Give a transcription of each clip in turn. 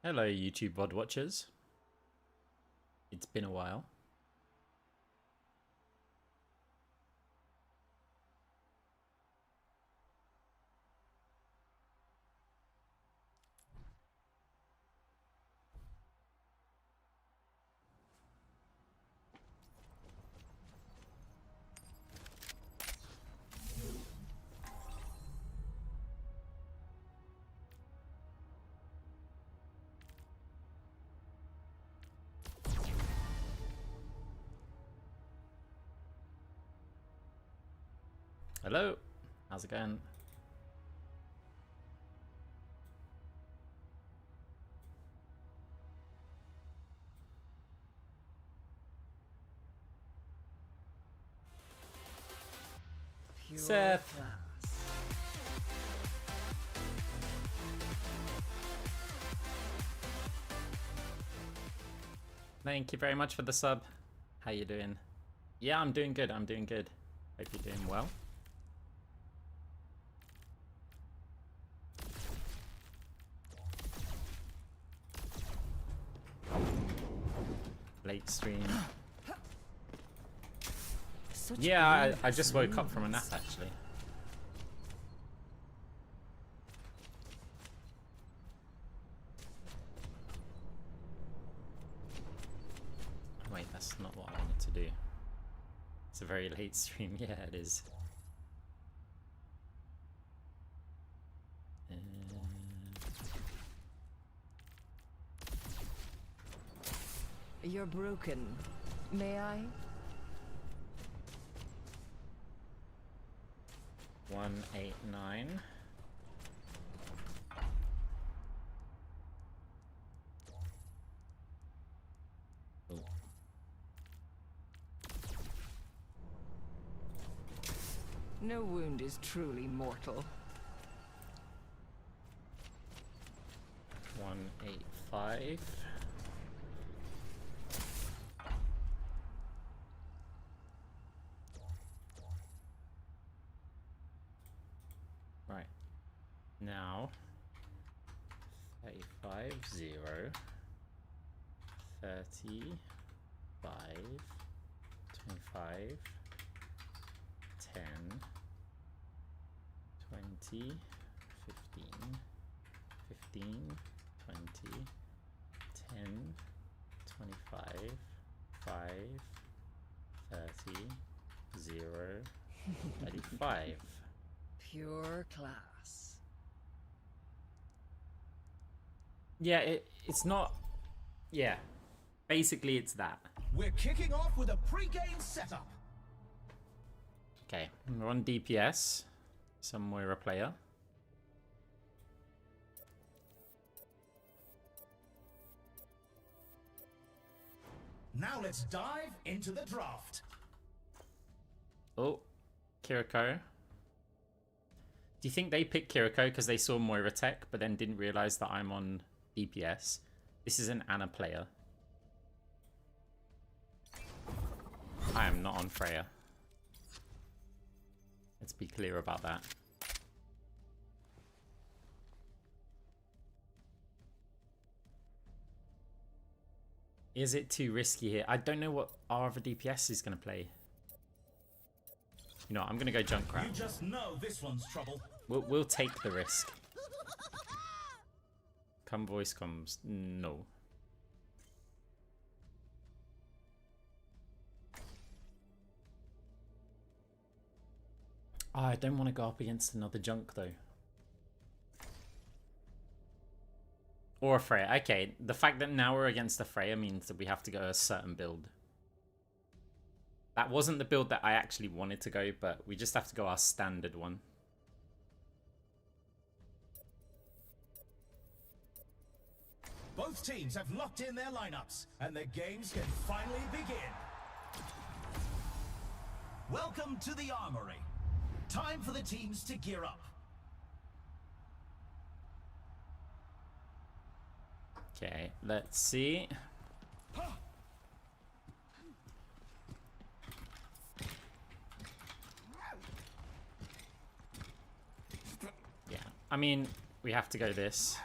Hello, YouTube VOD watchers. It's been a while. Hello, how's it going? Seth. Thank you very much for the sub. How you doing? Yeah, I'm doing good. I'm doing good. Hope you're doing well. Late stream. Yeah, I just woke up from a nap actually. Wait, that's not what I wanted to do. It's a very late stream. Yeah, it is. You're broken. May I? 189. Oh. No wound is truly mortal. 185. Right. Now 35, 0, 35, 25, 10, 20, 15, 15, 20, 10, 25, 5, 30, 0, 35. Pure class. Yeah, it's not... Yeah. Basically, it's that. We're kicking off with a pre-game setup. Okay, we're on DPS. Some Moira player. Now let's dive into the draft. Oh, Kiriko. Do you think they picked Kiriko because they saw Moira tech, but then didn't realize that I'm on DPS? This is an Ana player. I am not on Freya. Let's be clear about that. Is it too risky here? I don't know what our other DPS is going to play. You know, I'm going to go Junkrat. You just know this one's trouble. We'll take the risk. Come voice comms. No. Oh, I don't want to go up against another Junk though. Or a Freya. Okay, the fact that now we're against a Freya means that we have to go a certain build. That wasn't the build that I actually wanted to go, but we just have to go our standard one. Both teams have locked in their lineups, and the games can finally begin. Welcome to the Armory. Time for the teams to gear up. Okay, let's see. Yeah, I mean, we have to go this.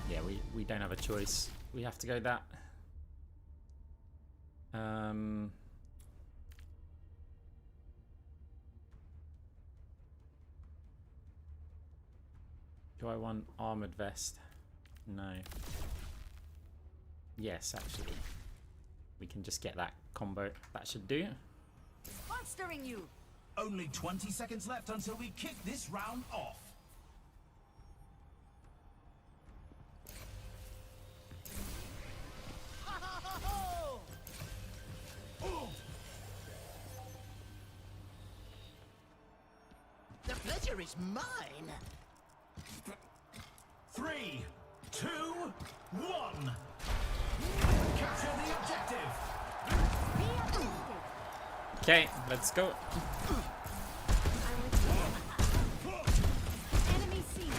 Yeah, we don't have a choice. We have to go that. Do I want armored vest? No. Yes, actually. We can just get that combo. That should do. Monstering you. Only 20 seconds left until we kick this round off. The pleasure is mine. 3, 2, 1. Capture the objective. Okay, let's go. Enemy seen.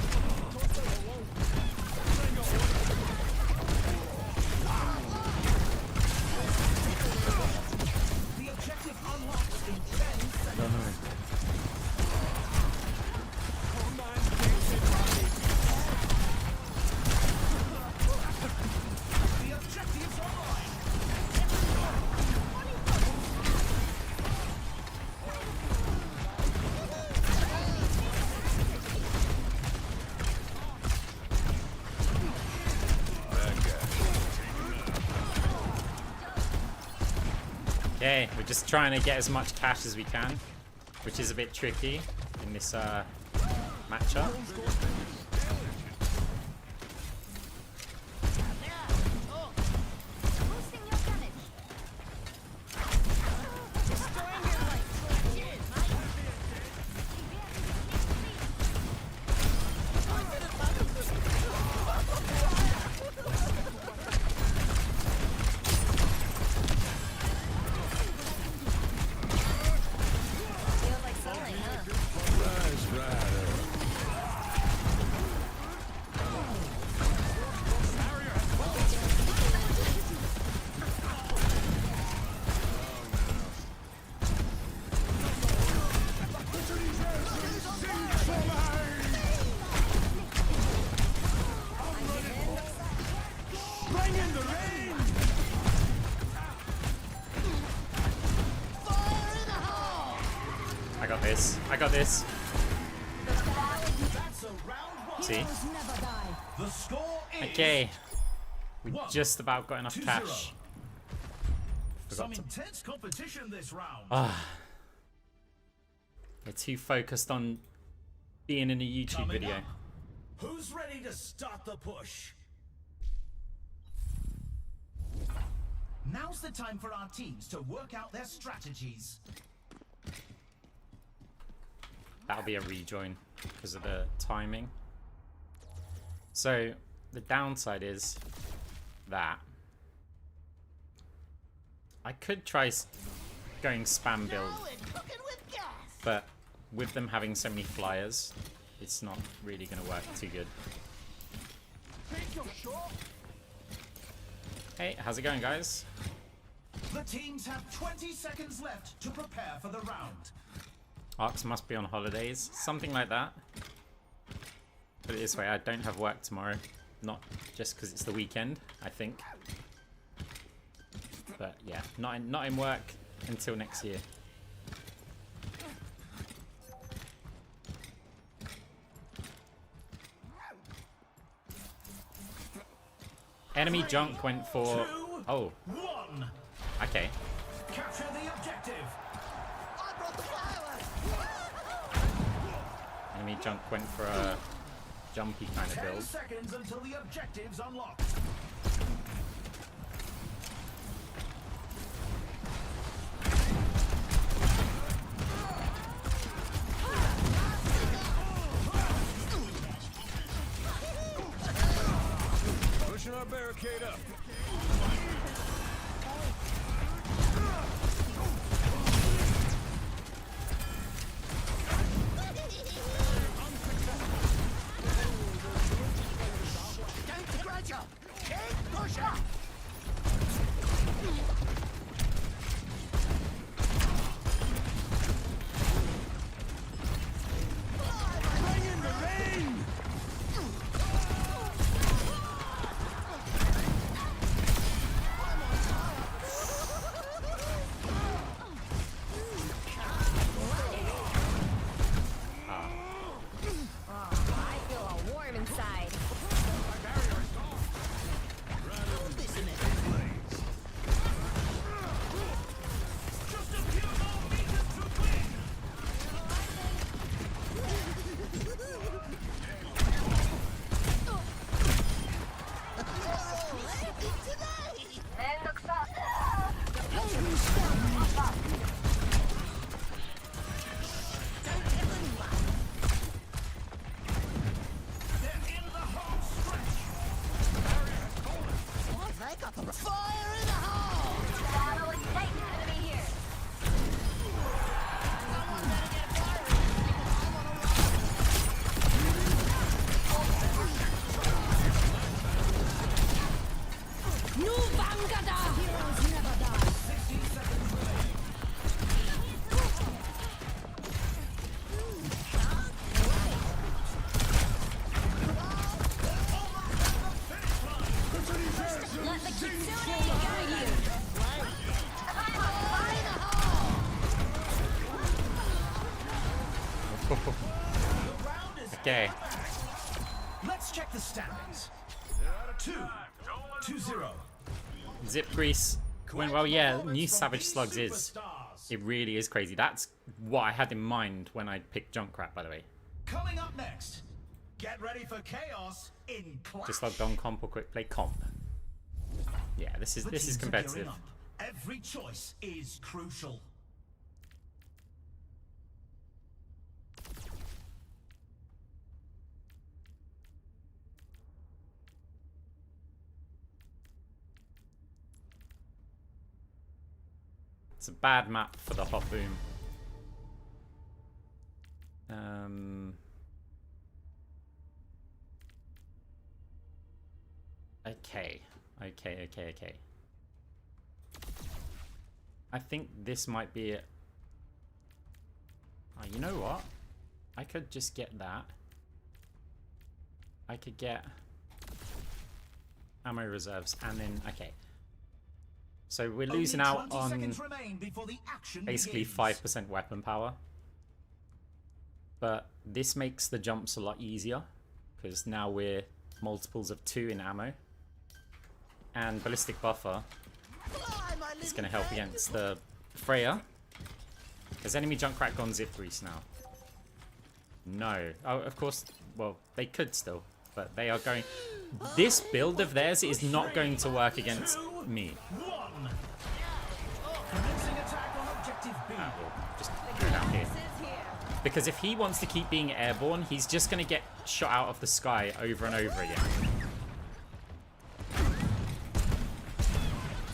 The objective unlocks in 10 seconds. No, no. The objective's online. Okay, we're just trying to get as much cash as we can, which is a bit tricky in this matchup. Boosting your damage. Destroying your light. Feels like selling, huh? I got this. I got this. That's a round 1. See? Never die. The score is Okay. We One, just about got enough 2-0. cash. Some Forgot to. intense competition this round. We're too focused on being in a YouTube Coming video. up, who's ready to start the push? Now's the time for our teams to work out their strategies. That'll be a rejoin because of the timing. So the downside is that I could try going spam build, Cooking with gas. but with them having so many flyers, it's not really going to work too good. Hey, how's it going, guys? The teams have 20 seconds left to prepare for the round. Arcs must be on holidays, something like that. Put it this way, I don't have work tomorrow. Not just because it's the weekend, I think. But yeah, not in work until next year. Enemy junk went for... Oh, 1. okay. Capture the objective. I brought the fireworks. Enemy junk went for a jumpy kind of 10 build. seconds until the objective's unlocked. Pushing our barricade up. Time to grudge up. Keep pushing. Bring in the rain! round is Okay. Let's check the standings. 2-0. Zip Grease went well. Yeah, new Savage Slugs is. It really is crazy. That's what I had in mind when I picked Junkrat, by the way. Coming up next, get ready for chaos in Clash. Just logged on comp or quick play comp. Yeah, this is The teams are competitive. gearing up. Every choice is crucial. It's a bad map for the hot boom. Okay. I think this might be it. Oh, you know what? I could just get that. I could get ammo reserves and then, okay. So we're losing out on basically 5% weapon power. But this makes the jumps a lot easier because now we're multiples of 2 in ammo. And ballistic buffer is going to help against the Freya. Has enemy Junkrat gone Zip Grease now? No. Oh, of course, well, they could still, but they are going... This build of theirs is not going to work against me. We'll just go down here. Because if he wants to keep being airborne, he's just going to get shot out of the sky over and over again.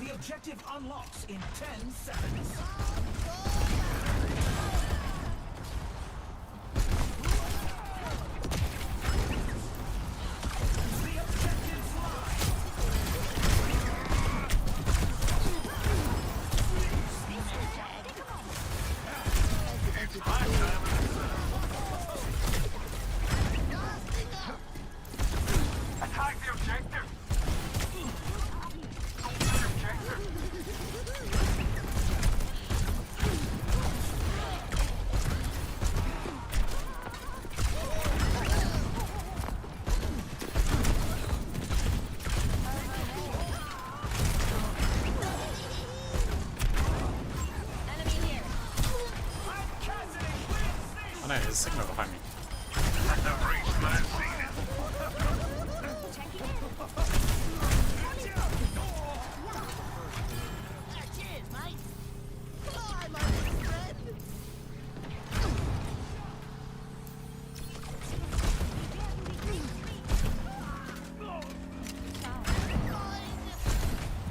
The objective unlocks in 10 seconds. The objective's Attack the objective! Oh no, there's a signal behind me.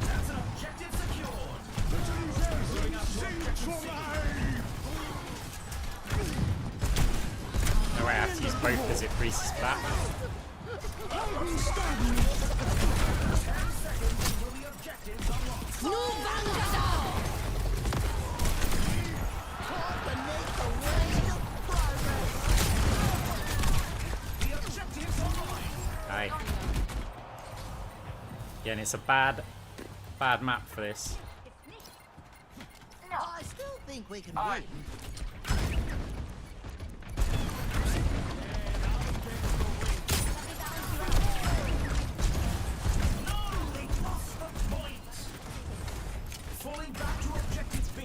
That's an objective secured. No way, I have to use both as it freezes back. 10 seconds until the objective's unlocked. The objective's online. Aye. Yeah, and it's a bad map for this. I still think we can win. They lost the point. Falling back to objective B.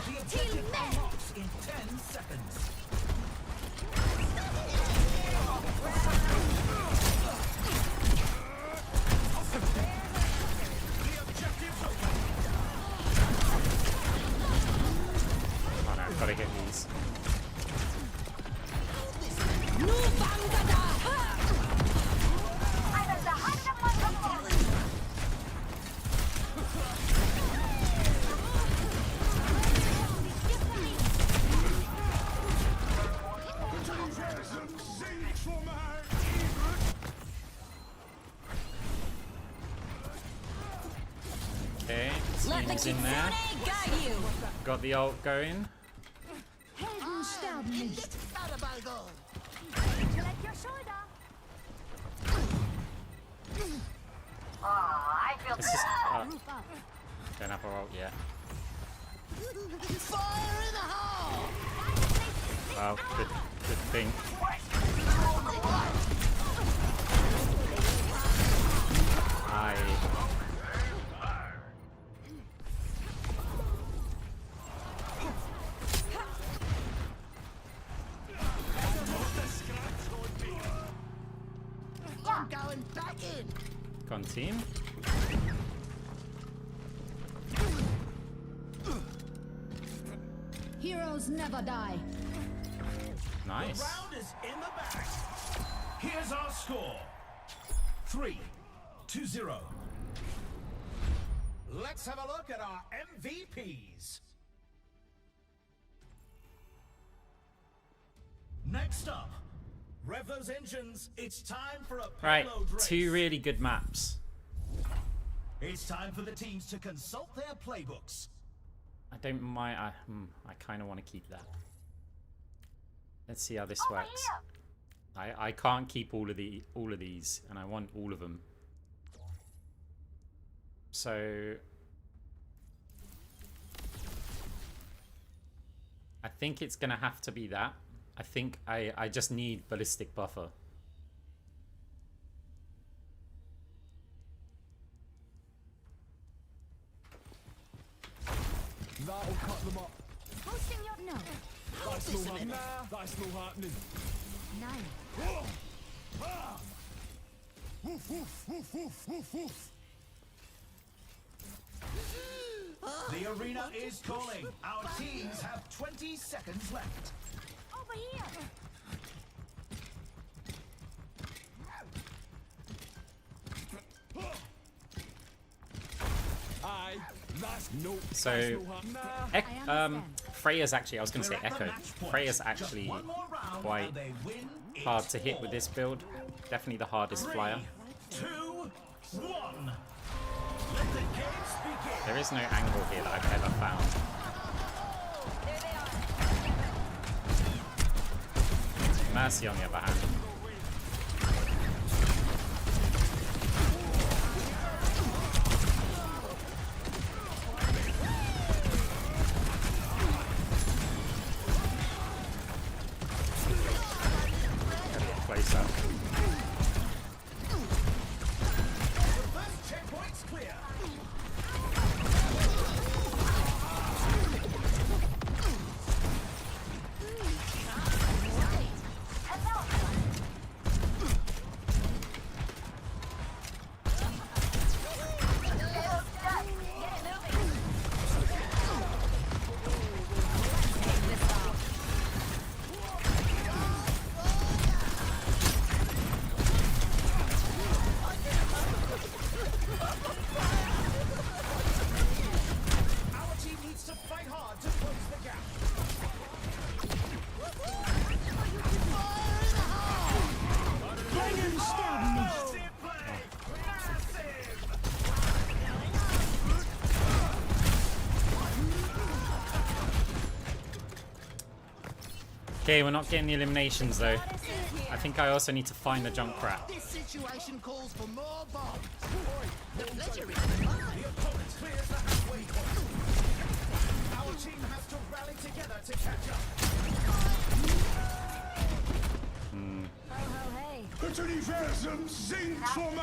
The objective unlocks in 10 seconds. The objective's open. Oh no, I've got to get these. Okay, team's in there. Got the ult going. I feel Let's just don't have a ult yet. Fire in the hole! Well, good thing. I'm going back in. Gone team. Heroes never die. Nice. The round is in the bag. Here's our score. 3-0. Let's have a look at our MVPs. Next up, rev those engines. It's time for a Right, payload race. 2 really good maps. It's time for the teams to consult their playbooks. I don't mind. I kind of want to keep that. Let's see how this works. I can't keep all of these, and I want all of them. So I think it's gonna have to be that. I think I just need ballistic buffer. That'll cut them up. Hosting your no. That's no happening. That's no happening. Nine. Woof, woof, woof, woof, woof, woof. The arena is calling. Our teams have 20 seconds left. Over here. Aye. That's no. So, that's no happening. Freya's actually, I was going to say We're at the Echo. match point. Freya's Just actually one more round quite and they win it hard to hit all. with this build. Definitely the hardest flyer. 3, 2, 1. Let the games begin. There is no angle here that I've ever found. Mercy on the other hand. Close up. The first checkpoint's clear. Our team needs to fight hard to close the gap. Massive play! Massive! Okay, we're not getting the eliminations though. I think I also need to find the junk rat. This situation calls for more bombs. The pleasure is The opponent clears the halfway point. Our team has to rally together to catch up. Ho ho hey. Das Universum singt vor mir.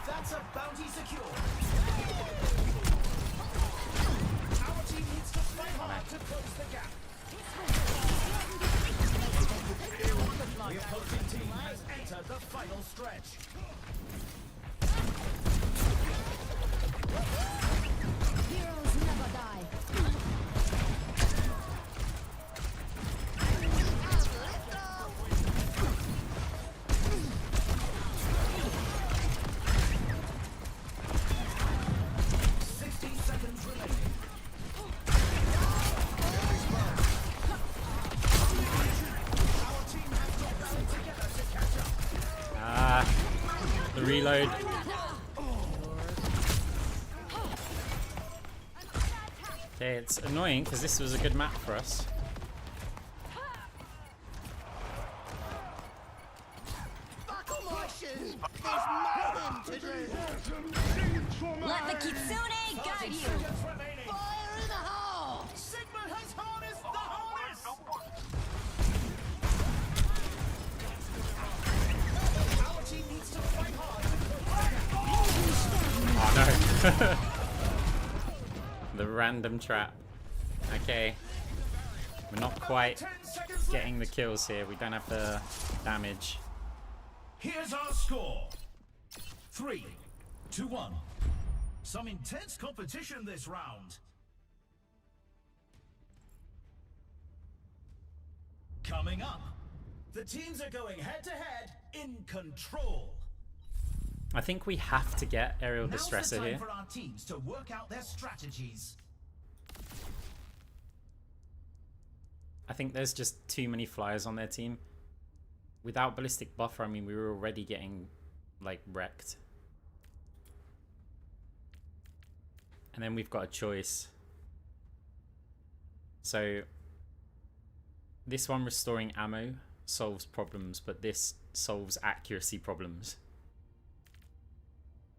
That's a bounty secure. Our team needs to fight hard to close the gap. The opposing team has entered the final stretch. Heroes never die. 60 seconds remaining. Our team has to rally together to catch up. The reload. Okay, it's annoying because this was a good map for us. Buckle my shoes. There's nothing to do. Let the Kitsune guide you. Seconds remaining. Fire in the hole. Sigma has harnessed the harness. Our team needs to fight hard. Oh no. The random trap. Okay. We're not quite 10 seconds getting the kills here. We don't have the damage. Here's our score. 3, 2, 1. Some intense competition this round. Coming up, the teams are going head to head in control. I think we have to get aerial Now's the distressor time here. for our teams to work out their strategies. I think there's just too many flyers on their team. Without ballistic buffer, I mean, we were already getting like wrecked. And then we've got a choice. So this one, restoring ammo, solves problems, but this solves accuracy problems.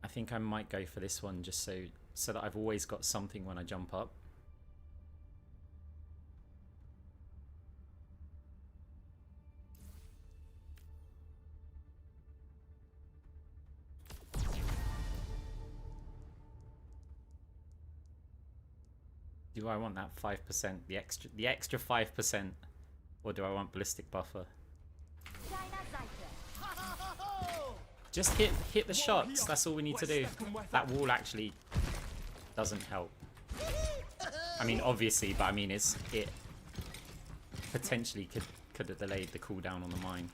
I think I might go for this one just so that I've always got something when I jump up. Do I want that 5%, the extra 5%, or do I want ballistic buffer? Just hit the shots. That's all we need to do. That wall actually doesn't help. I mean, obviously, but I mean, it potentially could have delayed the cooldown on the mine.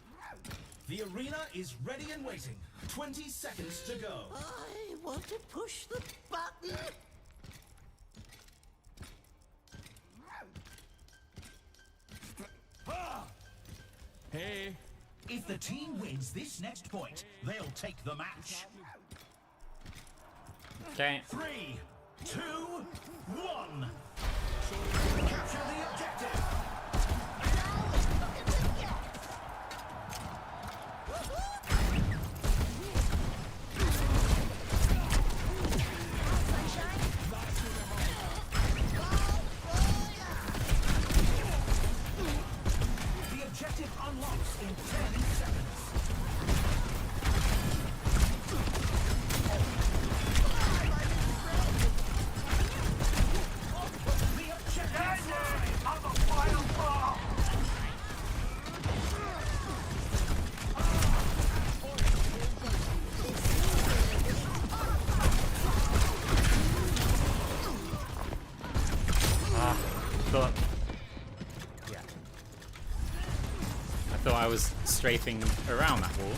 The arena is ready and waiting. 20 seconds to go. I want to push the button. Hey. If the team wins this next point, they'll take the match. Okay. 3, 2, 1. Capture the objective. The objective unlocks in 10 seconds. The objective on the final ball. Thought, yeah. I thought I was strafing around that wall.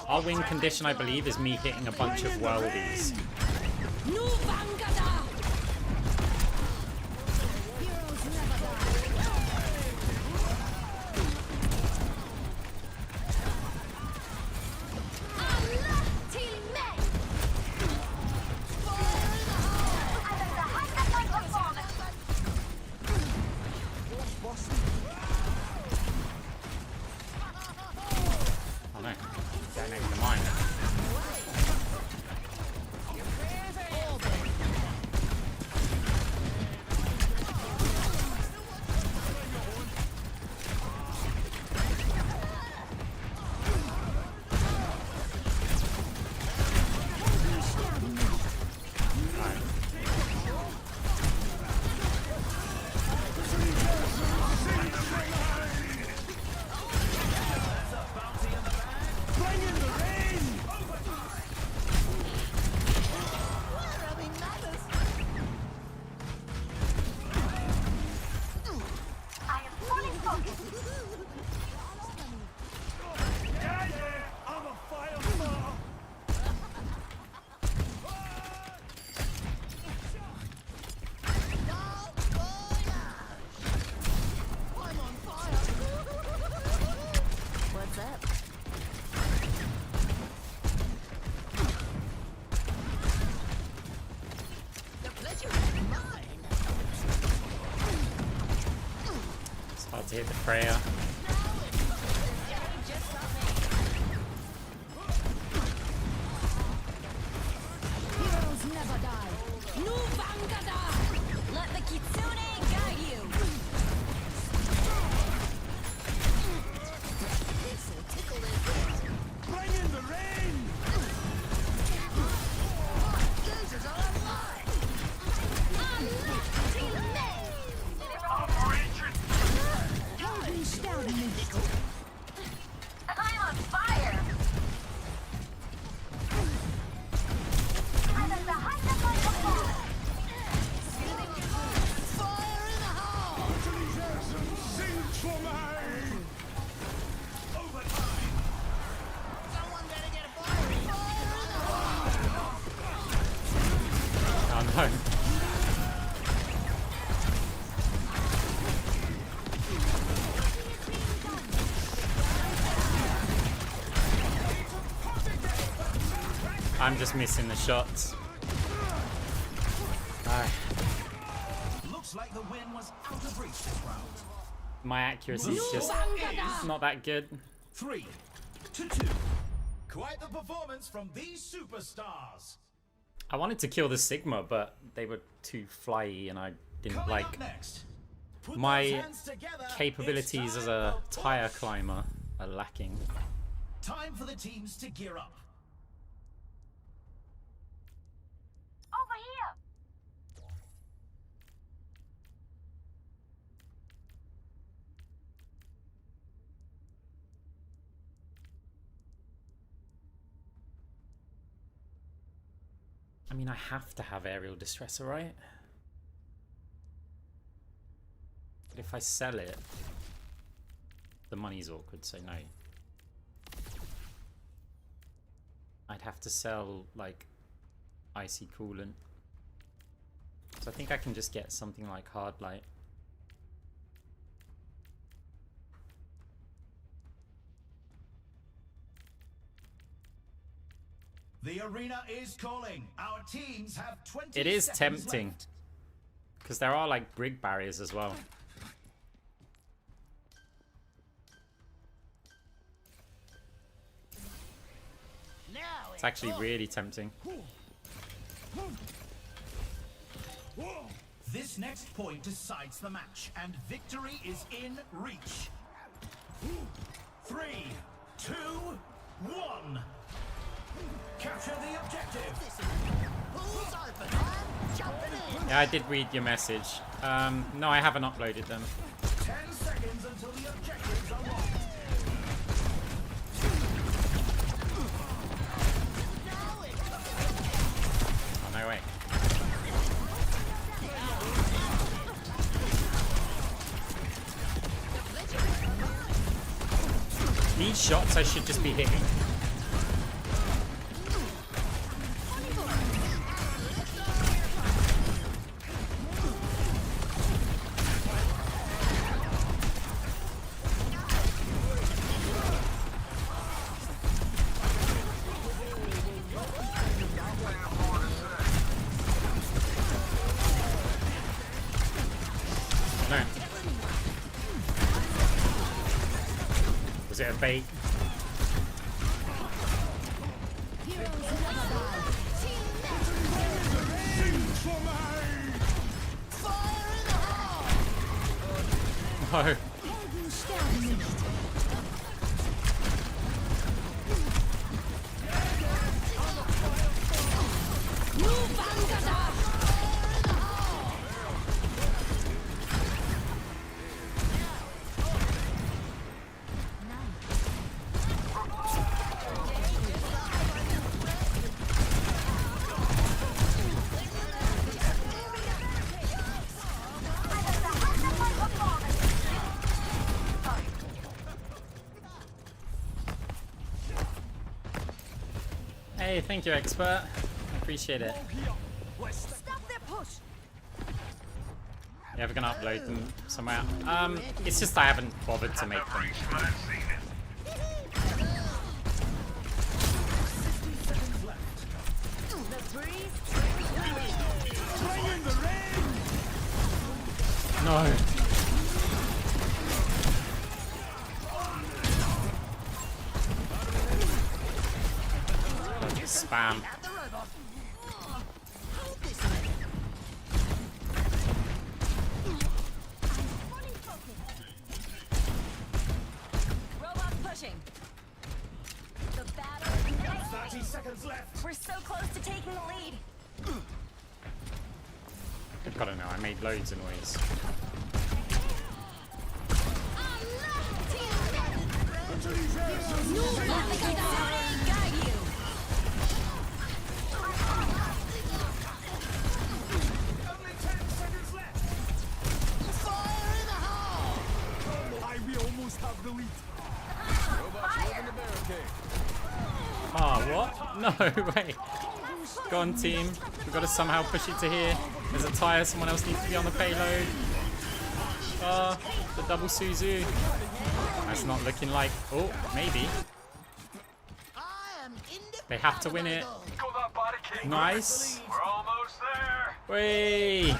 Our win condition, I believe, is me hitting a bunch of worldies. Nu Vangada! Heroes never die. Alla till mig! Oh no, detonating the mine. to hit the Freya. Heroes never die. Nu Vangada! Let the Kitsune guide you. This'll tickle their feet. Bring in the rain! Users are alive. I'm on fire! Fire in the hole. Sing for me! Overtime! Someone better get a fire in the hole. Oh no. I'm just missing the shots. Looks like the win was out of reach this round. My accuracy is just not that good. 3-2. Quite the performance from these superstars. I wanted to kill the Sigma, but they were too flyy and I didn't Coming like up next. Put those my hands together. capabilities It's as a time for tire Bosch. climber are lacking. Time for the teams to gear up. Over here! I mean, I have to have aerial distressor, right? But if I sell it, the money's awkward, so no. I'd have to sell, like, icy coolant. So I think I can just get something like hard light. The arena is calling. Our teams have 20 It is seconds tempting. left. Because there are, like, brig barriers as well. Now It's actually really tempting. This next point decides the match, and victory is in reach. 3, 2, 1. Capture the objective. Pools open. I'm jumping in. Yeah, I did read your message. No, I haven't uploaded them. 10 seconds until the objectives are locked. Oh, no way. These shots I should just be hitting. No. Was it a bait? Fire in the hole. No. Hey, thank you, expert. I appreciate it. Stop their push! Yeah, we're gonna upload them somewhere. It's just I haven't bothered to make them. No. spam. At the robot. Hold this minute. Robot pushing. The battle is 30 seconds left. We're so close to taking the lead. I've got to know, I made loads of noise. Let the Kitsune guide you. Only 10 seconds left. Fire in the hole! We almost have the lead. Robots moving the barricade. Oh, what? No way. Go on, team. We've got to somehow push it to here. There's a tire. Someone else needs to be on the payload. The double Suzu. That's not looking like... Oh, maybe. I am They have to win it. Got that body kick. Nice. We're almost there. Whey! Keep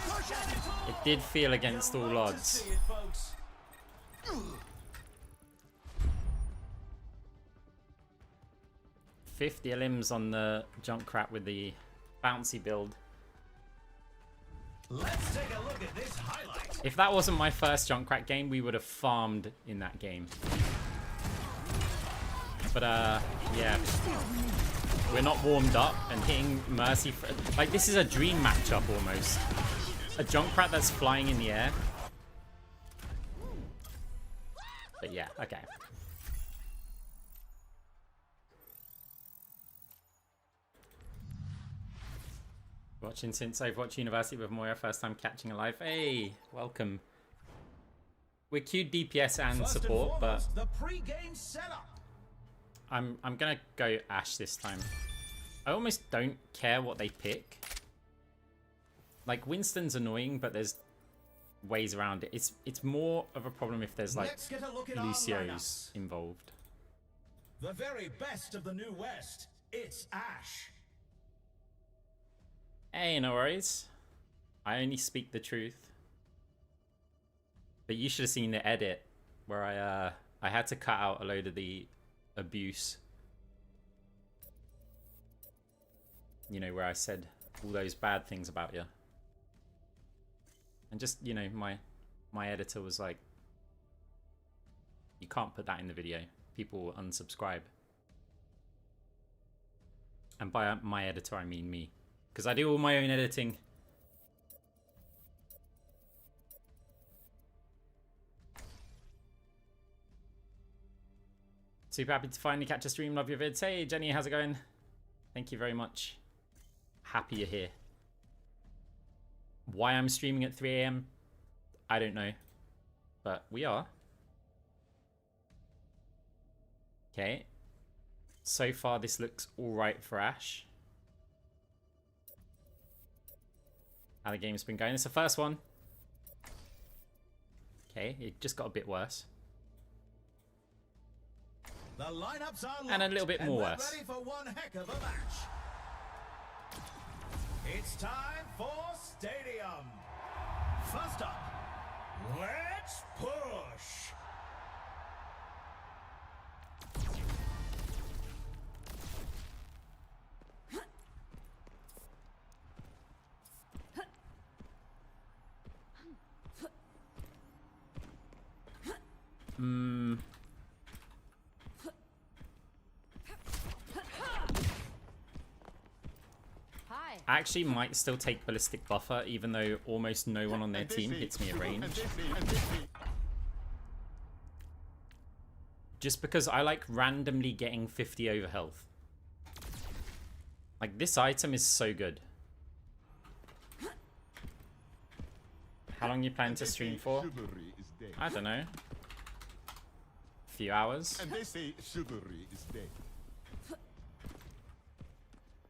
pushing! It did feel against all odds. See it, folks. 50 limbs on the Junkrat with the bouncy build. Let's take a look at this highlight. If that wasn't my first Junkrat game, we would have farmed in that game. But yeah, we're not warmed up, and hitting Mercy like this is a dream matchup almost. A Junkrat that's flying in the air. But yeah, okay. Watching since Overwatch University with Moira, first time catching a live. Hey, welcome. We're queued DPS and First support, and but foremost, the pre-game setup. I'm gonna go Ashe this time. I almost don't care what they pick. Like Winston's annoying, but there's ways around it. It's more of a problem if there's like Let's get a look at our Lucio's lineups. involved. The very best of the New West. It's Ash. Hey, no worries. I only speak the truth. But you should have seen the edit where I had to cut out a load of the abuse. You know, where I said all those bad things about you. And just, you know, my editor was like, you can't put that in the video. People will unsubscribe. And by my editor, I mean me. Because I do all my own editing. Super happy to finally catch a stream. Love your vids. Hey, Jenny, how's it going? Thank you very much. Happy you're here. Why I'm streaming at 3 AM, I don't know. But we are. Okay. So far, this looks alright for Ashe. How the game's been going. It's the first one. Okay, it just got a bit worse. The lineups are And a little bit more we're worse. ready for one heck of a match. It's time for Stadium. First up, let's push. Hi. I actually might still take Ballistic Buffer, even though almost no one on their team hits me at range. Just because I like randomly getting 50 over health. Like, this item is so good. How long you plan to stream for? I don't know. A few hours. And they say chivalry is dead.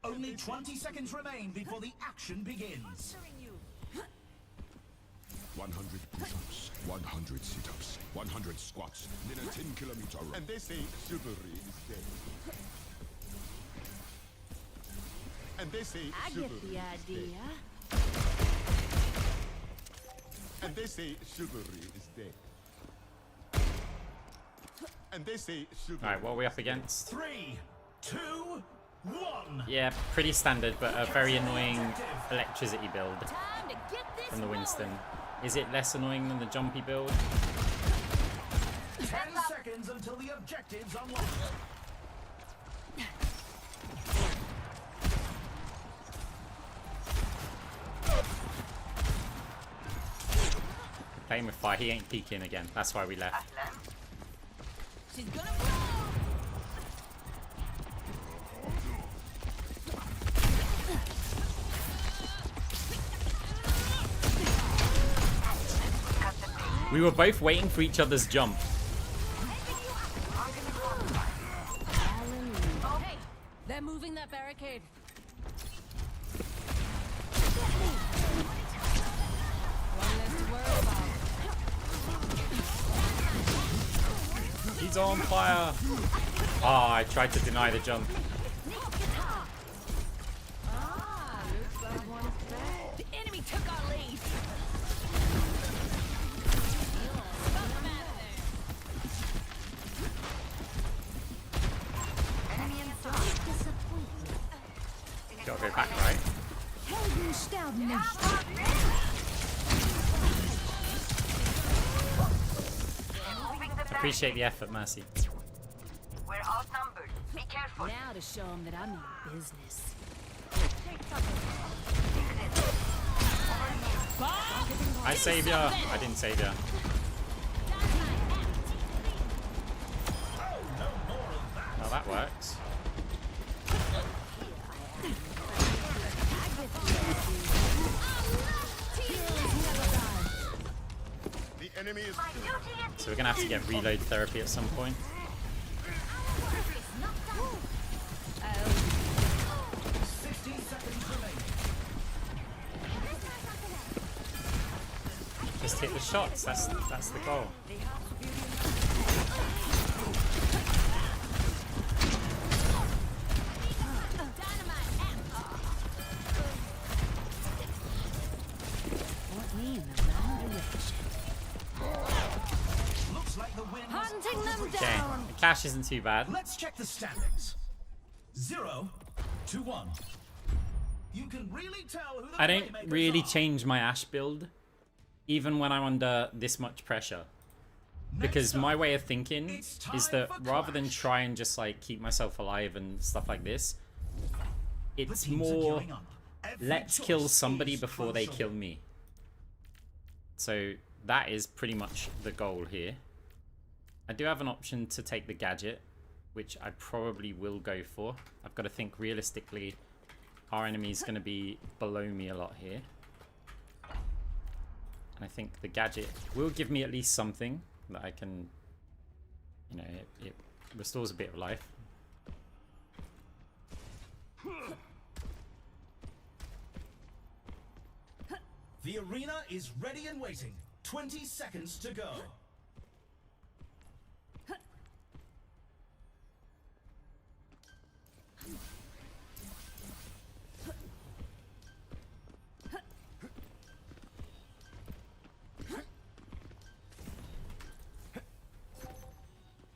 Only 20 seconds remain before the action begins. 100 push-ups, 100 sit-ups, 100 squats, then a 10-kilometer run. And they say chivalry is dead. And they say I get chivalry the is idea. dead. And they say chivalry is dead. And they say chivalry. Alright, what are we up against? 3, 2, 1. Yeah, pretty standard, but a very annoying electricity build Time to get this from the Winston. Is it less annoying than the jumpy build? 10 seconds until the objectives unlock. Playing with fire, he ain't peeking again. That's why we left. She's gonna blow. We were both waiting for each other's jump. Hey, they're moving that barricade. One less to worry about. He's on fire. Ah, I tried to deny the jump. Ah, looks like one's back. The enemy took our lead. Gotta go back, right? Appreciate the effort, Mercy. We're outnumbered. Be careful. Now to show them that I mean business. I save ya. I didn't save ya. Well, that works. The enemy is So we're gonna have to get reload therapy at some point. 60 seconds remaining. Just hit the shots. That's the goal. Looks like the win was Hunting them Okay, down. the cash isn't too bad. Let's check the standings. 0 to 1. You can really tell who the I don't playmakers really are. change my Ash build, even when I'm under this much pressure. Because my way of thinking is that rather than try and just like keep myself alive and stuff like this, The it's teams are more queuing up. Every let's choice kill somebody is before they crucial. kill me. So that is pretty much the goal here. I do have an option to take the gadget, which I probably will go for. I've got to think realistically. Our enemy is going to be below me a lot here. And I think the gadget will give me at least something that I can, you know, it restores a bit of life. The arena is ready and waiting. 20 seconds to go.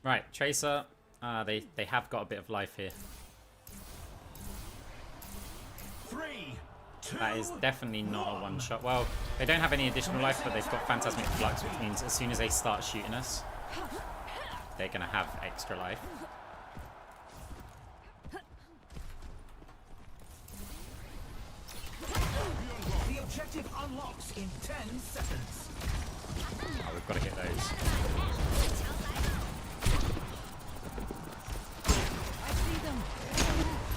Right, Tracer. They have got a bit of life here. 3, 2, That is definitely not a one-shot. Well, they don't have any additional life, but they've got Phantasmic Flux, which means as soon as they start shooting us, they're going to have extra life. The objective unlocks in 10 seconds. Oh, we've got to hit those. I see them.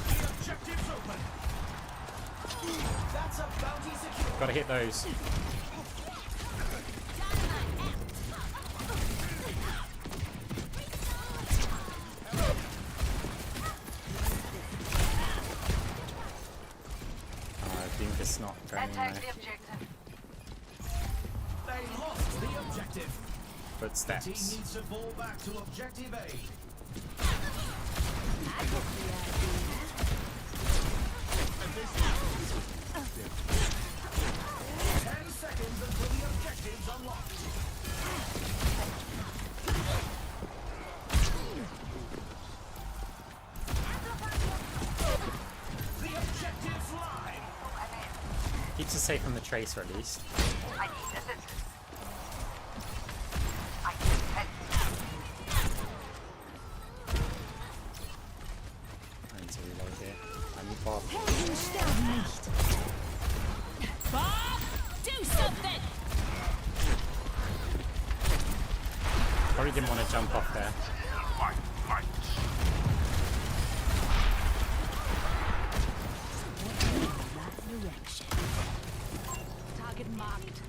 The objective's open. That's a bounty secure. Got to hit those. I think it's not going Attack there. the objective. They lost the objective. Team Footsteps. needs to fall back to objective A. I get the idea. 10 seconds until the objective's unlocked. keeps us safe from the tracer at least. I need assistance. I need help. I need to reload here. I need Bob. Helden sterben nicht. Bob, do something. Probably didn't want to jump off there. Direction. Target marked.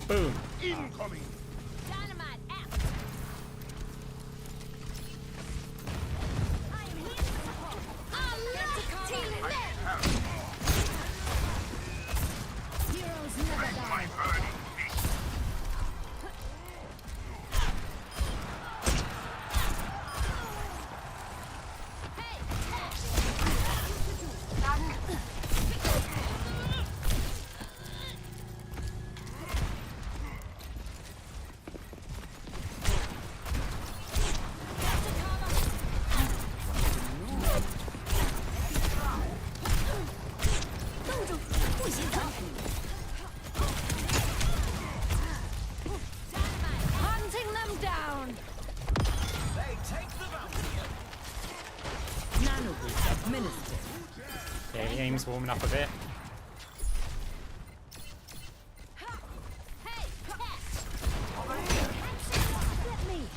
Boom. Incoming! Dynamite out. I am here to support. Allah, team Heroes never die. Hunting them down. They take the bounty. Nanoboost administered. Yeah, the aim's warming up a bit. Hey, let me handle.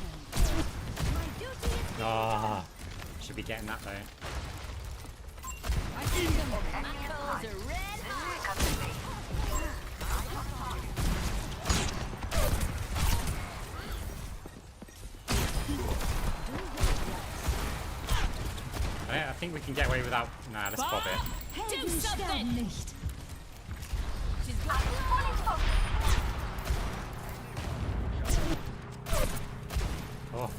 My duty is Ah, should be getting that though. I see them. My foes are red hot. I think we can get away without. Nah, let's pop it. Do something. Nicht. She's got Oh,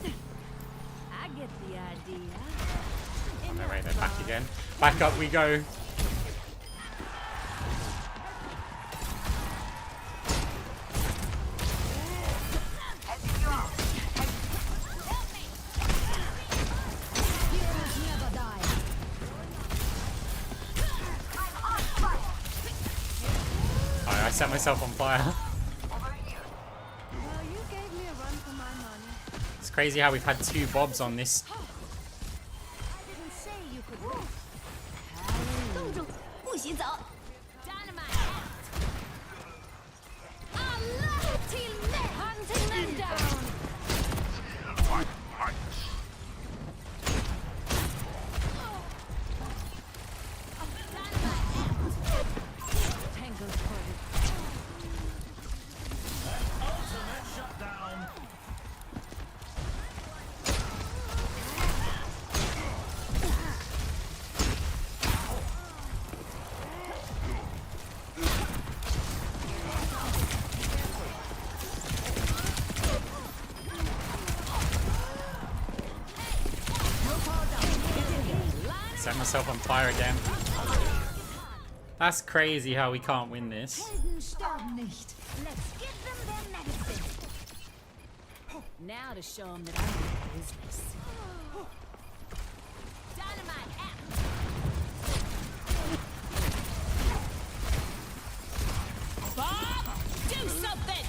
I get the idea. on their way, they're back again. Back up we go. Heroes never die. Oh, I set myself on fire. Well, you gave me a run for my money. It's crazy how we've had 2 bobs on this. I didn't say you could win. Hallelujah. 不许走. Dynamite out. Allah till me. Hunting them down. Tango spotted. Ultimate shutdown. Set myself on fire again. That's crazy how we can't win this. Helden sterben nicht. Let's give them their medicine. Now to show them that I'm in business. Dynamite out. Bob, do something.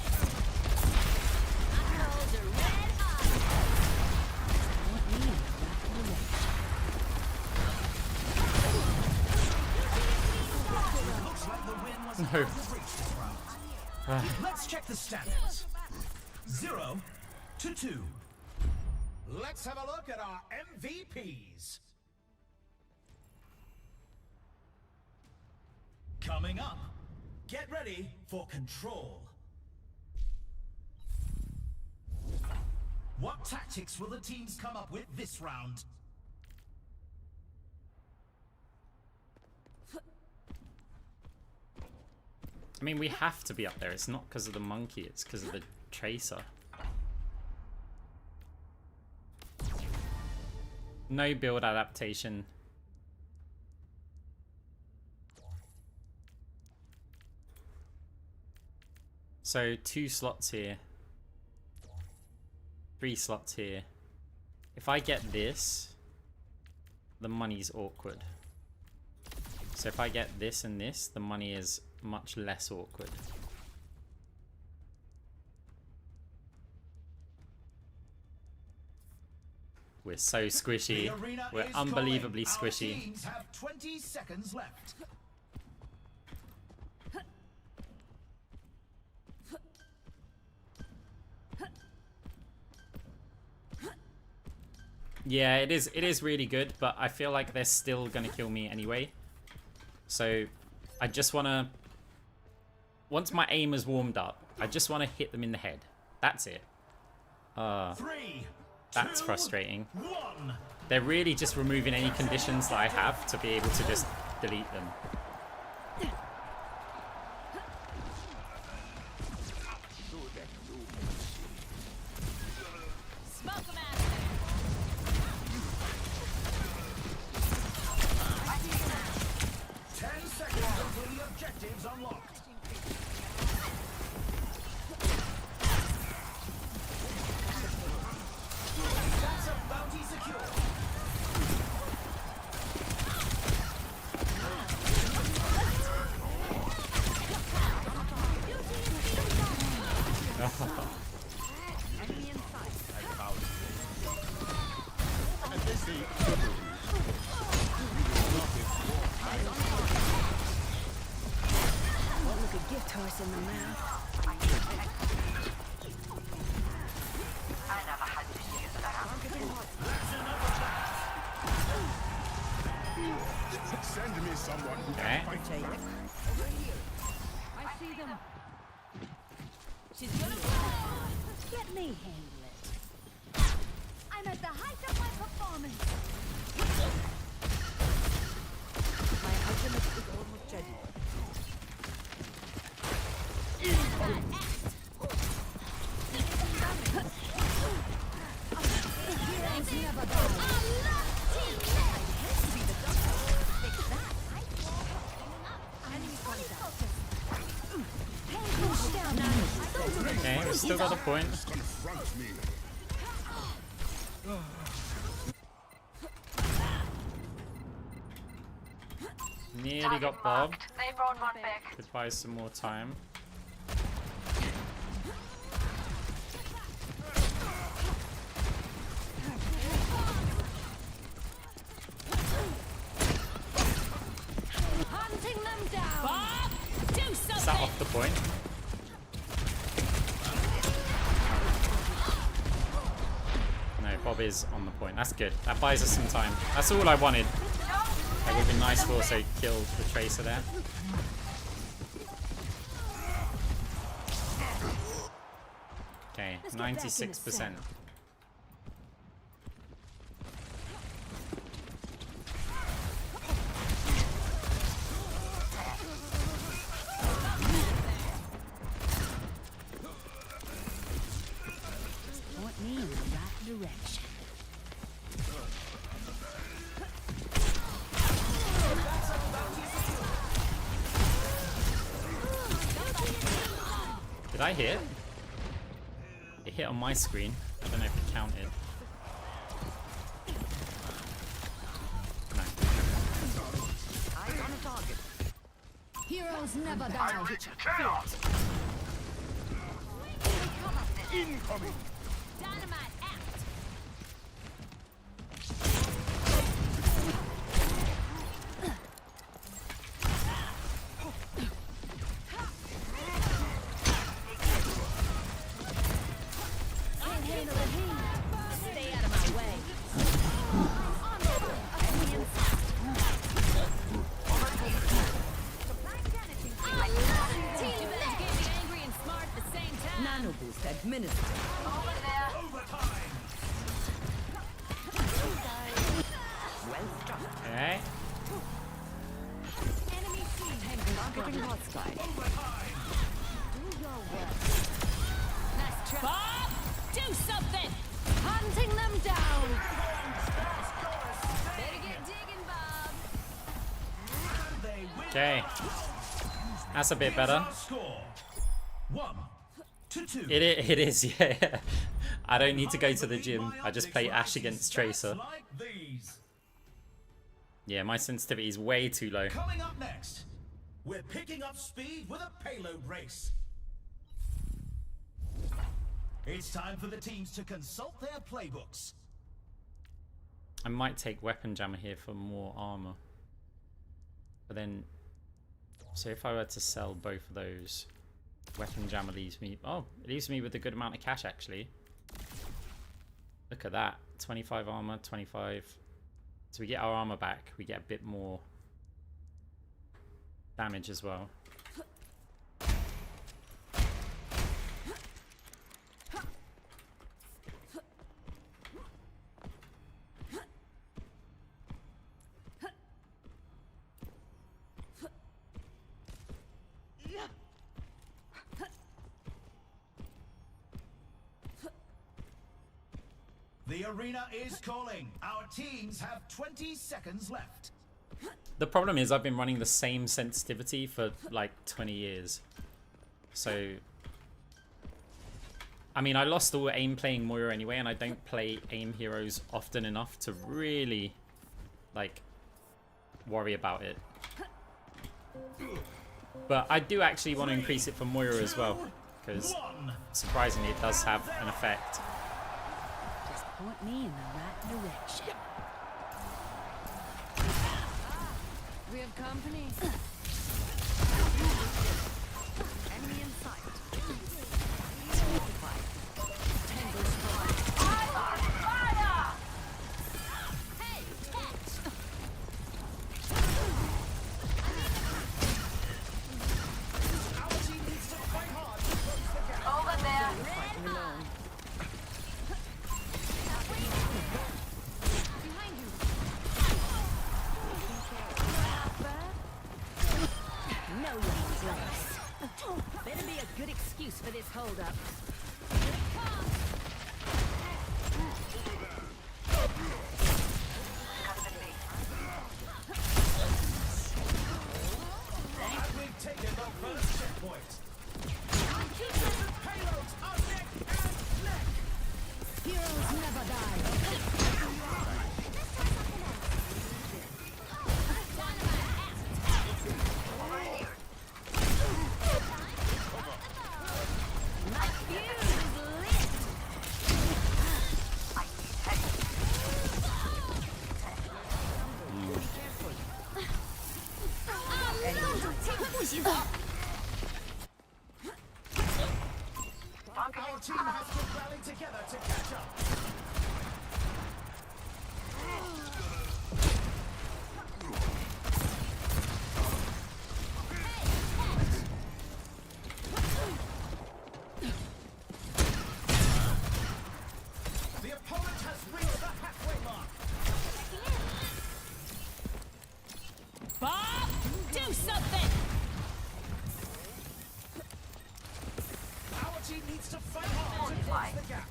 My coals are red hot. Want me in the right direction. Looks like the win was No. out of reach this round. Let's check the standings. 0-2. Let's have a look at our MVPs. Coming up, get ready for Control. What tactics will the teams come up with this round? I mean, we have to be up there. It's not because of the monkey, it's because of the tracer. No build adaptation. So 2 slots here. 3 slots here. If I get this, the money's awkward. So if I get this and this, the money is much less awkward. We're so squishy. The arena We're is unbelievably calling. Our squishy. teams have 20 seconds left. Yeah, it is really good, but I feel like they're still gonna kill me anyway. So I just wanna, once my aim is warmed up, I just wanna hit them in the head. That's it. 3, That's 2, frustrating. 1. They're really just removing any conditions that I have to be able to just delete them. Smoke 'em out. 10 seconds until the objective's unlocked. That's a bounty secure. Enemy in sight. Won't look a gift horse in the mouth. I never had to use that. Send me someone who Okay. can fight. Take it. Over here. I see them. She's gonna Let me handle it. I'm at the height of my performance. My ultimate is almost ready. Heroes never die. Okay, we still got a point. Confront me. Nearly got bobbed. They brought one back. Could buy some more time. Hunting them down. Bob, do Is that something. off the point? No, Bob is on the point. That's good. That buys us some time. That's all I wanted. It would have been nice to also kill the Tracer there. Okay, Let's get back in the 96%. saddle. Point me in the right direction. Did I hit? It hit on my screen. I don't know if it counted. No. Eyes on a target. Heroes never die. Incoming. Dynamite out. Can't handle the heat. Stay out of my way. Enemy in sight. Too bad you can't be angry and smart at the same time. Nano boost administered. Overtime. Well struck. Okay. Enemy team. Targeting hostile. Do your work. Nice try. Bob, do something. Hunting them down. Better get digging, Bob. They win. Okay. That's a bit better. Our score 1-2. It is, yeah. I don't need to go to the gym. I just play Ash against Tracer. Like these. Yeah, my sensitivity is way too low. Coming up next, we're picking up speed with a payload race. It's time for the teams to consult their playbooks. I might take weapon jammer here for more armor. But then, so if I were to sell both of those, weapon jammer leaves me, oh, it leaves me with a good amount of cash actually. Look at that, 25 armor, 25. So we get our armor back, we get a bit more damage as well. The arena is calling. Our teams have 20 seconds left. The problem is I've been running the same sensitivity for like 20 years. So, I mean, I lost all aim playing Moira anyway, and I don't play aim heroes often enough to really, like, worry about it. But I do actually want to increase it for Moira as well, because surprisingly it does have an effect. Just point me in the right direction. We have company. Enemy in sight. Tango strike. Hey, catch! Our team needs to fight hard to close the gap. Over there. Behind you. No one's close. Better be a good excuse for this hold-up. And we've taken the first checkpoint. Payloads are neck and neck. Heroes never die. My fuse is lit. Our team has to rally together to catch up. The opponent has reached the halfway mark. Bob, do something. Our team needs to fight hard to close the gap.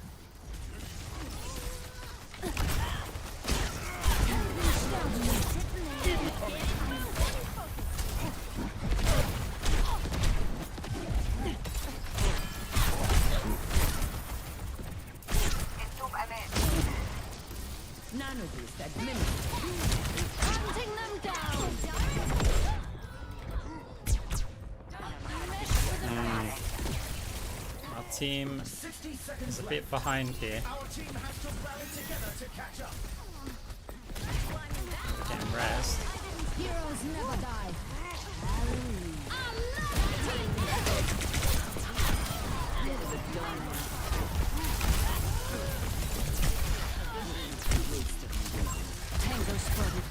Nano boost administered. Hunting them down. Our team 60 seconds is a left. bit behind here. Our team has to rally together to catch up. Getting rest. Heroes never die. Tango spotted.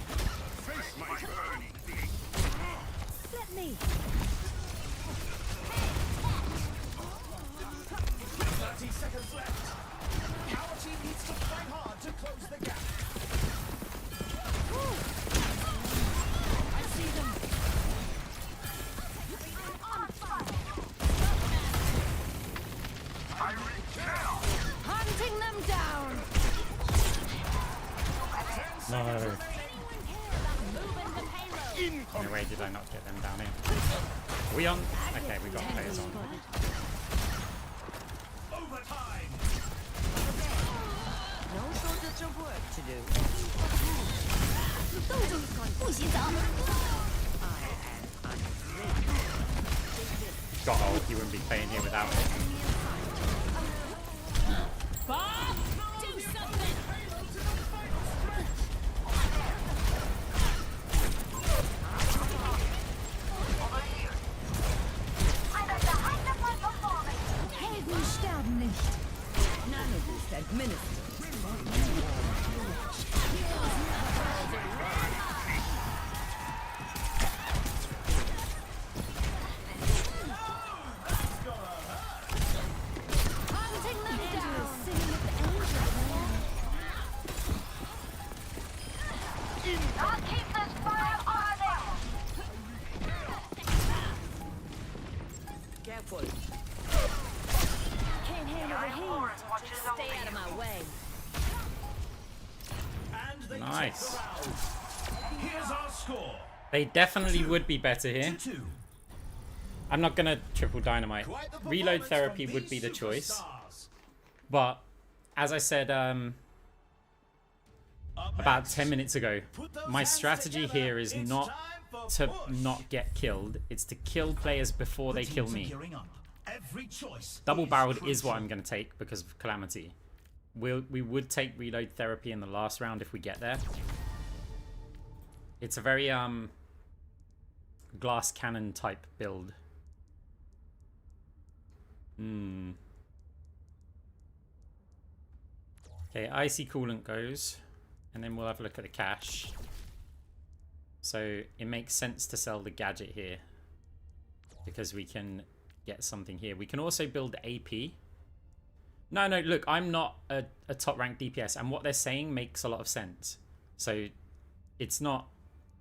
Let me. 30 seconds left. Our team needs to fight hard to close the gap. I see them. Hunting them down. No. Moving the payload. No way did I not get them down here. Are we on? Okay, we got players on. Overtime. No shortage of work to do. 冻住，不许走。 Got ult, he wouldn't be playing here without it. Bob, do something. Helden sterben nicht. Nano boost administered. Hunting them down. Singing with the angels. I'll keep this fire burning. Careful. Can't handle the heat. Stay out of my way. And they Nice. take the round. Here's our score. They definitely would be better here. 2-2. I'm not gonna triple dynamite. Quite the Reload performance therapy from would be these the choice. superstars. But as I said Up about next, 10 minutes ago, put those my hands strategy together. here is It's not time for to push. not get killed. It's to kill players before they The kill teams are me. gearing up. Every choice Double barreled is what crucial. I'm going to take because of Calamity. We would take reload therapy in the last round if we get there. It's a very glass cannon type build. Okay, icy coolant goes, and then we'll have a look at the cache. So it makes sense to sell the gadget here because we can get something here. We can also build AP. No, look, I'm not a top ranked DPS, and what they're saying makes a lot of sense. So it's not,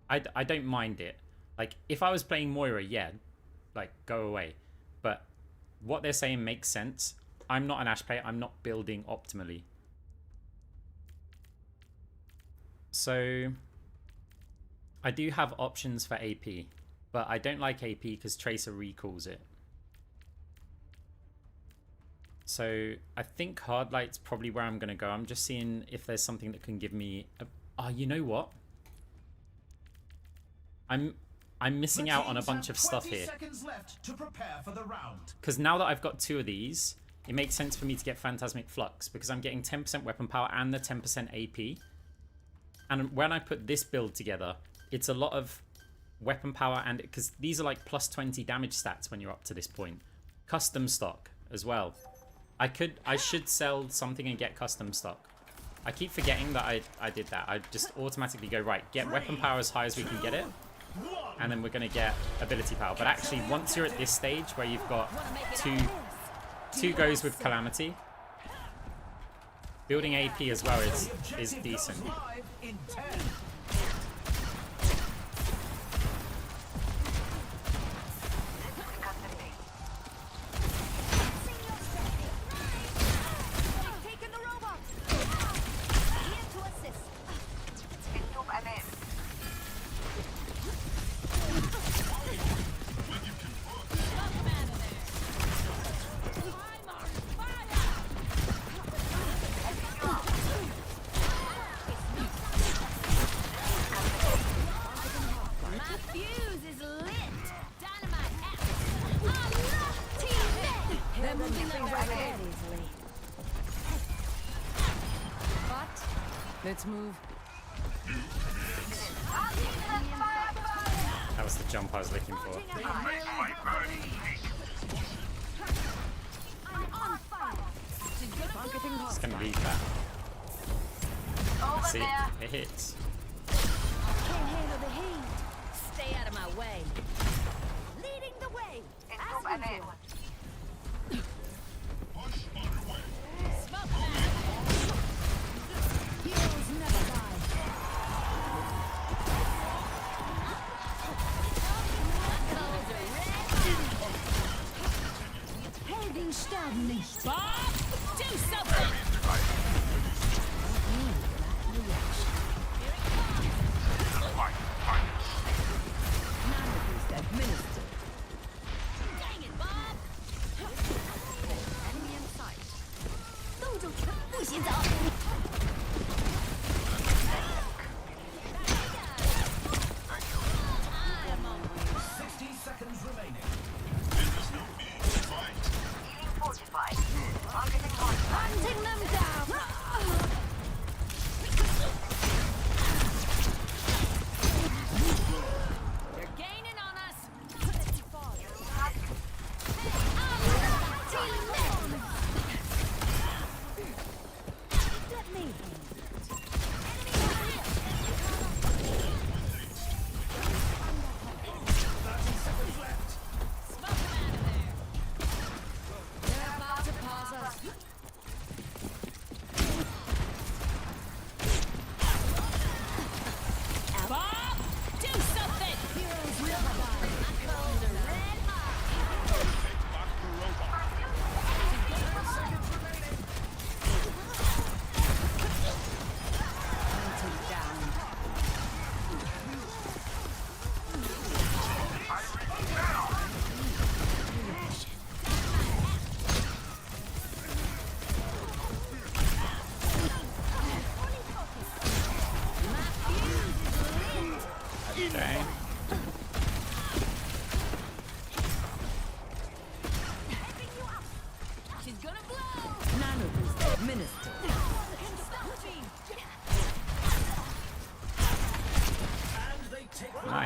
I don't mind it. Like, if I was playing Moira, yeah, like, go away. But what they're saying makes sense. I'm not an Ashe player. I'm not building optimally. So I do have options for AP, but I don't like AP because Tracer recalls it. So I think Hard Light's probably where I'm going to go. I'm just seeing if there's something that can give me a... Oh, you know what? I'm missing out on a bunch of stuff here. 20 seconds left to prepare for the round. Because now that I've got 2 of these, it makes sense for me to get Phantasmic Flux because I'm getting 10% weapon power and the 10% AP. And when I put this build together, it's a lot of weapon power, and because these are like plus 20 damage stats when you're up to this point. Custom stock as well. I should sell something and get custom stock. I keep forgetting that I did that. I just automatically go, right, get weapon power as high as we can get it, and then we're going to get ability power. But actually, once you're at this stage where you've got two goes with Calamity, building AP as well is decent. Live in 10. Taking the robot. Here to assist. My fuse is lit. Dynamite out. They're moving things over there easily. But let's move. That was the jump I was looking for. Just gonna leave that. See, it hits. Can't handle the heat. Stay out of my way. Leading the way. Heroes never die. Helden sterben nicht. Bob, do something. Administered. Dang it, Bob. Enemy in sight. 冻住。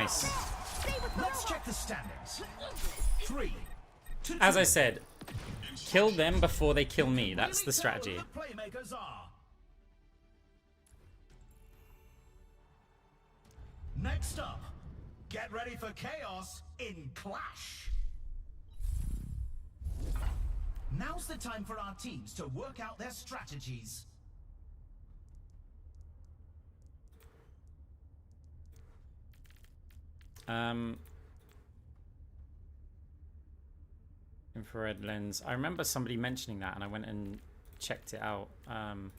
Nice. Let's check the standings. 3 to 2. As I said, kill them before they kill me. That's the Really tell strategy. who the playmakers are. Next up, get ready for chaos in Clash. Now's the time for our teams to work out their strategies. Infrared lens. I remember somebody mentioning that, and I went and checked it out. Hang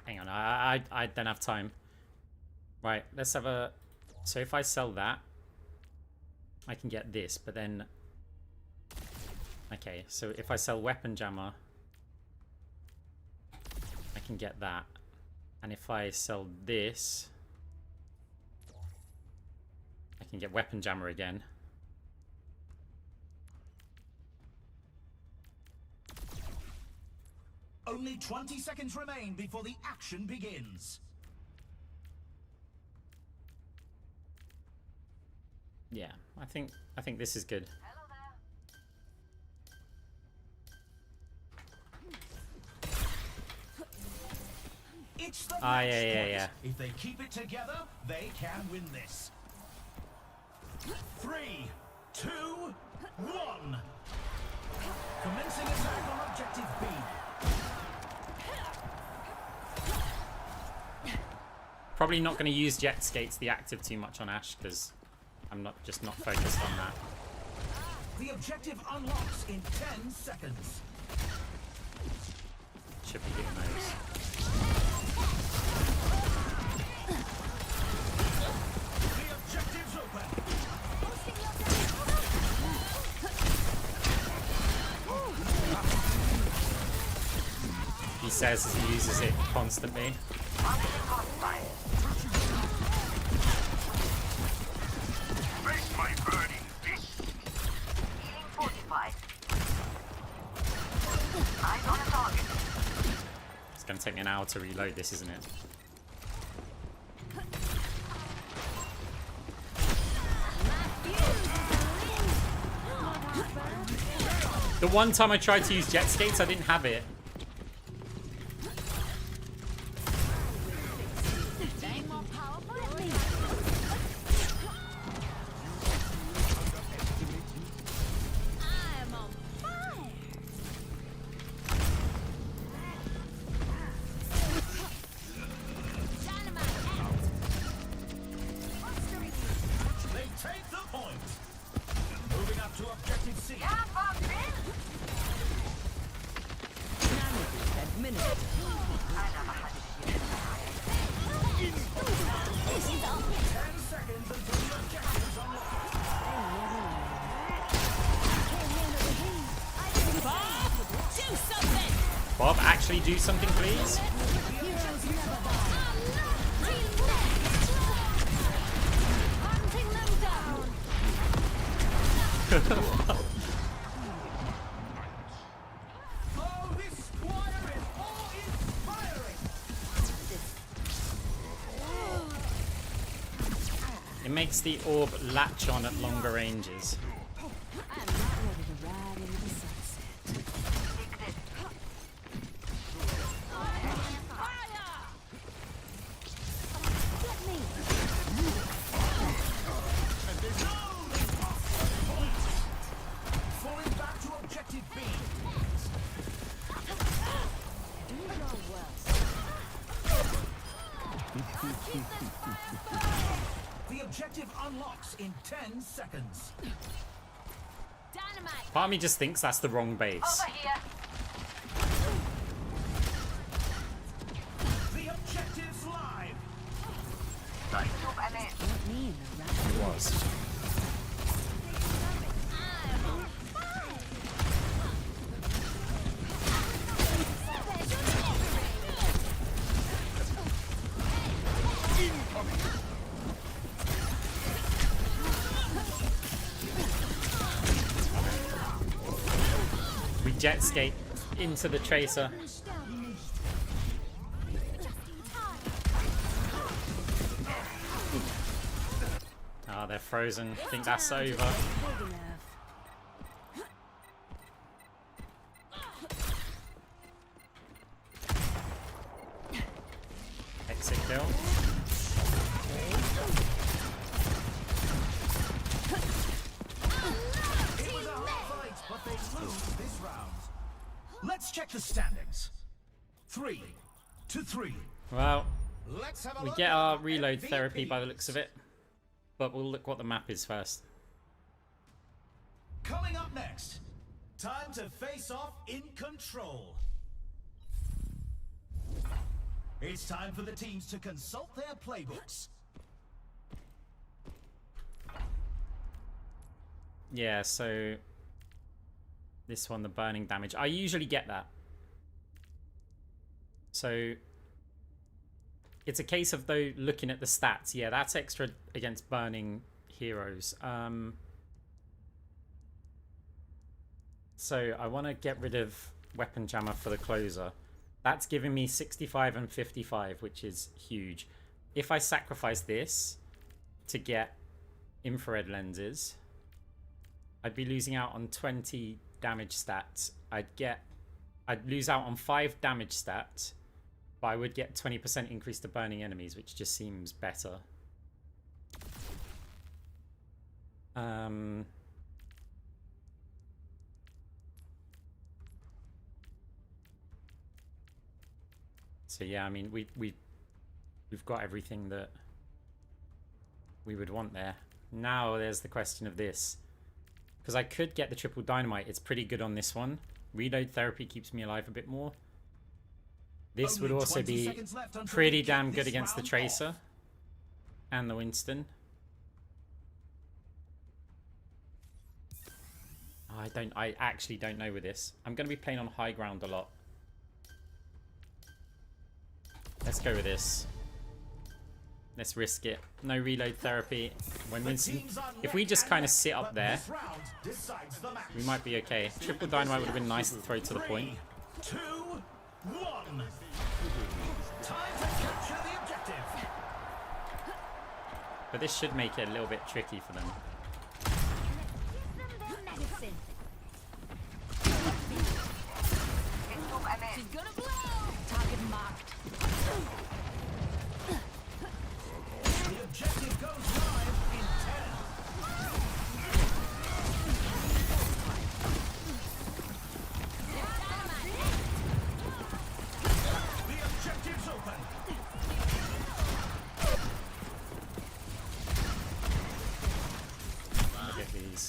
on, I don't have time. Right, let's have a. So if I sell that, I can get this, but then. Okay, so if I sell weapon jammer, I can get that, and if I sell this, I can get weapon jammer again. Only 20 seconds remain before the action begins. Yeah, I think this is good. It's the Ah, match yeah. point. If they keep it together, they can win this. 3, 2, 1. Commencing attack on objective B. Probably not going to use jet skates the active too much on Ashe because I'm not focused on that. The objective unlocks in 10 seconds. Should be getting those. The objective's open. He says he uses it constantly. It's going to take me an hour to reload this, isn't it? The one time I tried to use jet skates, I didn't have it. They take the point. Moving up to objective C. Administered. 10 seconds until the objective's unlocked. Do something! Bob, actually do something, please. Hunting them down. Oh, this squire is awe-inspiring. It makes the orb latch on at longer ranges. I'm not ready to ride into the sunset. Let me. Falling back to objective B. Do your worst. The objective unlocks in 10 seconds. Dynamite. Part of me just thinks that's the wrong base. Over here. The objective's live. Zoom and in. Put me in the right. It was. I'm on fire. We jet skate into the tracer. Just in time. Ah, they're frozen. I think that's over. Big enough. Exit kill. It was a hard fight, but they lose this round. Let's check the standings. 3-3. Well, Let's have a we look get at our the reload MVPs. therapy by the looks of it. But we'll look what the map is first. Coming up next, time to face off in control. It's time for the teams to consult their playbooks. Yeah, so this one, the burning damage. I usually get that. So it's a case of, though, looking at the stats. Yeah, that's extra against burning heroes. So I want to get rid of Weapon Jammer for the closer. That's giving me 65 and 55, which is huge. If I sacrifice this to get infrared lenses, I'd be losing out on 20 damage stats. I'd lose out on 5 damage stats, but I would get 20% increase to burning enemies, which just seems better. So yeah, I mean, we've got everything that we would want there. Now there's the question of this. Because I could get the triple dynamite. It's pretty good on this one. Reload therapy keeps me alive a bit more. This would Only also 20 be seconds left until pretty we kick damn good this against the round Tracer. off. And the Winston. I actually don't know with this. I'm going to be playing on high ground a lot. Let's go with this. Let's risk it. No reload therapy. When Winston, if we just kind of sit up there, we might be okay. Triple dynamite would have been nice to throw to the point. 3, 2, 1. Time to capture the objective. But this should make it a little bit tricky for them. Medicine. She's gonna blow. Target marked. The objective goes live in 10. The objective's open. Look at these.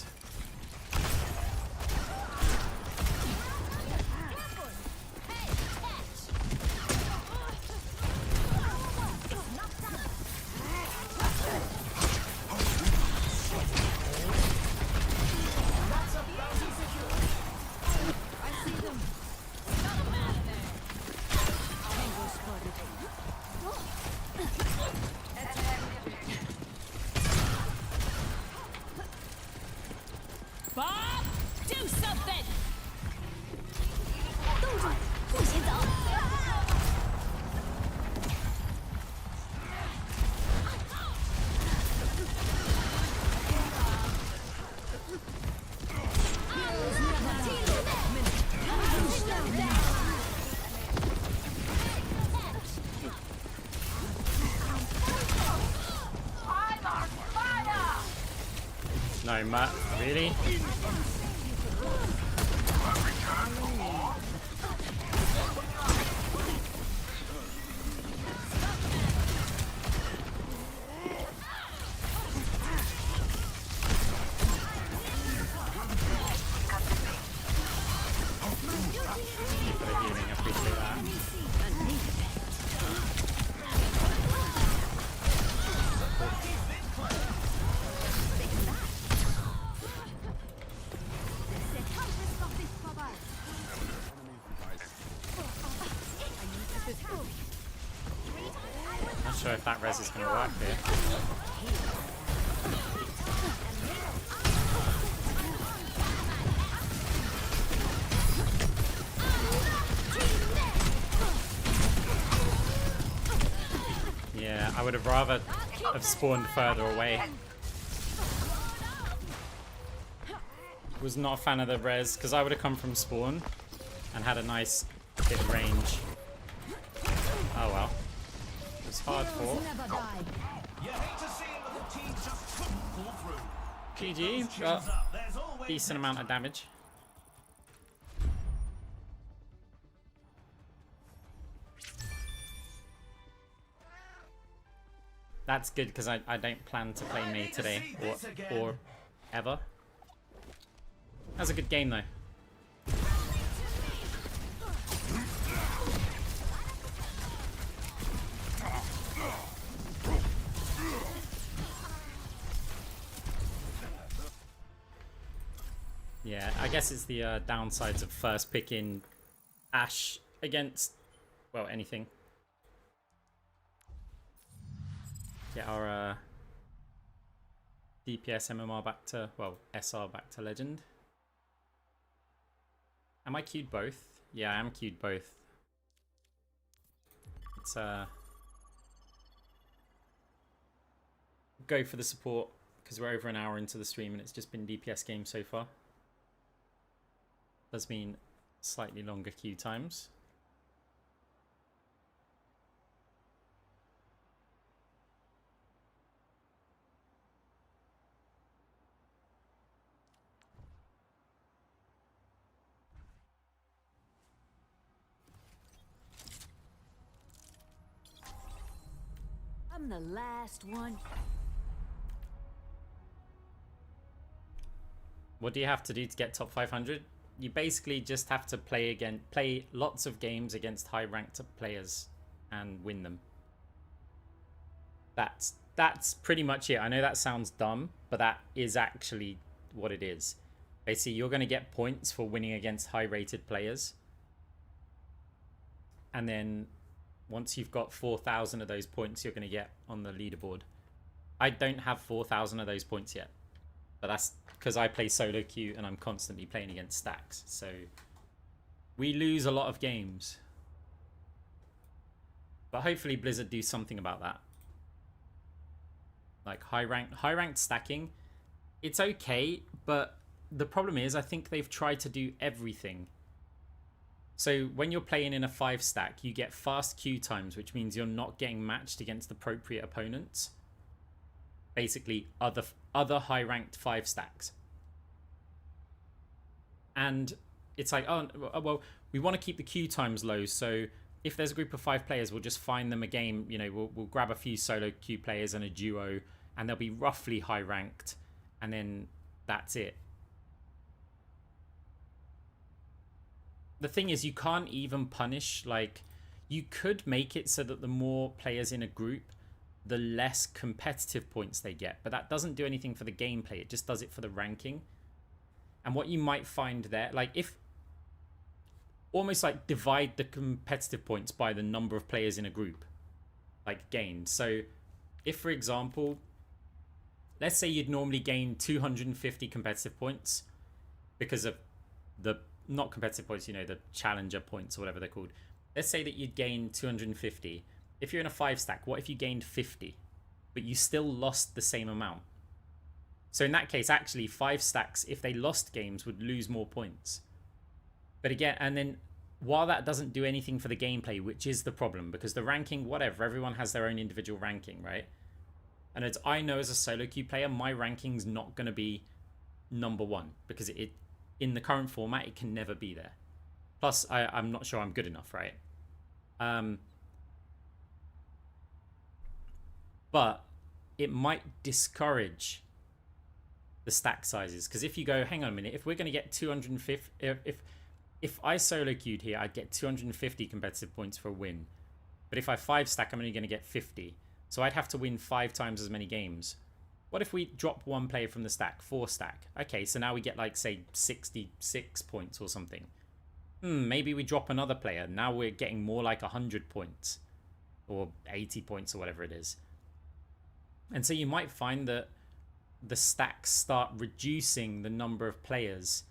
Bob, do something. 冻住，不许走！ No, Matt, really? For the healing, I appreciate that. Not sure if that res is going to work here. Yeah, I would have rather have spawned further away. was not a fan of the res, because I would have come from spawn and had a nice bit of range. Oh well. It was hard fought. Never die. You hate to see it, but the team just couldn't pull through. GG, Chins got up. There's always decent amount of damage. That's good because I don't plan to play May today or ever. That was a good game though. Yeah, I guess it's the downsides of first picking Ashe against, well, anything. Get our DPS MMR back to, well, SR back to legend. Am I queued both? Yeah, I am queued both. Let's go for the support because we're over an hour into the stream and it's just been DPS games so far. Does mean slightly longer queue times. I'm the last one. What do you have to do to get top 500? You basically just have to play lots of games against high ranked players and win them. That's pretty much it. I know that sounds dumb, but that is actually what it is. Basically, you're going to get points for winning against high rated players. And then once you've got 4,000 of those points, you're going to get on the leaderboard. I don't have 4,000 of those points yet. But that's because I play solo queue and I'm constantly playing against stacks. So we lose a lot of games. But hopefully Blizzard do something about that. Like high ranked stacking, it's okay, but the problem is I think they've tried to do everything. So when you're playing in a 5 stack, you get fast queue times, which means you're not getting matched against appropriate opponents. Basically, other high-ranked 5 stacks. And it's like, oh, well, we want to keep the queue times low, so if there's a group of 5 players, we'll just find them a game, you know, we'll grab a few solo queue players and a duo, and they'll be roughly high-ranked, and then that's it. The thing is, you can't even punish, like, you could make it so that the more players in a group, the less competitive points they get, but that doesn't do anything for the gameplay. It just does it for the ranking. And what you might find there, like, if almost like divide the competitive points by the number of players in a group, like gained. So if, for example, let's say you'd normally gain 250 competitive points because of the, not competitive points, you know, the challenger points or whatever they're called. Let's say that you'd gain 250. If you're in a 5 stack, what if you gained 50, but you still lost the same amount? So in that case, actually 5 stacks, if they lost games, would lose more points. But again, and then while that doesn't do anything for the gameplay, which is the problem, because the ranking, whatever, everyone has their own individual ranking, right? And as I know as a solo queue player, my ranking's not going to be number 1 because it in the current format, it can never be there. Plus, I'm not sure I'm good enough, right? But it might discourage the stack sizes, because if you go, hang on a minute, if we're going to get 250, if I solo queued here, I'd get 250 competitive points for a win. But if I 5 stack, I'm only going to get 50. So I'd have to win 5 times as many games. What if we drop 1 player from the stack, 4 stack? Okay, so now we get like, say, 66 points or something. Maybe we drop another player. Now we're getting more like 100 points or 80 points or whatever it is. And so you might find that the stacks start reducing the number of players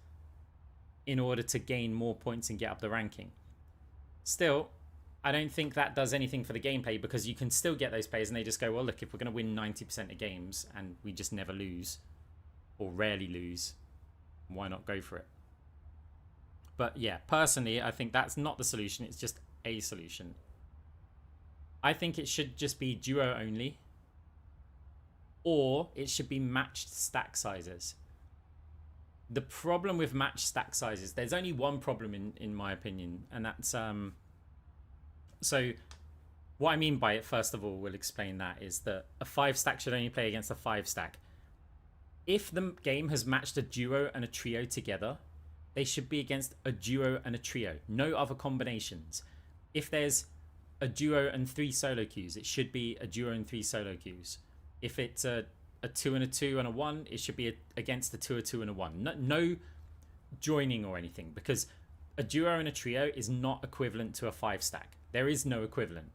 in order to gain more points and get up the ranking. Still, I don't think that does anything for the gameplay, because you can still get those players and they just go, well, look, if we're going to win 90% of games and we just never lose or rarely lose, why not go for it? But yeah, personally, I think that's not the solution. It's just a solution. I think it should just be duo only, or it should be matched stack sizes. The problem with matched stack sizes, there's only one problem in my opinion, and that's so what I mean by it, first of all, we'll explain that, is that a 5 stack should only play against a 5 stack. If the game has matched a duo and a trio together, they should be against a duo and a trio, no other combinations. If there's a duo and 3 solo queues, it should be a duo and 3 solo queues. If it's a 2 and a 2 and a 1, it should be against a 2, a 2 and a 1. No joining or anything, because a duo and a trio is not equivalent to a 5 stack. There is no equivalent.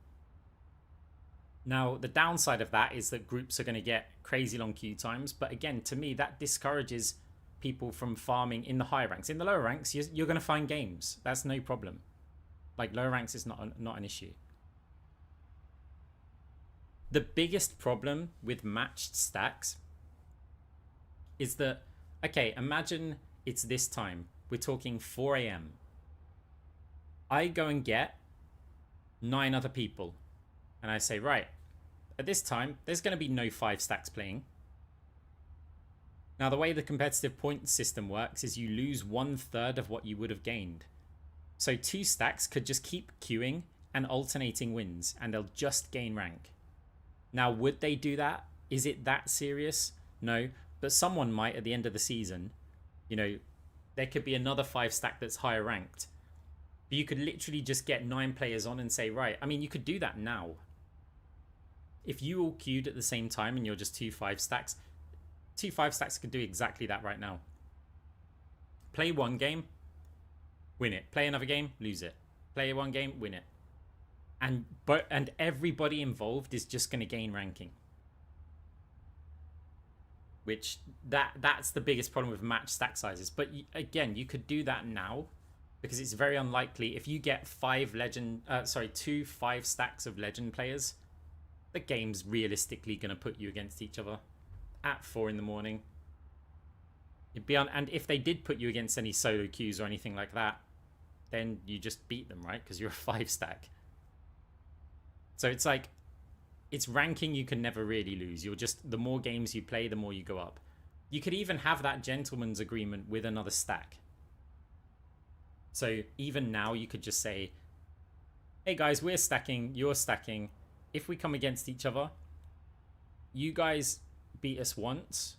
Now, the downside of that is that groups are going to get crazy long queue times, but again, to me, that discourages people from farming in the higher ranks. In the lower ranks, you're going to find games. That's no problem. Like, lower ranks is not an issue. The biggest problem with matched stacks is that, okay, imagine it's this time. We're talking 4 AM. I go and get 9 other people. And I say, right, at this time, there's going to be no 5 stacks playing. Now, the way the competitive point system works is you lose 1/3 of what you would have gained. So 2 stacks could just keep queuing and alternating wins, and they'll just gain rank. Now, would they do that? Is it that serious? No, but someone might at the end of the season. You know, there could be another 5 stack that's higher ranked. But you could literally just get 9 players on and say, right, I mean, you could do that now. If you all queued at the same time and you're just 2 5 stacks, 2 5 stacks could do exactly that right now. Play one game, win it. Play another game, lose it. Play one game, win it. And everybody involved is just going to gain ranking. Which that's the biggest problem with match stack sizes. But again, you could do that now, because it's very unlikely if you get 2 5 stacks of legend players, the game's realistically going to put you against each other at 4 in the morning. And if they did put you against any solo queues or anything like that, then you just beat them, right? Because you're a 5 stack. So it's like, it's ranking you can never really lose. You're just, the more games you play, the more you go up. You could even have that gentleman's agreement with another stack. So even now you could just say, hey guys, we're stacking, you're stacking. If we come against each other, you guys beat us once,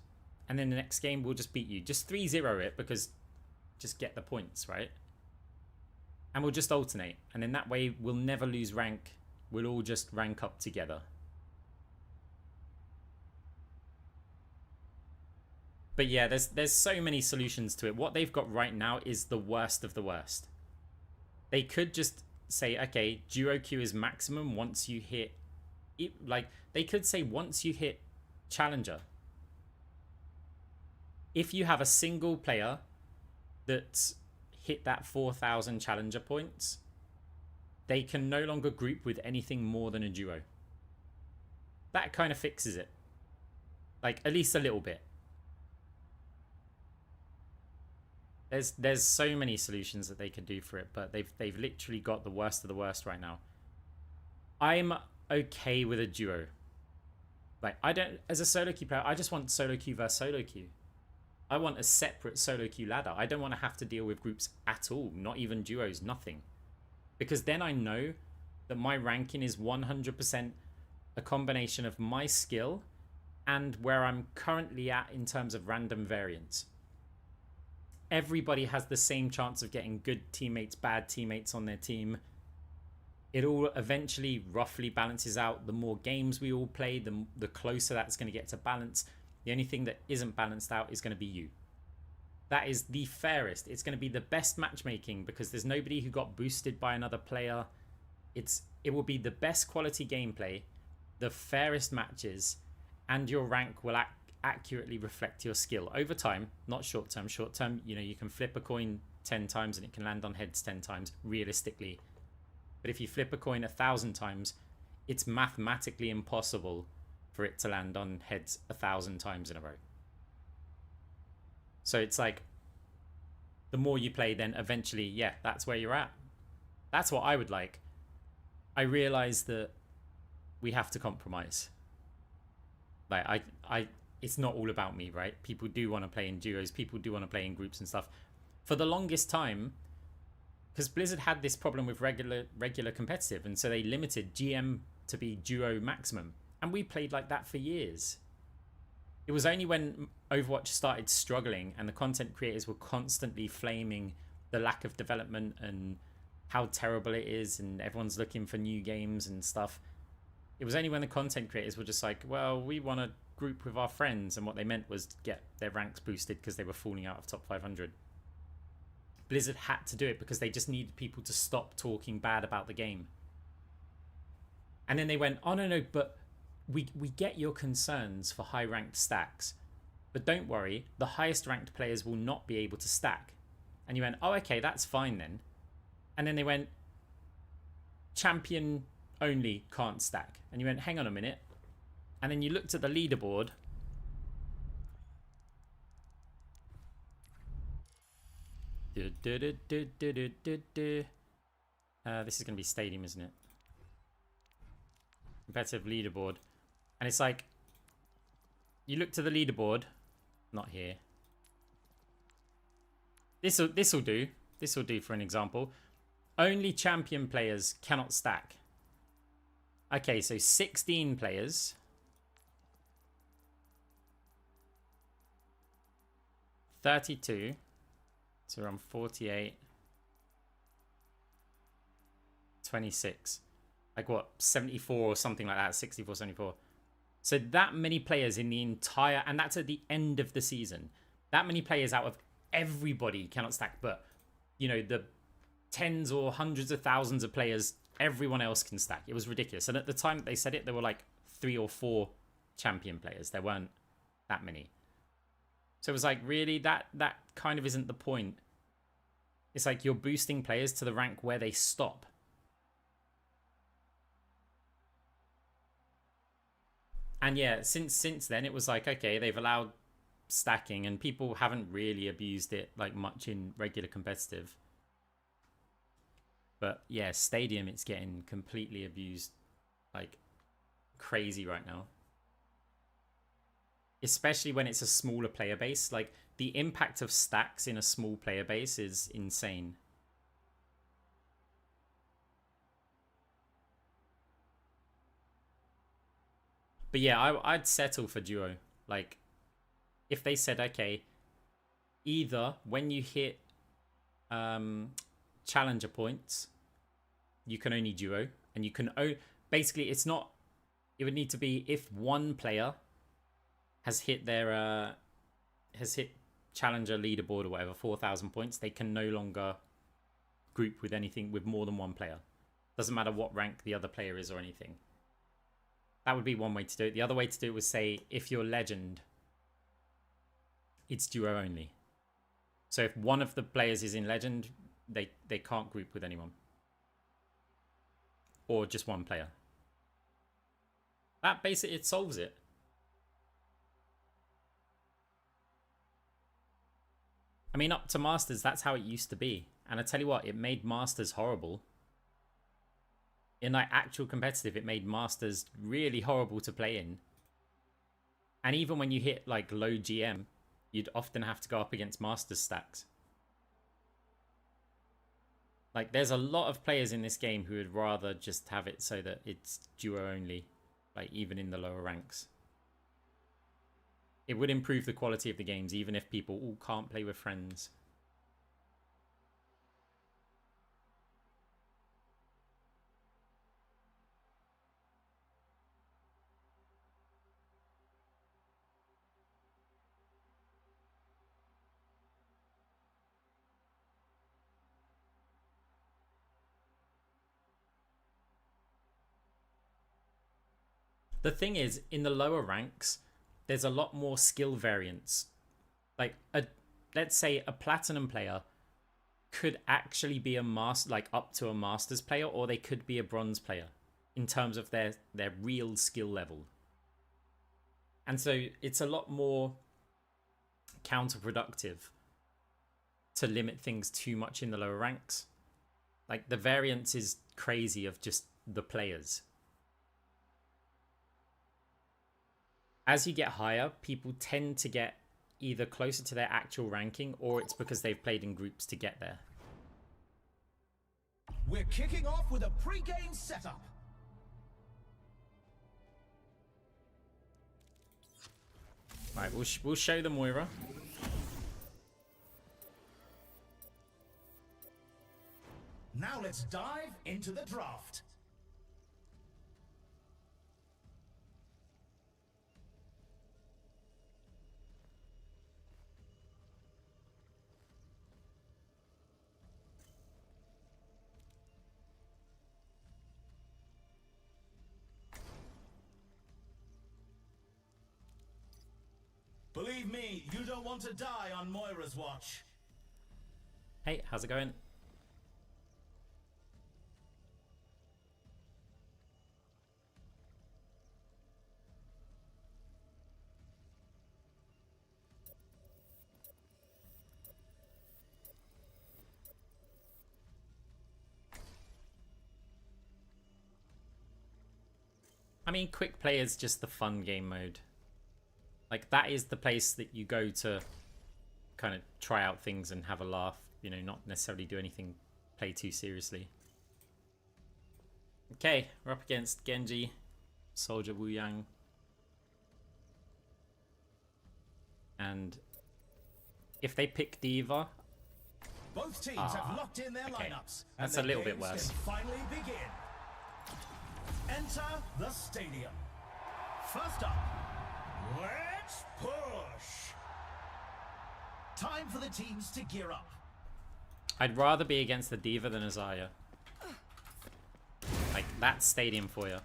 and then the next game we'll just beat you. Just 3-0 it, because just get the points, right? And we'll just alternate. And then that way we'll never lose rank. We'll all just rank up together. But yeah, there's so many solutions to it. What they've got right now is the worst of the worst. They could just say, okay, duo queue is maximum once you hit it. Like, they could say once you hit challenger. If you have a single player that's hit that 4,000 challenger points, they can no longer group with anything more than a duo. That kind of fixes it. Like, at least a little bit. There's so many solutions that they could do for it, but they've literally got the worst of the worst right now. I'm okay with a duo. Like, I don't, as a solo queue player, I just want solo queue versus solo queue. I want a separate solo queue ladder. I don't want to have to deal with groups at all, not even duos, nothing. Because then I know that my ranking is 100% a combination of my skill and where I'm currently at in terms of random variance. Everybody has the same chance of getting good teammates, bad teammates on their team. It all eventually roughly balances out. The more games we all play, the closer that's going to get to balance. The only thing that isn't balanced out is going to be you. That is the fairest. It's going to be the best matchmaking because there's nobody who got boosted by another player. It will be the best quality gameplay, the fairest matches, and your rank will accurately reflect your skill over time, not short term. Short term, you know, you can flip a coin 10 times and it can land on heads 10 times realistically. But if you flip a coin 1,000 times, it's mathematically impossible for it to land on heads 1,000 times in a row. So it's like, the more you play, then eventually, yeah, that's where you're at. That's what I would like. I realize that we have to compromise. Like, it's not all about me, right? People do want to play in duos. People do want to play in groups and stuff. For the longest time, because Blizzard had this problem with regular competitive, and so they limited GM to be duo maximum. And we played like that for years. It was only when Overwatch started struggling and the content creators were constantly flaming the lack of development and how terrible it is, and everyone's looking for new games and stuff. It was only when the content creators were just like, well, we want to group with our friends, and what they meant was get their ranks boosted because they were falling out of top 500. Blizzard had to do it because they just needed people to stop talking bad about the game. And then they went, oh no, but we get your concerns for high ranked stacks, but don't worry, the highest ranked players will not be able to stack. And you went, oh okay, that's fine then. And then they went, champion only can't stack. And you went, hang on a minute. And then you looked at the leaderboard. This is going to be Stadium, isn't it? Competitive leaderboard. And it's like, you look to the leaderboard. Not here. This'll do. This'll do for an example. Only champion players cannot stack. Okay, so 16 players. 32. So we're on 48. 26. Like what? 74 or something like that. 64, 74. So that many players in the entire... And that's at the end of the season. That many players out of everybody cannot stack. But, you know, the tens or hundreds of thousands of players, everyone else can stack. It was ridiculous. And at the time that they said it, there were like 3 or 4 champion players. There weren't that many. So it was like, really? That kind of isn't the point. It's like you're boosting players to the rank where they stop. And yeah, since then, it was like, okay, they've allowed stacking, and people haven't really abused it like much in regular competitive. But yeah, Stadium, it's getting completely abused like crazy right now. Especially when it's a smaller player base. Like, the impact of stacks in a small player base is insane. But yeah, I'd settle for duo. Like, if they said, okay, either when you hit challenger points, you can only duo, and you can basically, it's not, it would need to be if one player has hit their challenger leaderboard or whatever, 4,000 points, they can no longer group with anything with more than one player. Doesn't matter what rank the other player is or anything. That would be one way to do it. The other way to do it was say, if you're legend, it's duo only. So if one of the players is in legend, they can't group with anyone. Or just one player. That basically, it solves it. I mean, up to Masters, that's how it used to be. And I tell you what, it made Masters horrible. In like actual competitive, it made Masters really horrible to play in. And even when you hit like low GM, you'd often have to go up against Masters stacks. Like, there's a lot of players in this game who would rather just have it so that it's duo only. Like, even in the lower ranks. It would improve the quality of the games, even if people all can't play with friends. The thing is, in the lower ranks, there's a lot more skill variance. Like, let's say a platinum player could actually be a master, like up to a masters player, or they could be a bronze player in terms of their real skill level. And so it's a lot more counterproductive to limit things too much in the lower ranks. Like, the variance is crazy of just the players. As you get higher, people tend to get either closer to their actual ranking, or it's because they've played in groups to get there. We're kicking off with a pre-game setup. Right, we'll show the Moira. Now let's dive into the draft. Believe me, you don't want to die on Moira's watch. Hey, how's it going? I mean, quick play is just the fun game mode. Like, that is the place that you go to kind of try out things and have a laugh, you know, not necessarily do anything, play too seriously. Okay, we're up against Genji, Soldier, Wu Yang. And if they pick Diva... Both teams have locked in their lineups. That's a little bit worse. Finally begin. Enter the stadium. First up, let's push. Time for the teams to gear up. I'd rather be against the Diva than a Zarya. Like, that's stadium for you.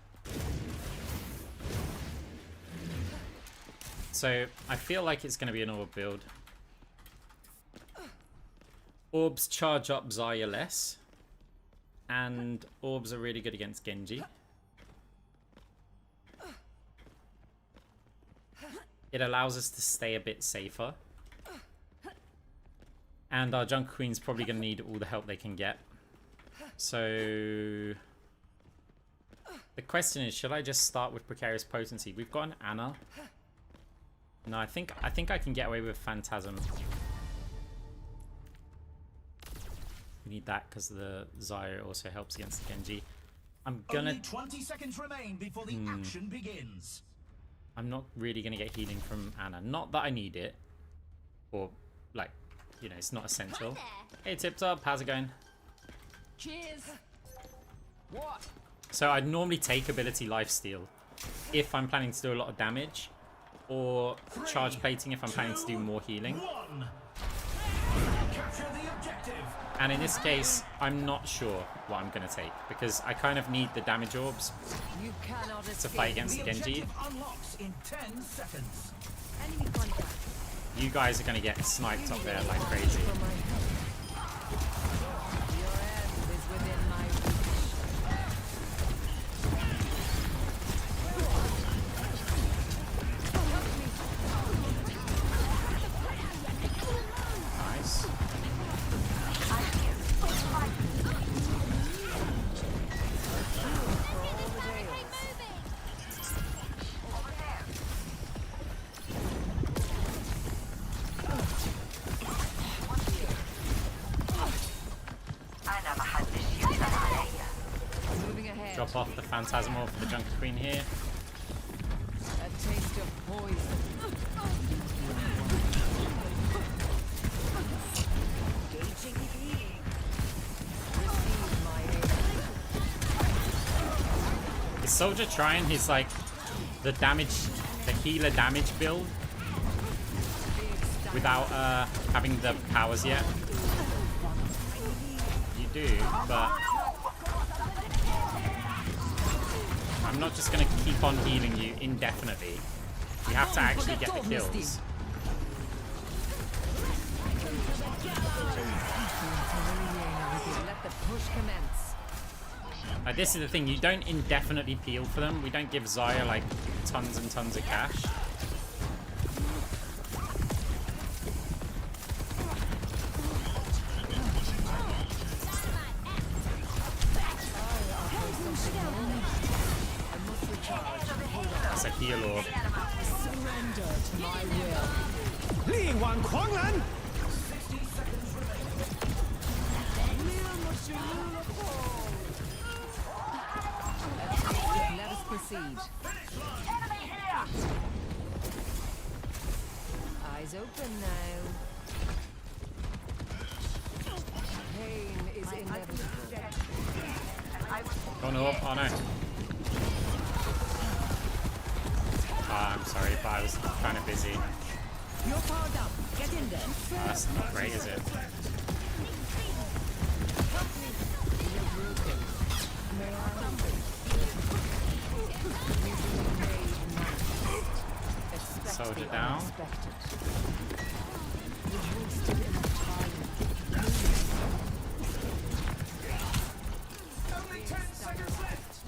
So, I feel like it's going to be an orb build. Orbs charge up Zarya less. And orbs are really good against Genji. It allows us to stay a bit safer. And our Jungle Queen's probably going to need all the help they can get. So... the question is, should I just start with Precarious Potency? We've got an Ana. No, I think I can get away with Phantasm. We need that because the Zarya also helps against the Genji. I'm gonna... Only 20 seconds remain before the action begins. I'm not really going to get healing from Ana. Not that I need it. Or, like, you know, it's not essential. Hey, Tip Top, how's it going? Cheers. What? So I'd normally take ability lifesteal if I'm planning to do a lot of damage. Or charge plating if I'm planning to do more healing. Capture the objective. And in this case, I'm not sure what I'm going to take. Because I kind of need the damage orbs You cannot to fight against The Genji. objective unlocks in 10 seconds. Enemy contact. You guys are going to get sniped up there like crazy. Your end is within my reach. Nice. Moving ahead. Drop off the Phantasmal for the Jungle Queen here. A taste of poison. Gauging the healing. Receive my aid. Is Soldier trying his, like, the healer damage build without having the powers yet? You do, but I'm not just going to keep on healing you indefinitely. You have to actually get the kills. Let the push commence. Like, this is the thing, you don't indefinitely peel for them. We don't give Zarya like tons and tons of cash. That's a heal orb. Surrender to my will. 力挽狂澜。 Let us proceed. Eyes open now. Pain is inevitable. Oh no, oh no. I'm sorry, but I was kind of busy. You're powered up. Get in there. That's not great, is it? Soldier down. Only 10 seconds left.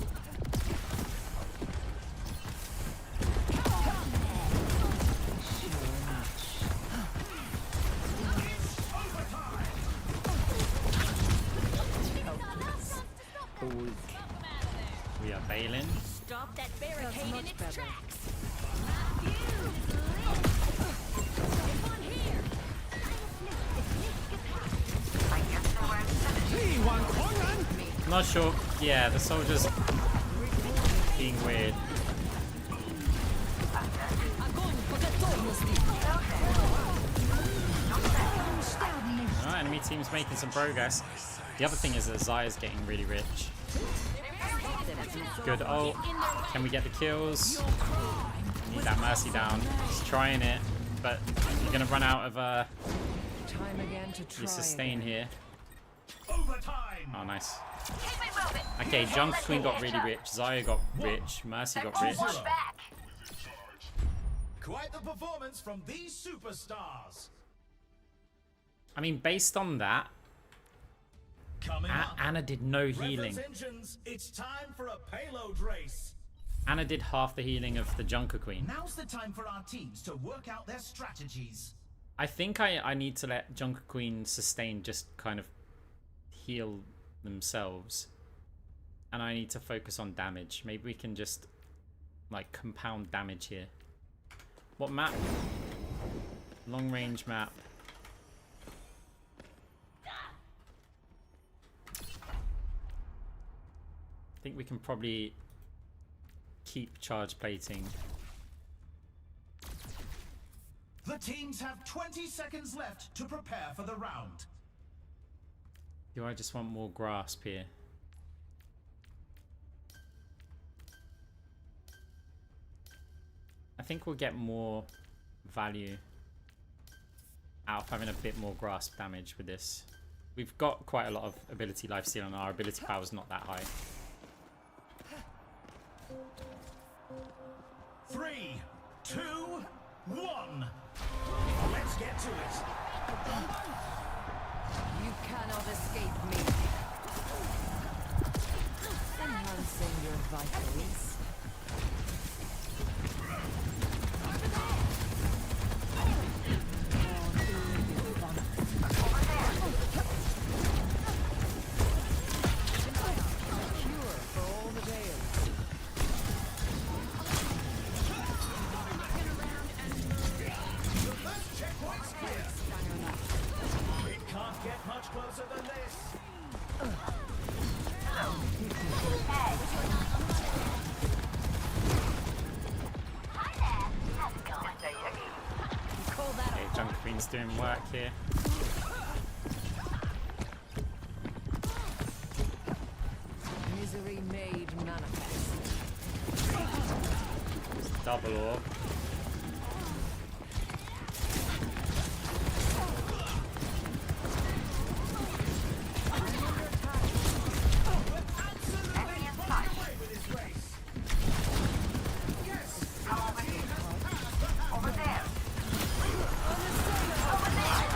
We are bailing. Stop that barricade in its tracks. Not sure. Yeah, the soldiers being weird. Alright, enemy team's making some progress. The other thing is that Zaya's getting really rich. Good ult. Can we get the kills? Need that Mercy down. He's trying it, but you're gonna run out of Time again to try your sustain here. Overtime. Oh, nice. Okay, Junker Queen got really rich. Zaya got rich. Mercy got rich. Quite the performance from these superstars. I mean, based on that, Coming up, Anna did no healing. Reference engines, it's time for a payload race. Anna did half the healing of the Junker Queen. Now's the time for our teams to work out their strategies. I think I need to let Junker Queen sustain just kind of heal themselves. And I need to focus on damage. Maybe we can just like compound damage here. What map? Long range map. I think we can probably keep charge plating. The teams have 20 seconds left to prepare for the round. Do I just want more grasp here? I think we'll get more value out of having a bit more grasp damage with this. We've got quite a lot of ability lifesteal and our ability power is not that high. 3, 2, 1. Let's get to it. You cannot escape me. Enhancing your vitals. Cure for all the tales. The first checkpoint's clear. It can't get much closer than this. Okay, Junker Queen's doing work here. Misery made manifest. Double orb.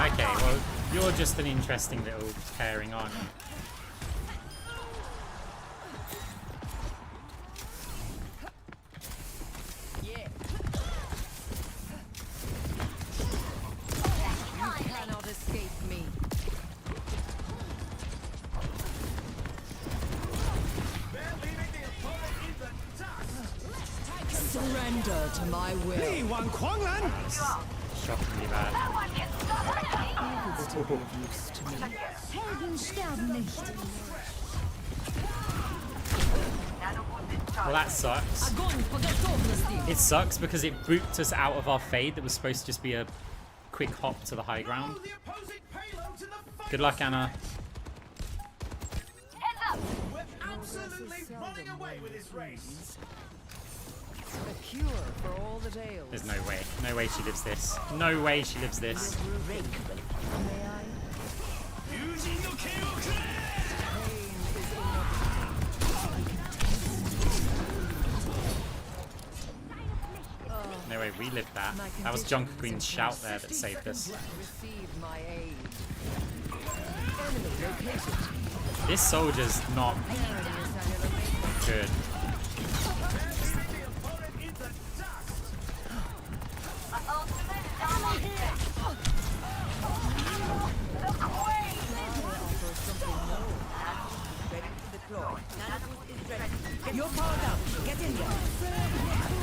Okay, well, you're just an interesting little pairing, aren't you? Yeah. You cannot escape me. They're leaving the Surrender to my will. 力挽狂澜。 Shockingly bad. Helden sterben nicht. Well, that sucks. It sucks because it booped us out of our fade that was supposed to just be a quick hop to the high ground. The opposing payloads in the Good luck, Anna. We're absolutely running away with this race. A cure for all the tales. There's no way. No way she lives this. No way she lives this. No way we lived that. That was Junker Queen's shout there that saved us. Receive my aid. Enemy located. This soldier's not good. You're powered up. Get in there.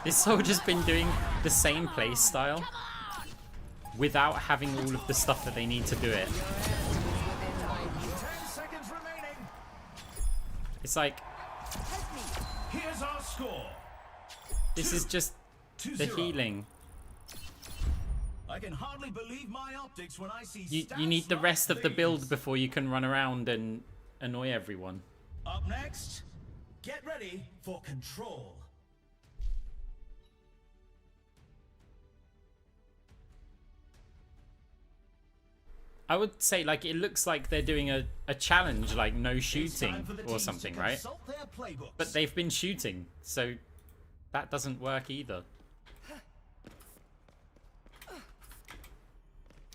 This soldier's been doing the same play style without having all of the stuff that they need to do it. 10 seconds remaining. It's like, Here's our score. this is just the 2-0. healing. I can hardly believe my optics when I see You need the stats rest like of the build these. before you can run around and annoy everyone. Up next, get ready for control. I would say, like, it looks like they're doing a challenge, like no It's shooting time for the or teams something, to right? consult their playbooks. But they've been shooting, so that doesn't work either.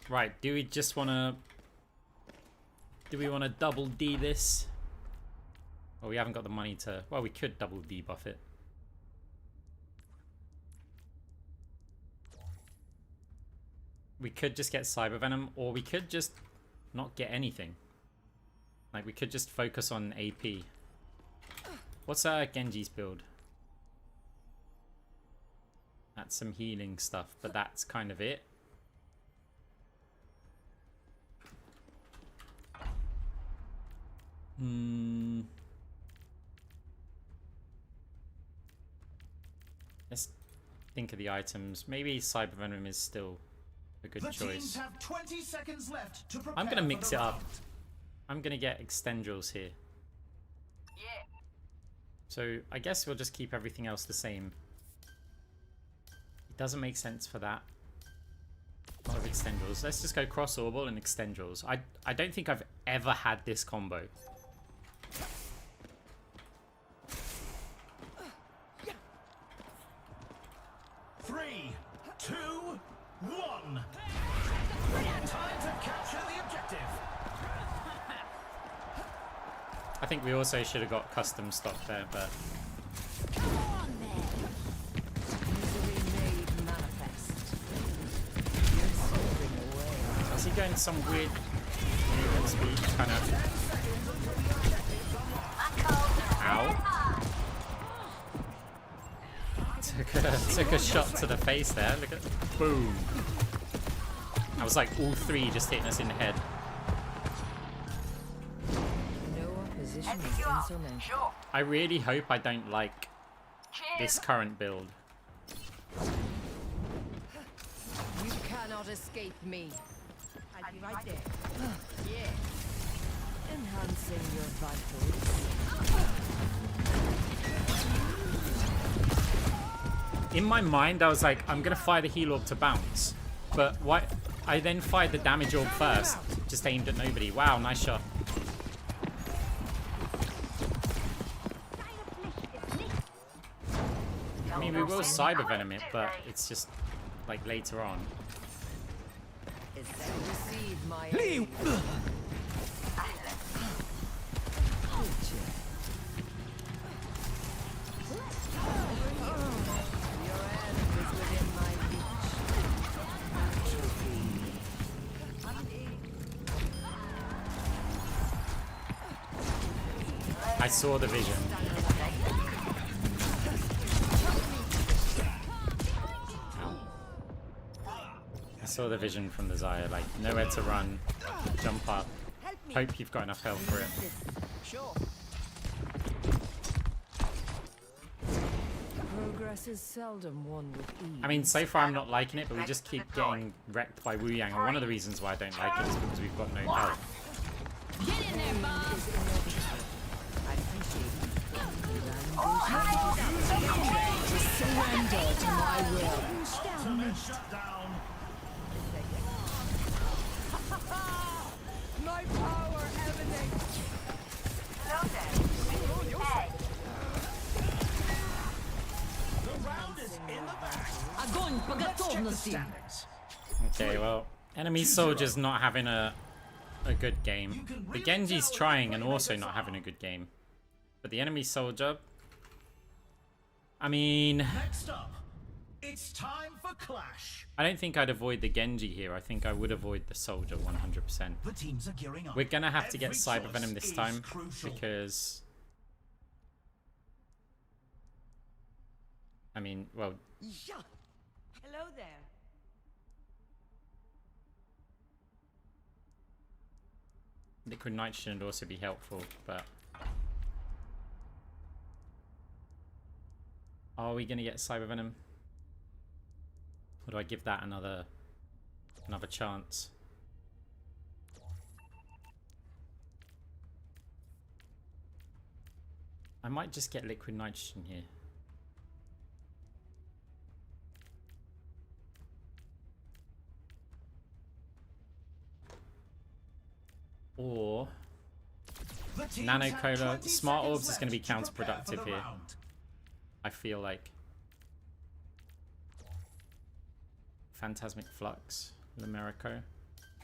Right, do we just want to... Do we want to double D this? Well, we haven't got the money to... Well, we could double debuff it. We could just get Cyber Venom, or we could just not get anything. Like, we could just focus on AP. What's Genji's build? That's some healing stuff, but that's kind of it. Let's think of the items. Maybe Cyber Venom is still a good The choice. teams have 20 seconds left to prepare I'm gonna mix for it the up. round. I'm gonna get Extendrils here. So I guess we'll just keep everything else the same. It doesn't make sense for that. A lot of Extendrils. Let's just go Cross Orbal and Extendrils. I don't think I've ever had this combo. Three, two, one. Time to capture the objective. I think we also should have got custom stock there, but Easily made manifest. You're slipping away. is he going some weird movement speed kind of? Ow. Took a shot to the face there. Look at, boom. I was like all three just hitting us in the head. No opposition is insurmountable. I really hope I don't like this current build. You cannot escape me. I'll be right there. Yeah. Enhancing your vitals. In my mind, I was like, I'm gonna fire the heal orb to bounce, but why? I then fired the damage orb first, just aimed at nobody. Wow, nice shot. I mean, we will Cyber Venom it, but it's just like later on. Receive my aid. I saw the vision. I saw the vision from the Zaya, like nowhere to run, jump up. Hope you've got enough health for it. Sure. Progress is seldom won with ease. I mean, so far I'm not liking it, but we just keep getting wrecked by Wu Yang. And one of the reasons why I don't like it is because we've got no health. Get in there, Bob. I appreciate it. Surrender to my will. Ultimate shutdown. My power emanates. The round is in the bag. Огонь по Let's check the готовности. standings. Okay, well, enemy soldier's not having a good game. The Genji's trying and also not having a good game. But the enemy soldier, I mean, Next up, it's time for Clash. I don't think I'd avoid the Genji here. I think I would avoid the soldier 100%. The teams are gearing up. We're gonna have to get Every Cyber choice Venom this is time crucial. because, I mean, well, Hello there. liquid nitrogen would also be helpful, but are we gonna get Cyber Venom? Or do I give that another chance? I might just get liquid nitrogen here. Or The teams Nano have Cola. 20 Smart seconds Orbs is going to be left to prepare for counterproductive the here. round. I feel like. Phantasmic Flux. Lumerico.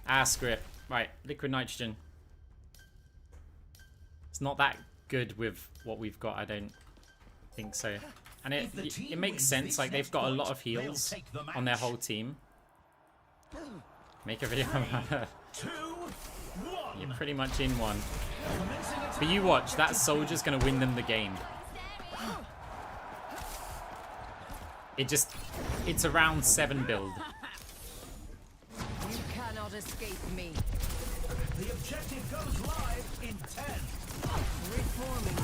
Ah, script. Right, liquid nitrogen. It's not that good with what we've got, I don't think so. And If the team it makes wins sense, this like they've next got a point, lot of they'll heals take the on their match. whole team. Make a video. 2, 1. You're pretty much in one. Commencing attack. But you watch, that soldier's gonna win them the game. It's a round 7 build. You cannot escape me. The objective goes live in 10. Reforming.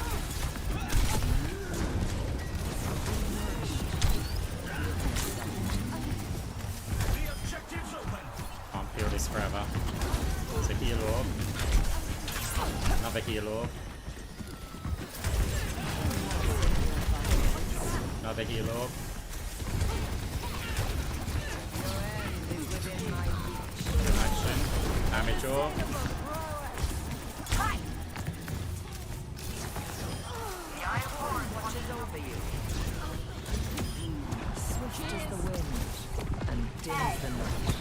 The objective's open. Can't feel this forever. It's a heal orb. Another heal orb. Another heal orb. Action. Damage orb. Watches over you. Swift as the wind and dim as the night.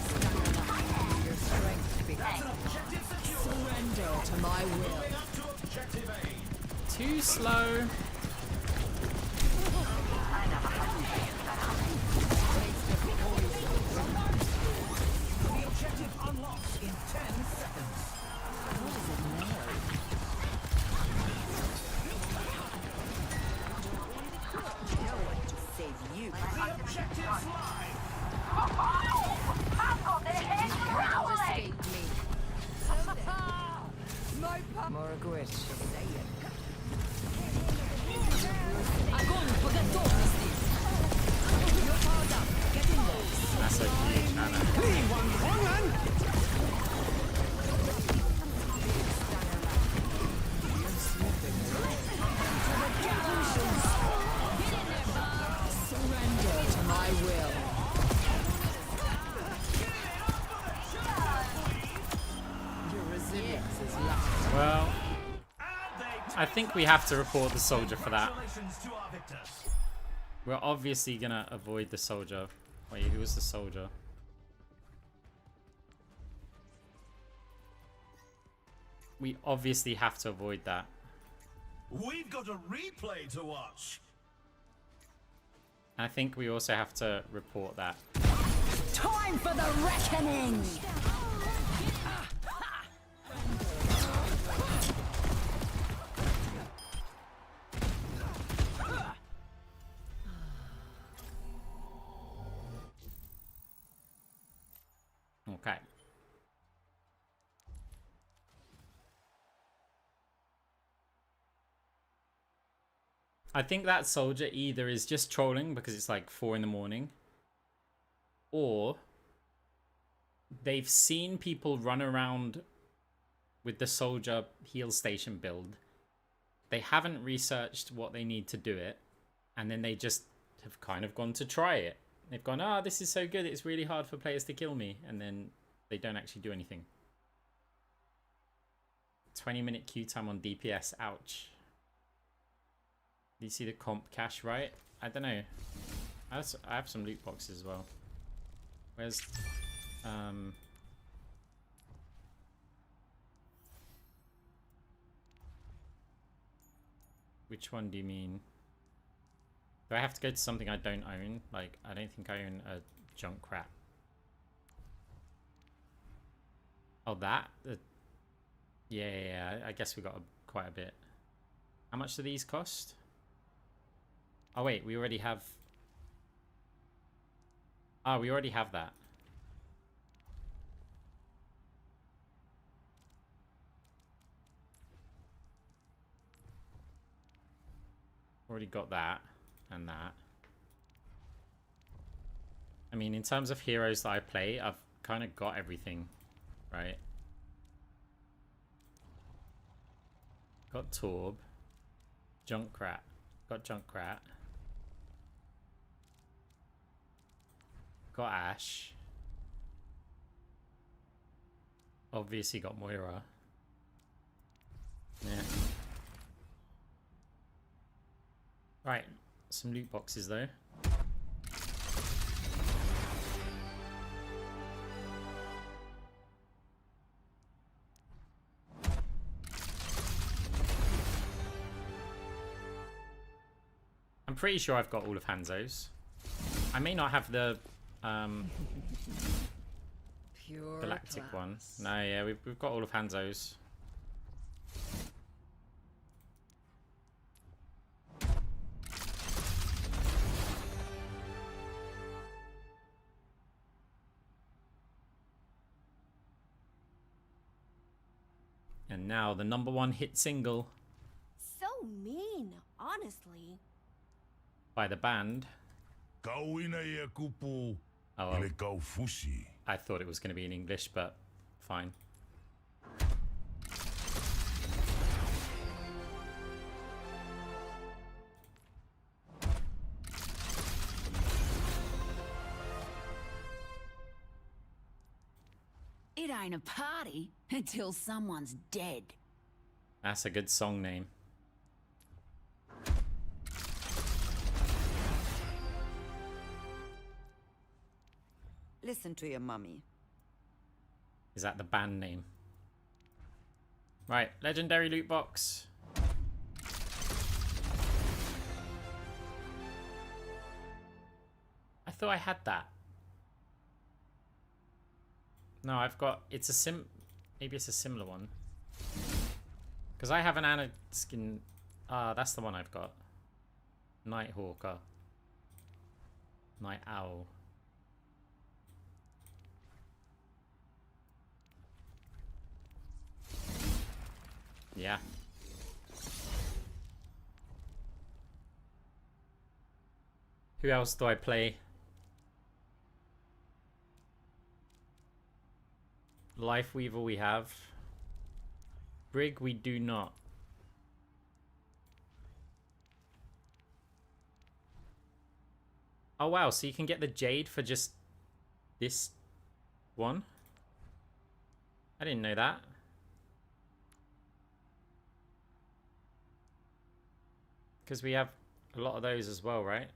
Your strength begins. Surrender to my will. Up to objective A. Too slow. The objective unlocks in 10 seconds. What is it now? No one to save you. The objective's live. Cannot escape me. More grit. Огонь по готовности. You're powered up. Get in there. That's a huge mana. Surrender to my will. Your resilience is lost. Well, And they I think we have to report the soldier for that. Congratulations to our victors. We're obviously gonna avoid the soldier. Wait, who was the soldier? We obviously have to avoid that. We've got a replay to watch. I think we also have to report that. Time for the reckoning! Okay. I think that soldier either is just trolling because it's like 4 in the morning, or they've seen people run around with the soldier heal station build. They haven't researched what they need to do it, and then they just have kind of gone to try it. They've gone, ah, this is so good, it's really hard for players to kill me, and then they don't actually do anything. 20-minute queue time on DPS, ouch. Do you see the comp cache, right? I don't know. I have some loot boxes as well. Where's... Which one do you mean? Do I have to go to something I don't own? Like, I don't think I own a junk crap. Oh, that? Yeah, I guess we got quite a bit. How much do these cost? Oh wait, we already have... Oh, we already have that. Already got that and that. I mean, in terms of heroes that I play, I've kind of got everything, right? Got Torb. Junkrat. Got Junkrat. Got Ash. Obviously got Moira. Yeah. Right, some loot boxes though. I'm pretty sure I've got all of Hanzo's. I may not have the Pure galactic class. one. No, yeah, we've got all of Hanzo's. And now the #1 hit single So mean, honestly. by the band. Oh, I thought it was going to be in English, but fine. It ain't a party until someone's dead. That's a good song name. Listen to your mummy. Is that the band name? Right, legendary loot box. I thought I had that. No, I've got... It's a maybe it's a similar one. Because I have an Anna skin... Ah, that's the one I've got. Nighthawker. Night Owl. Yeah. Who else do I play? Lifeweaver we have. Brig we do not. Oh wow, so you can get the Jade for just this one? I didn't know that. Because we have a lot of those as well, right?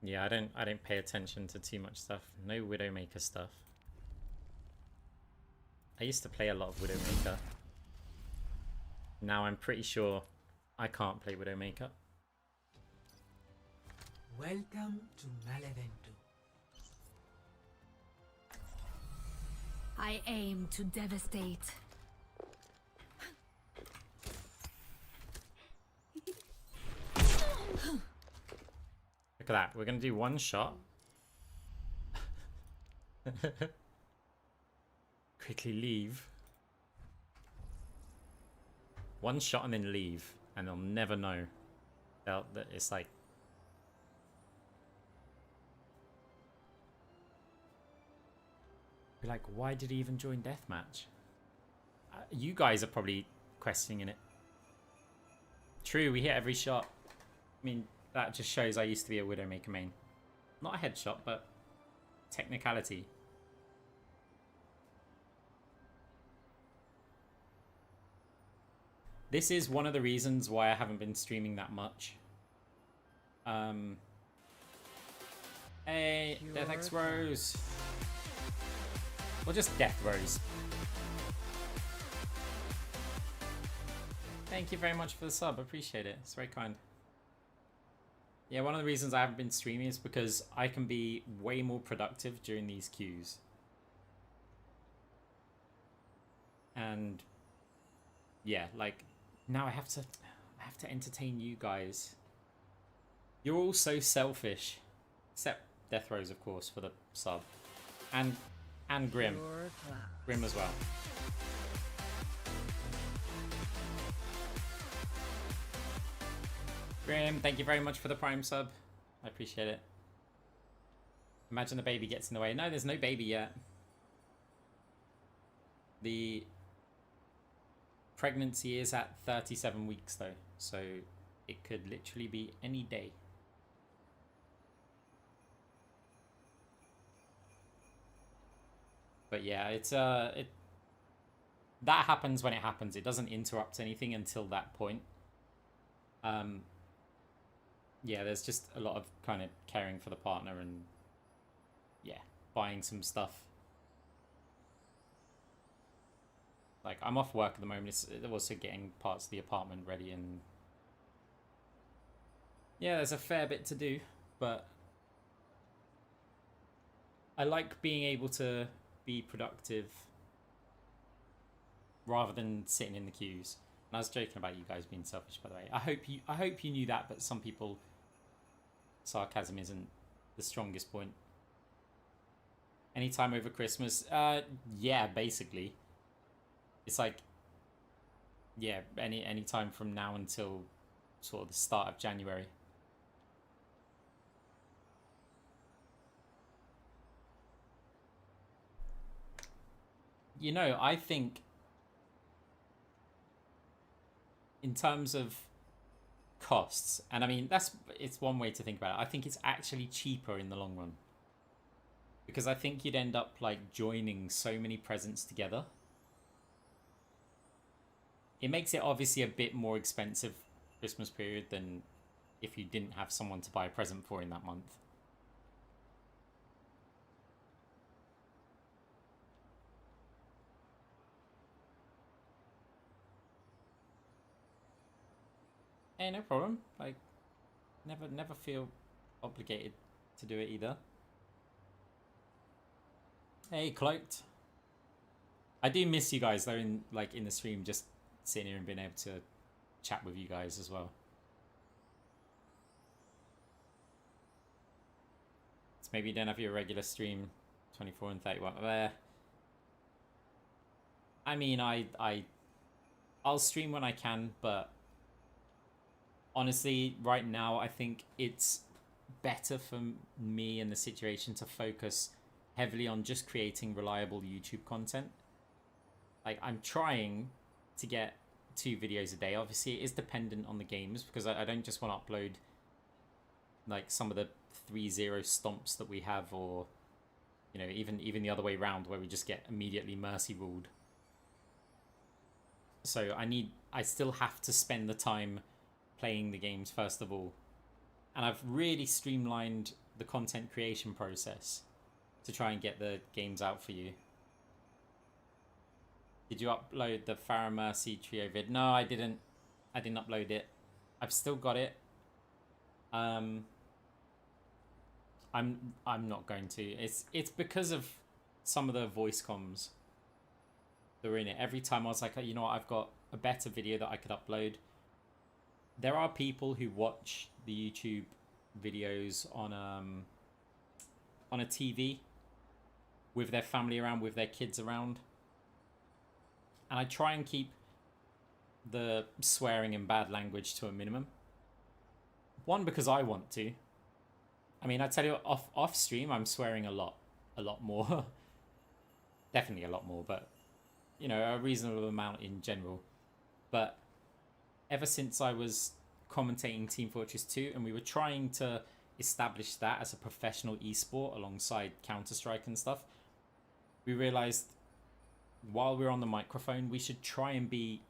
Yeah, I don't pay attention to too much stuff. No Widowmaker stuff. I used to play a lot of Widowmaker. Now I'm pretty sure I can't play Widowmaker. Welcome to Malevento. I aim to devastate. Look at that. We're going to do one shot. Quickly leave. One shot and then leave. And they'll never know. It's like... Be like, why did he even join Deathmatch? You guys are probably questioning it. True, we hit every shot. I mean... That just shows I used to be a Widowmaker main. Not a headshot, but technicality. This is one of the reasons why I haven't been streaming that much. Hey, Death X Rose. Or just Death Rose. Thank you very much for the sub. Appreciate it. It's very kind. Yeah, one of the reasons I haven't been streaming is because I can be way more productive during these queues. And yeah, like now I have to entertain you guys. You're all so selfish. Except Death Rose, of course, for the sub. And Grim. Grim as well. Grim, thank you very much for the Prime sub. I appreciate it. Imagine the baby gets in the way. No, there's no baby yet. The pregnancy is at 37 weeks though, so it could literally be any day. But yeah, it's that happens when it happens. It doesn't interrupt anything until that point. Yeah, there's just a lot of kind of caring for the partner and yeah, buying some stuff. Like, I'm off work at the moment. It's also getting parts of the apartment ready and yeah, there's a fair bit to do, but I like being able to be productive rather than sitting in the queues. And I was joking about you guys being selfish, by the way. I hope you knew that, but some people, sarcasm isn't the strongest point. Anytime over Christmas, yeah, basically. It's like, yeah, any time from now until sort of the start of January. You know, I think in terms of costs, and I mean, it's one way to think about it. I think it's actually cheaper in the long run. Because I think you'd end up like joining so many presents together. It makes it obviously a bit more expensive Christmas period than if you didn't have someone to buy a present for in that month. Hey, no problem. Like, never feel obligated to do it either. Hey, Cloaked. I do miss you guys though in the stream, just sitting here and being able to chat with you guys as well. So maybe you don't have your regular stream 24 and 31. I mean, I'll stream when I can, but honestly, right now, I think it's better for me in the situation to focus heavily on just creating reliable YouTube content. Like, I'm trying to get 2 videos a day. Obviously, it is dependent on the games because I don't just want to upload like some of the 3-0 stomps that we have, or you know, even the other way around where we just get immediately mercy ruled. So I still have to spend the time playing the games first of all, and I've really streamlined the content creation process to try and get the games out for you. Did you upload the Farah Mercy trio vid? No, I didn't. I didn't upload it. I've still got it. I'm not going to. It's because of some of the voice comms that were in it. Every time I was like, you know what, I've got a better video that I could upload. There are people who watch the YouTube videos on a TV with their family around, with their kids around. And I try and keep the swearing and bad language to a minimum. One, because I want to. I mean, I tell you, off stream, I'm swearing a lot more. Definitely a lot more, but you know, a reasonable amount in general. But ever since I was commentating Team Fortress 2, and we were trying to establish that as a professional esport alongside Counter-Strike and stuff, we realized while we're on the microphone, we should try and be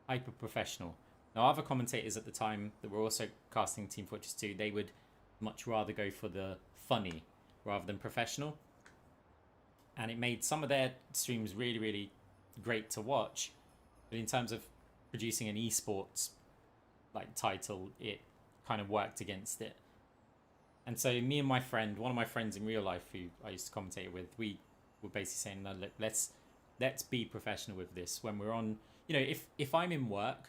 hyper professional. Now, other commentators at the time that were also casting Team Fortress 2, they would much rather go for the funny rather than professional. And it made some of their streams really, really great to watch. But in terms of producing an esports like title, it kind of worked against it. And so me and my friend, one of my friends in real life who I used to commentate with, we were basically saying, no, look, let's be professional with this. When we're on, you know, if I'm in work,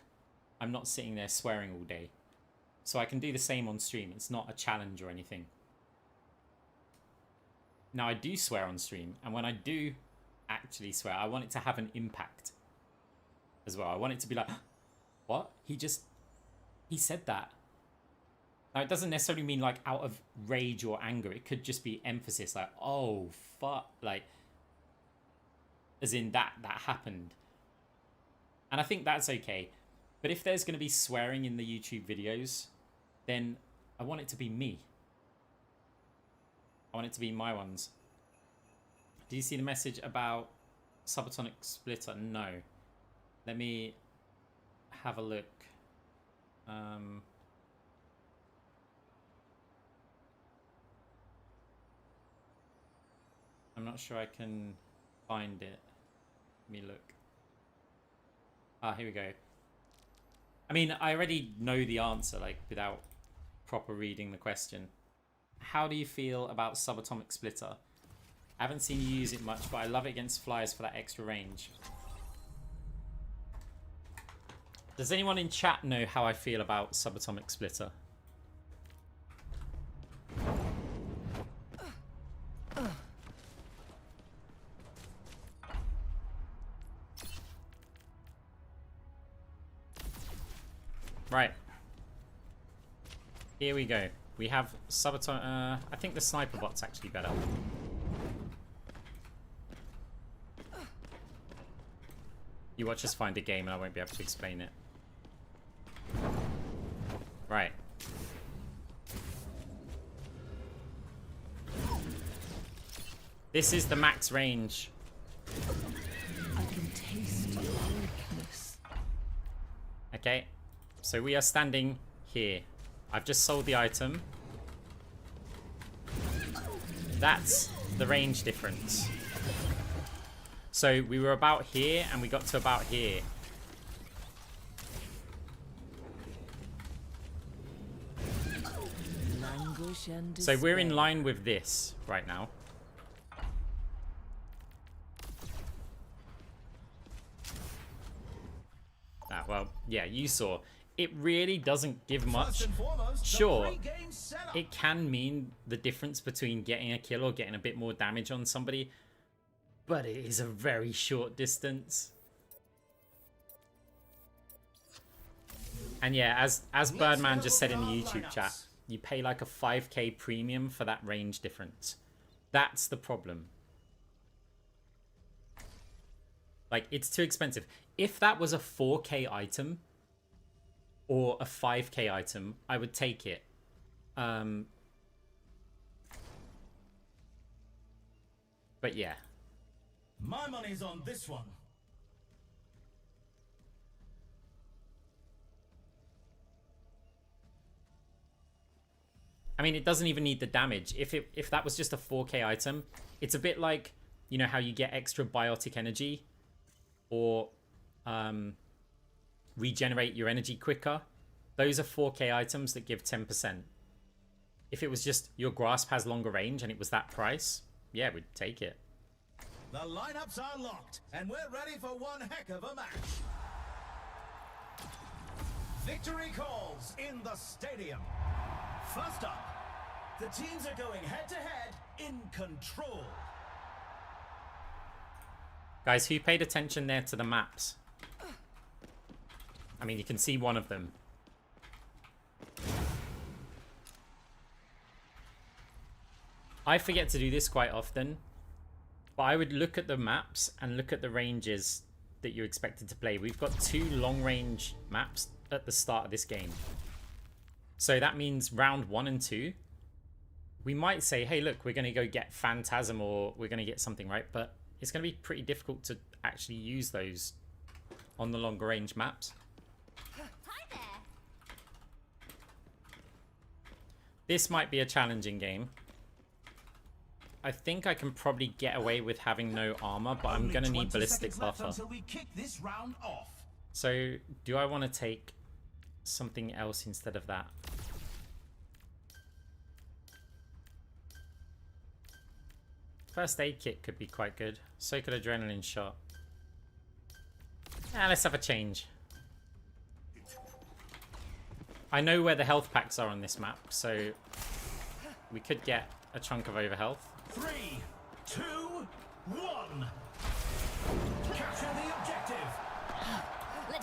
I'm not sitting there swearing all day. So I can do the same on stream. It's not a challenge or anything. Now, I do swear on stream, and when I do actually swear, I want it to have an impact as well. I want it to be like, what? He said that. Now, it doesn't necessarily mean like out of rage or anger. It could just be emphasis, like, oh, fuck, like, as in that happened. And I think that's okay. But if there's going to be swearing in the YouTube videos, then I want it to be me. I want it to be my ones. Did you see the message about subatomic splitter? No. Let me have a look. I'm not sure I can find it. Let me look. Ah, here we go. I mean, I already know the answer, like, without proper reading the question. How do you feel about subatomic splitter? I haven't seen you use it much, but I love it against flyers for that extra range. Does anyone in chat know how I feel about subatomic splitter? Right. Here we go. We have subatomic. I think the sniper bot's actually better. You watch us find a game and I won't be able to explain it. Right. This is the max range. I can taste your weakness. Okay. So we are standing here. I've just sold the item. That's the range difference. So we were about here and we got to about here. So we're in line with this right now. Ah, well, yeah, you saw. It really doesn't give much. Sure, it can mean the difference between getting a kill or getting a bit more damage on somebody, but it is a very short distance. And yeah, as Birdman just said in the YouTube chat, you pay like a 5k premium for that range difference. That's the problem. Like, it's too expensive. If that was a 4k item or a 5k item, I would take it. But yeah. My money's on this one. I mean, it doesn't even need the damage. If that was just a 4k item, it's a bit like, you know, how you get extra biotic energy or regenerate your energy quicker. Those are 4k items that give 10%. If it was just your grasp has longer range and it was that price, yeah, we'd take it. The lineups are locked, and we're ready for one heck of a match. Victory calls in the stadium. First up, the teams are going head-to-head in control. Guys, who paid attention there to the maps? I mean, you can see one of them. I forget to do this quite often, but I would look at the maps and look at the ranges that you're expected to play. We've got 2 long-range maps at the start of this game. So that means round 1 and 2, we might say, hey, look, we're going to go get Phantasm or we're going to get something, right? But it's going to be pretty difficult to actually use those on the longer range maps. Hi there. This might be a challenging game. I think I can probably get away with having no armor, but I'm going to need ballistic buffer. Until we kick this round off. So, do I want to take something else instead of that? First aid kit could be quite good. So could adrenaline shot. Let's have a change. I know where the health packs are on this map, so we could get a chunk of overhealth. 3, 2, 1. Capture the objective.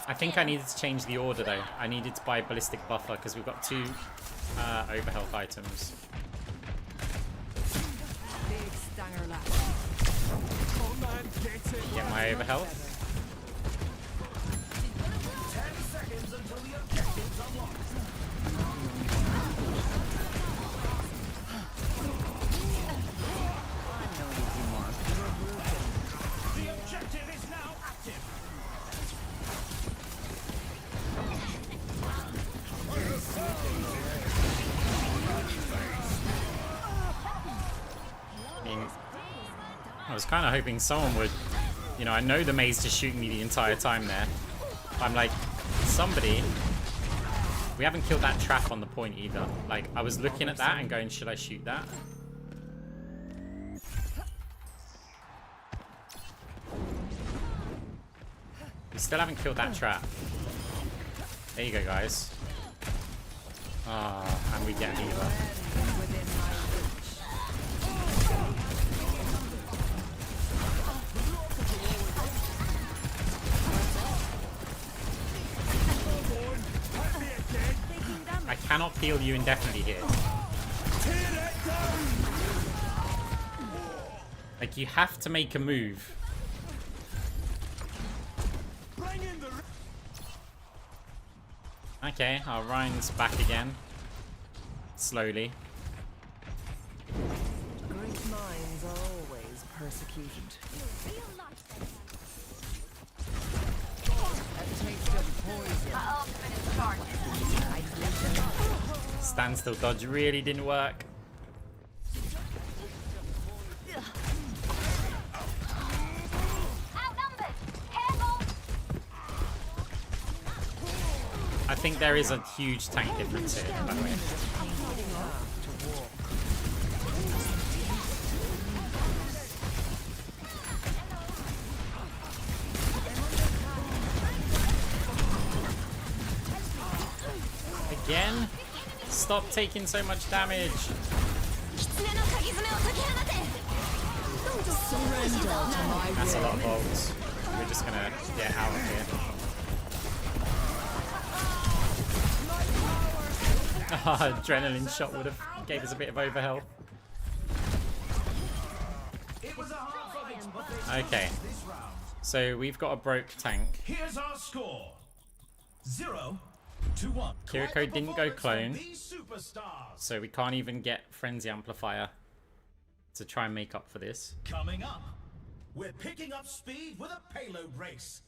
I think I needed to change the order though. I needed to buy ballistic buffer because we've got 2 overhealth items. Big stanger lap. Get my overhealth. 10 seconds until the objectives are locked. The objective is now active. I was kind of hoping someone would, you know, I know the maze just shooting me the entire time there. I'm like, somebody, we haven't killed that trap on the point either. Like, I was looking at that and going, should I shoot that? We still haven't killed that trap. There you go, guys. Ah, and we get Eva. I cannot peel you indefinitely here. Like, you have to make a move. Okay, our Ryan's back again. Slowly. Great minds are always persecuted. A taste of poison. My ultimate is charged. Standstill dodge really didn't work. Outnumbered. Careful. I think there is a huge tank difference here, by the way. Again? Stop taking so much damage. That's a lot of bolts. We're just gonna get out of here. Adrenaline shot would have gave us a bit of overhealth. Okay. So we've got a broke tank. Here's our score. 0-1. Kiriko didn't go clone, so we can't even get Frenzy Amplifier to try and make up for this. Coming up, we're picking up speed with a payload race.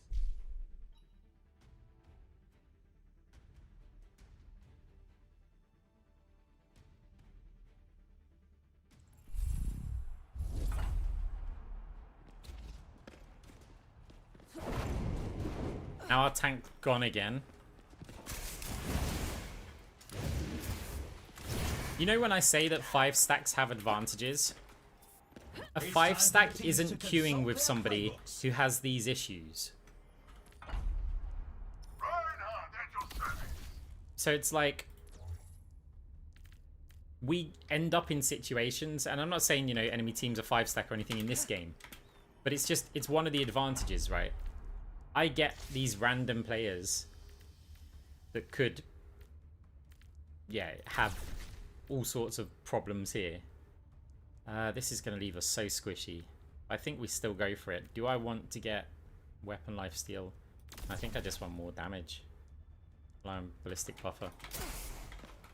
Now our tank gone again. You know when I say that 5 stacks have advantages? A 5 stack isn't queuing with somebody who has these issues. So it's like, we end up in situations, and I'm not saying, you know, enemy teams are 5 stack or anything in this game, but it's just, it's one of the advantages, right? I get these random players that could, yeah, have all sorts of problems here. This is going to leave us so squishy. I think we still go for it. Do I want to get weapon lifesteal? I think I just want more damage. Ballistic buffer.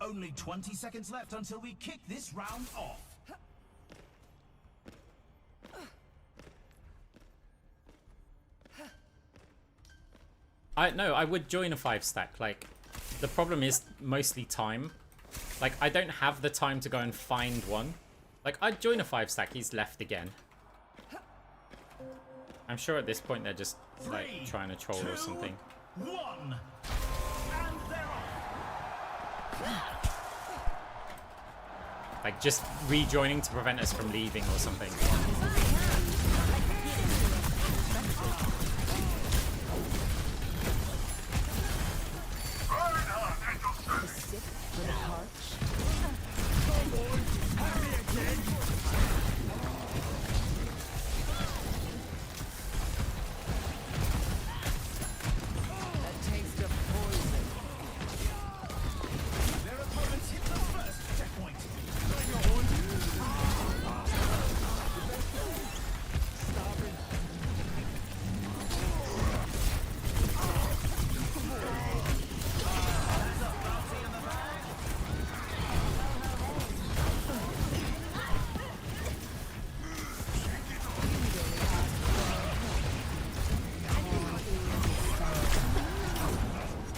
Only 20 seconds left until we kick this round off. No, I would join a 5 stack. Like, the problem is mostly time. Like, I don't have the time to go and find one. Like, I'd join a 5 stack. He's left again. I'm sure at this point they're just, like, trying to troll or something. 1. And they're off. Like, just rejoining to prevent us from leaving or something.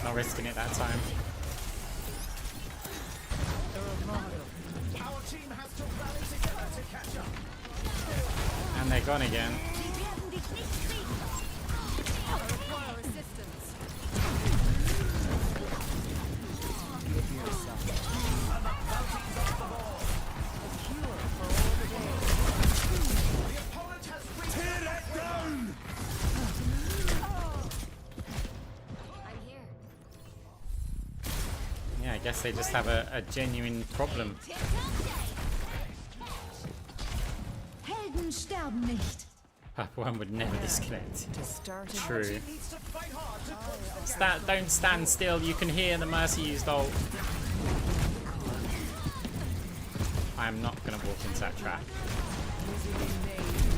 Not risking it that time. Our team has to rally together to catch up. And they're gone again. Yeah, I guess they just have a genuine problem. Helden sterben nicht. One would never disconnect. True. Needs to fight hard to close the Don't stand still. You can hear the Mercy used ult. I am not going to walk into that trap.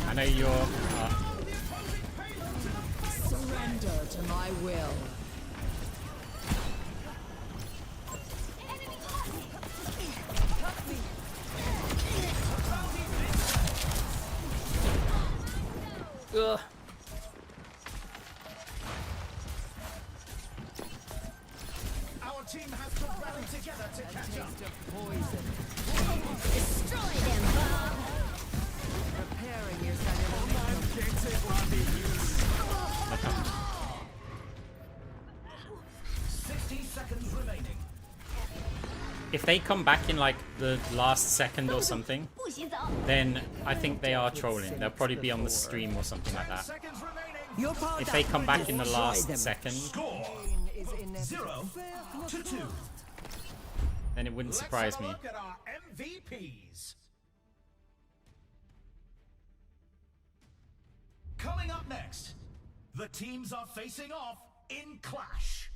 I know you're... Surrender to my will. Ugh. Our team has to rally together to catch up. Destroy them, Bob. Preparing yourself. 60 seconds remaining. If they come back in like the last second or something, 不洗澡。 then I think they are trolling. They'll probably be on the stream or something like that. Seconds remaining. Your part If they come back in the last second, Score is 0 to 2. then it wouldn't surprise me. Let's have a look at our MVPs. Coming up next, the teams are facing off in Clash.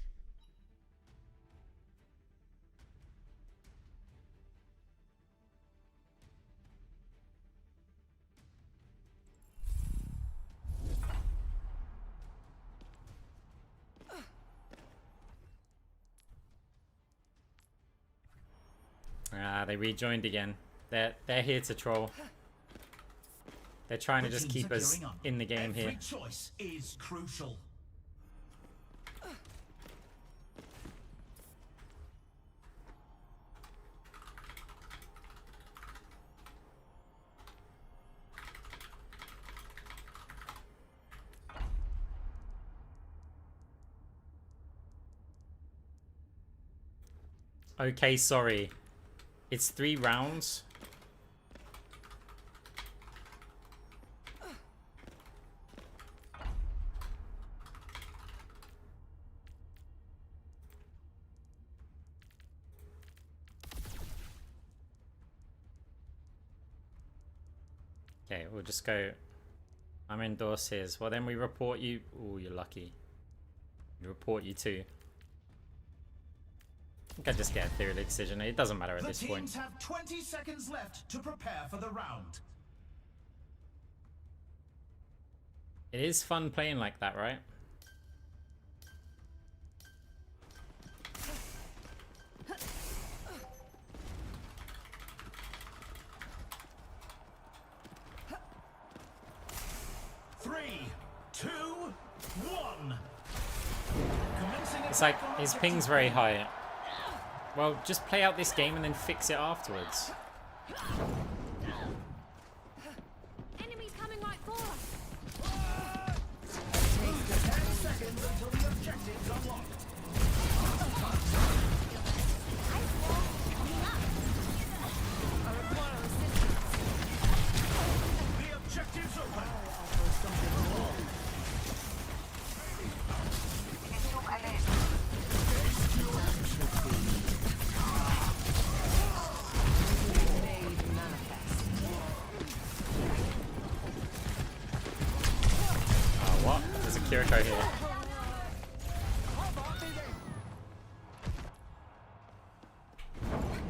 They rejoined again. They're here to troll. They're trying to just keep us in the game here. Every choice is crucial. Okay, sorry. It's 3 rounds. Okay, we'll just go. I'm indoors his. Well, then we report you. Oh, you're lucky. We report you too. I think I just get a theory decision. It doesn't matter at this point. The teams have 20 seconds left to prepare for the round. It is fun playing like that, right? Three, two, one. It's like his ping's very high. Well, just play out this game and then fix it afterwards. Enemies coming right for us. 10 seconds until the objectives unlock. The objectives open. What? There's a Kiriko here.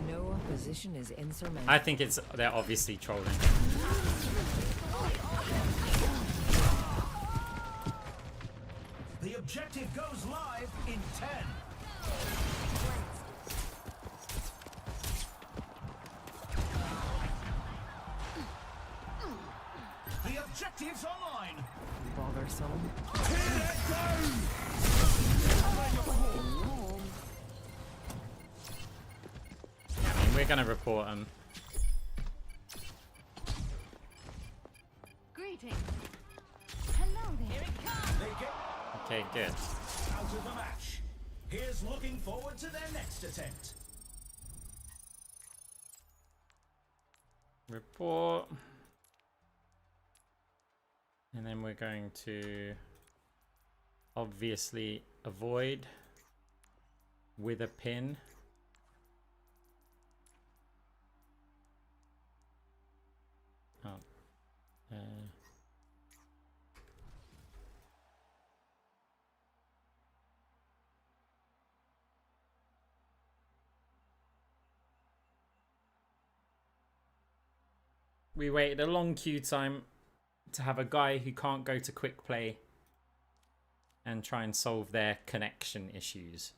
No opposition is insurmountable. I think they're obviously trolling. The objective goes live in 10. The objective's online. Bothersome. Yeah, I mean, we're gonna report them. Greetings. Hello there. Here it comes. They get Okay, good. out of the match. Here's looking forward to their next attempt. Report. And then we're going to obviously avoid with a pin. Oh. We waited a long queue time to have a guy who can't go to quick play and try and solve their connection issues.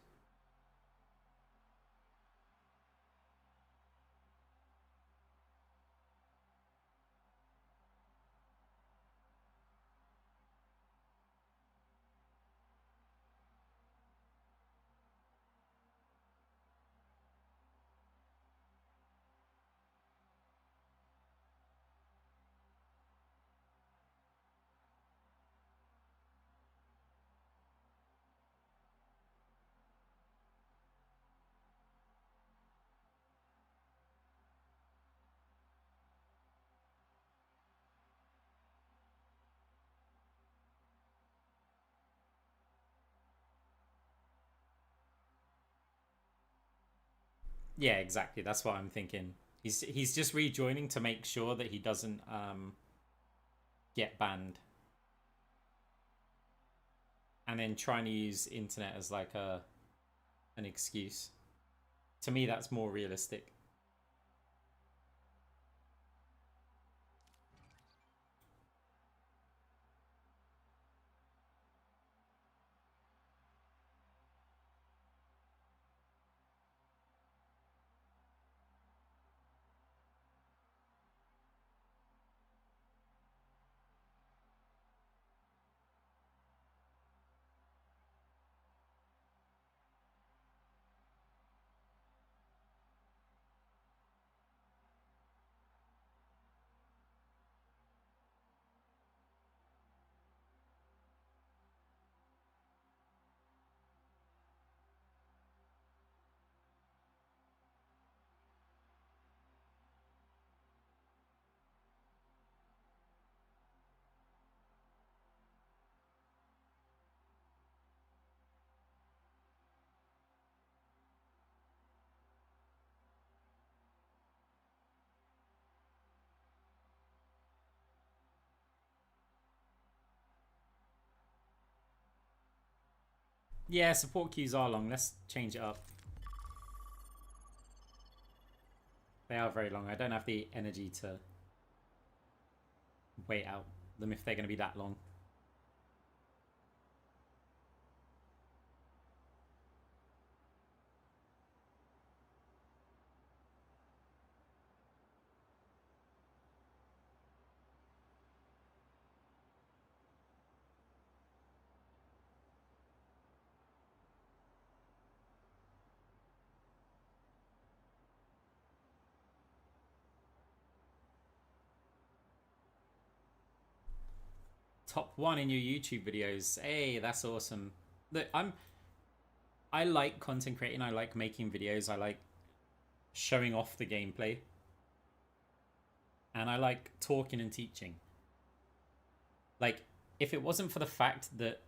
Yeah, exactly. That's what I'm thinking. He's just rejoining to make sure that he doesn't get banned. And then trying to use internet as like an excuse. To me, that's more realistic. Yeah, support queues are long. Let's change it up. They are very long. I don't have the energy to wait out them if they're going to be that long. Top 1 in your YouTube videos. Hey, that's awesome. Look, I like content creating. I like making videos. I like showing off the gameplay. And I like talking and teaching. Like, if it wasn't for the fact that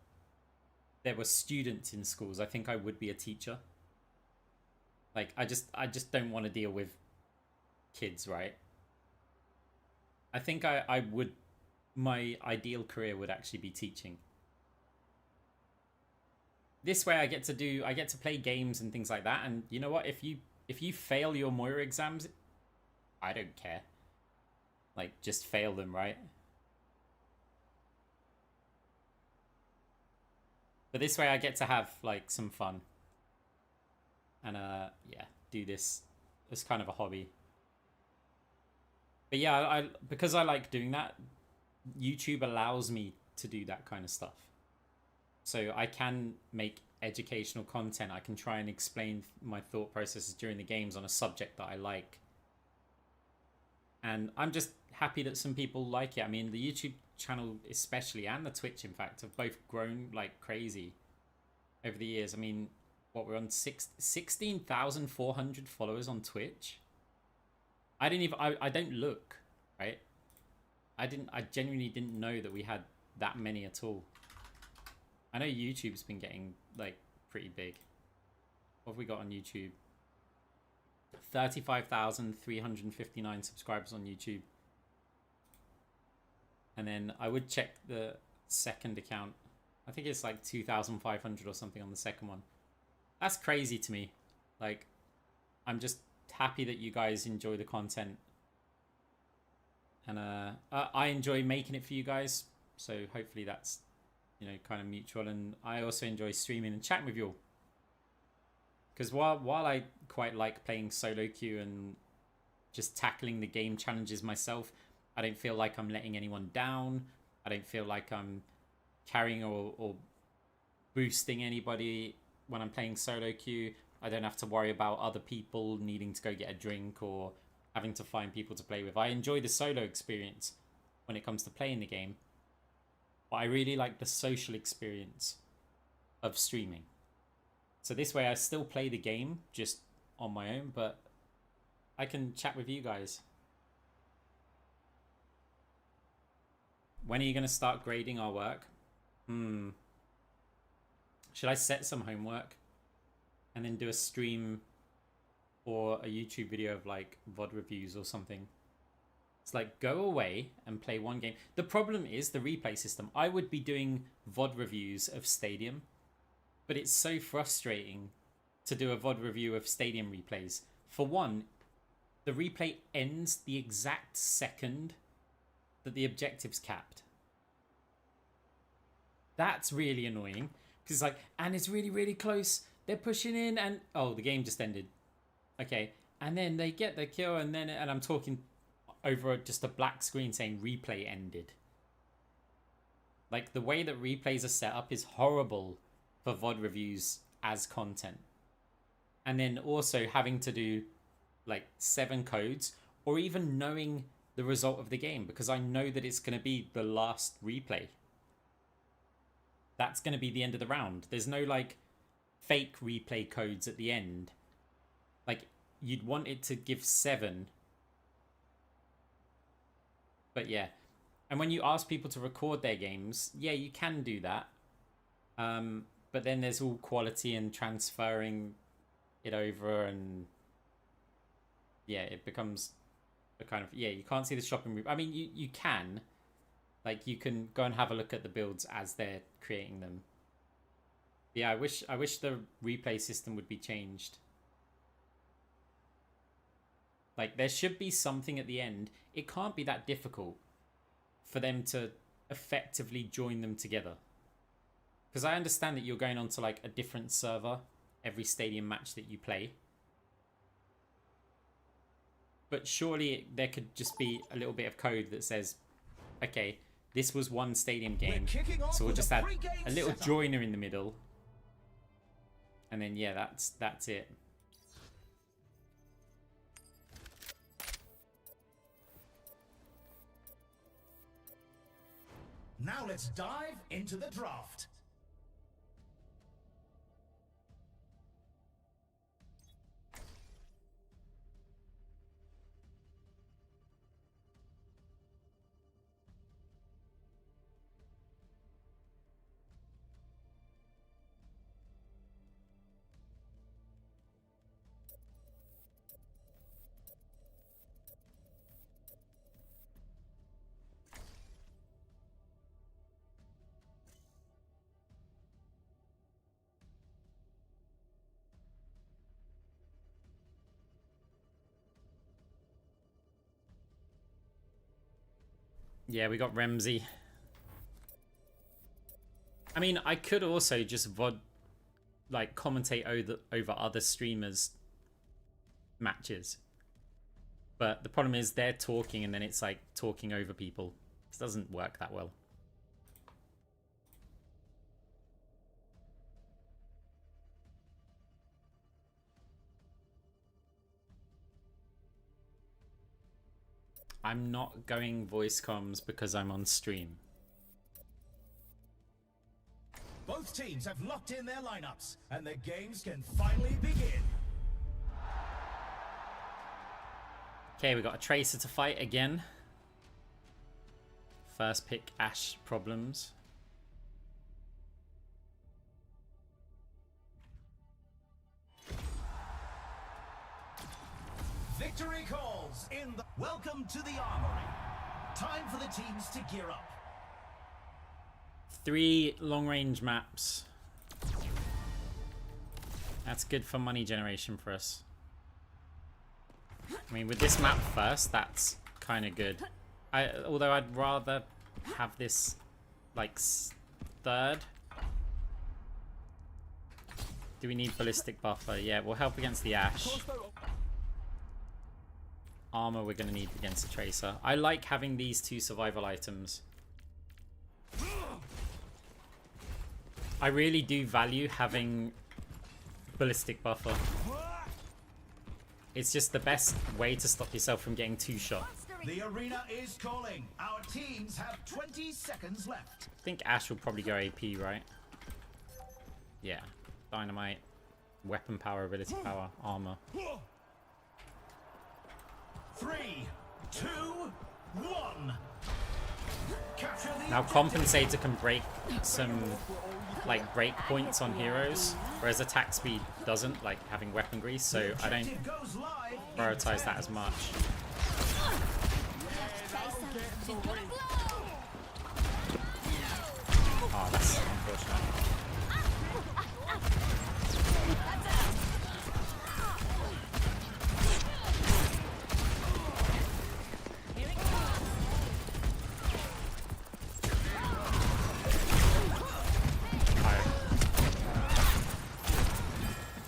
there were students in schools, I think I would be a teacher. Like, I just don't want to deal with kids, right? I think I would, my ideal career would actually be teaching. This way I get to play games and things like that, and you know what, if you fail your Moira exams, I don't care. Like, just fail them, right? But this way I get to have like some fun. And yeah, do this as kind of a hobby. But yeah, because I like doing that, YouTube allows me to do that kind of stuff. So I can make educational content. I can try and explain my thought processes during the games on a subject that I like. And I'm just happy that some people like it. I mean, the YouTube channel especially, and the Twitch, in fact, have both grown like crazy over the years. I mean, what, we're on 16,400 followers on Twitch. I don't look, right? I genuinely didn't know that we had that many at all. I know YouTube's been getting like pretty big. What have we got on YouTube? 35,359 subscribers on YouTube. And then I would check the second account. I think it's like 2,500 or something on the second one. That's crazy to me. Like, I'm just happy that you guys enjoy the content. And I enjoy making it for you guys. So hopefully that's, you know, kind of mutual. And I also enjoy streaming and chatting with you all. Because while I quite like playing solo queue and just tackling the game challenges myself, I don't feel like I'm letting anyone down. I don't feel like I'm carrying or boosting anybody when I'm playing solo queue. I don't have to worry about other people needing to go get a drink or having to find people to play with. I enjoy the solo experience when it comes to playing the game, but I really like the social experience of streaming. So this way I still play the game just on my own, but I can chat with you guys. When are you going to start grading our work? Should I set some homework and then do a stream or a YouTube video of like VOD reviews or something? It's like, go away and play one game. The problem is the replay system. I would be doing VOD reviews of Stadium, but it's so frustrating to do a VOD review of Stadium replays. For one, the replay ends the exact second that the objective's capped. That's really annoying. Because it's like, and it's really, really close. They're pushing in and... oh, the game just ended. Okay. And then they get the kill and then... and I'm talking over just a black screen saying replay ended. Like, the way that replays are set up is horrible for VOD reviews as content. And then also having to do like 7 codes or even knowing the result of the game because I know that it's going to be the last replay. That's going to be the end of the round. There's no like fake replay codes at the end. Like, you'd want it to give 7. But yeah. And when you ask people to record their games, yeah, you can do that. But then there's all quality and transferring it over, and yeah, it becomes a kind of, yeah, you can't see the shopping room. I mean, you can, like, you can go and have a look at the builds as they're creating them. Yeah, I wish the replay system would be changed. Like, there should be something at the end. It can't be that difficult for them to effectively join them together. Because I understand that you're going on to, like, a different server every stadium match that you play. But surely there could just be a little bit of code that says, okay, this was one stadium game, so we'll just add a little joiner in the middle. And then, yeah, that's it. Now let's dive into the draft. Yeah, we got Ramsey. I mean, I could also just like commentate over other streamers' matches. But the problem is they're talking and then it's like talking over people. This doesn't work that well. I'm not going voice comms because I'm on stream. Both teams have locked in their lineups, and the games can finally begin. Okay, we got a Tracer to fight again. First pick Ashe problems. Victory calls in the... Welcome to the Armory. Time for the teams to gear up. 3 long-range maps. That's good for money generation for us. I mean, with this map first, that's kind of good. Although I'd rather have this, like, third. Do we need ballistic buffer? Yeah, we'll help against the Ashe. Armor we're going to need against the Tracer. I like having these 2 survival items. I really do value having ballistic buffer. It's just the best way to stop yourself from getting 2 shot. The arena is calling. Our teams have 20 seconds left. I think Ashe will probably go AP, right? Yeah. Dynamite, weapon power, ability power, armor. 3, 2, 1. Now Compensator can break some like break points on heroes, whereas attack speed doesn't, like having weapon grease, so I don't prioritize that as much. Oh, that's unfortunate.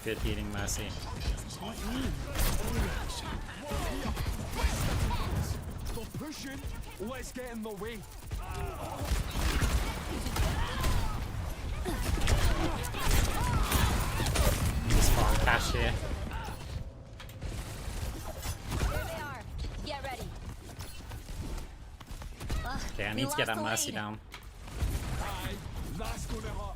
Good healing Mercy. Stop pushing. Let's get in the way. Just farm cash here. There they are. Get ready. Okay, I need to get that Mercy down. Aye, that's gonna hurt.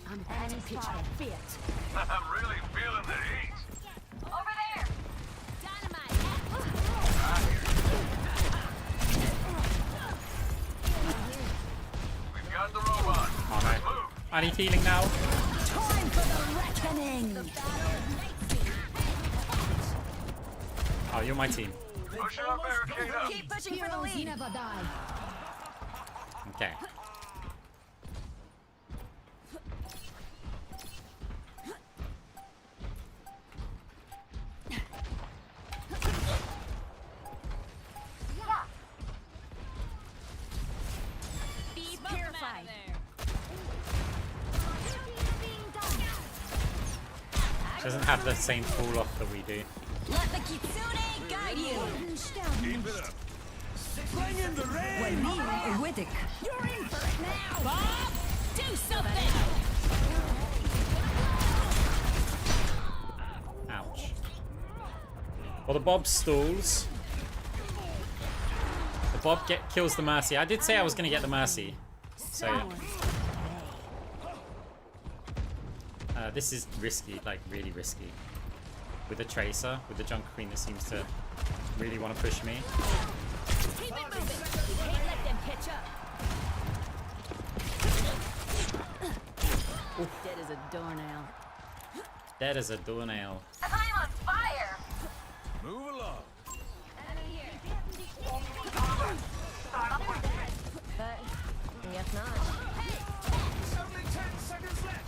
I'm any pitch fit. I'm really feeling the heat. Over there. Dynamite. We've got the robot. Alright. I need healing now. Time for the reckoning. Oh, you're my team. Push our barricade up. Keep pushing for the Heroes lead. never die. Okay. Doesn't have the same fall off that we do. Let the Kitsune guide you. Keep it up. Bring in the rain! You're in for it now. Bob, do something. Ouch. Well, the Bob stalls. The Bob kills the Mercy. I did say I was going to get the Mercy. So, yeah. This is risky, like really risky. With a Tracer, with the Junker Queen that seems to really want to push me. Keep it moving. We can't let them catch up. Dead as a doornail. Dead as a doornail. I'm on fire. Move along. But guess not. It's only 10 seconds left.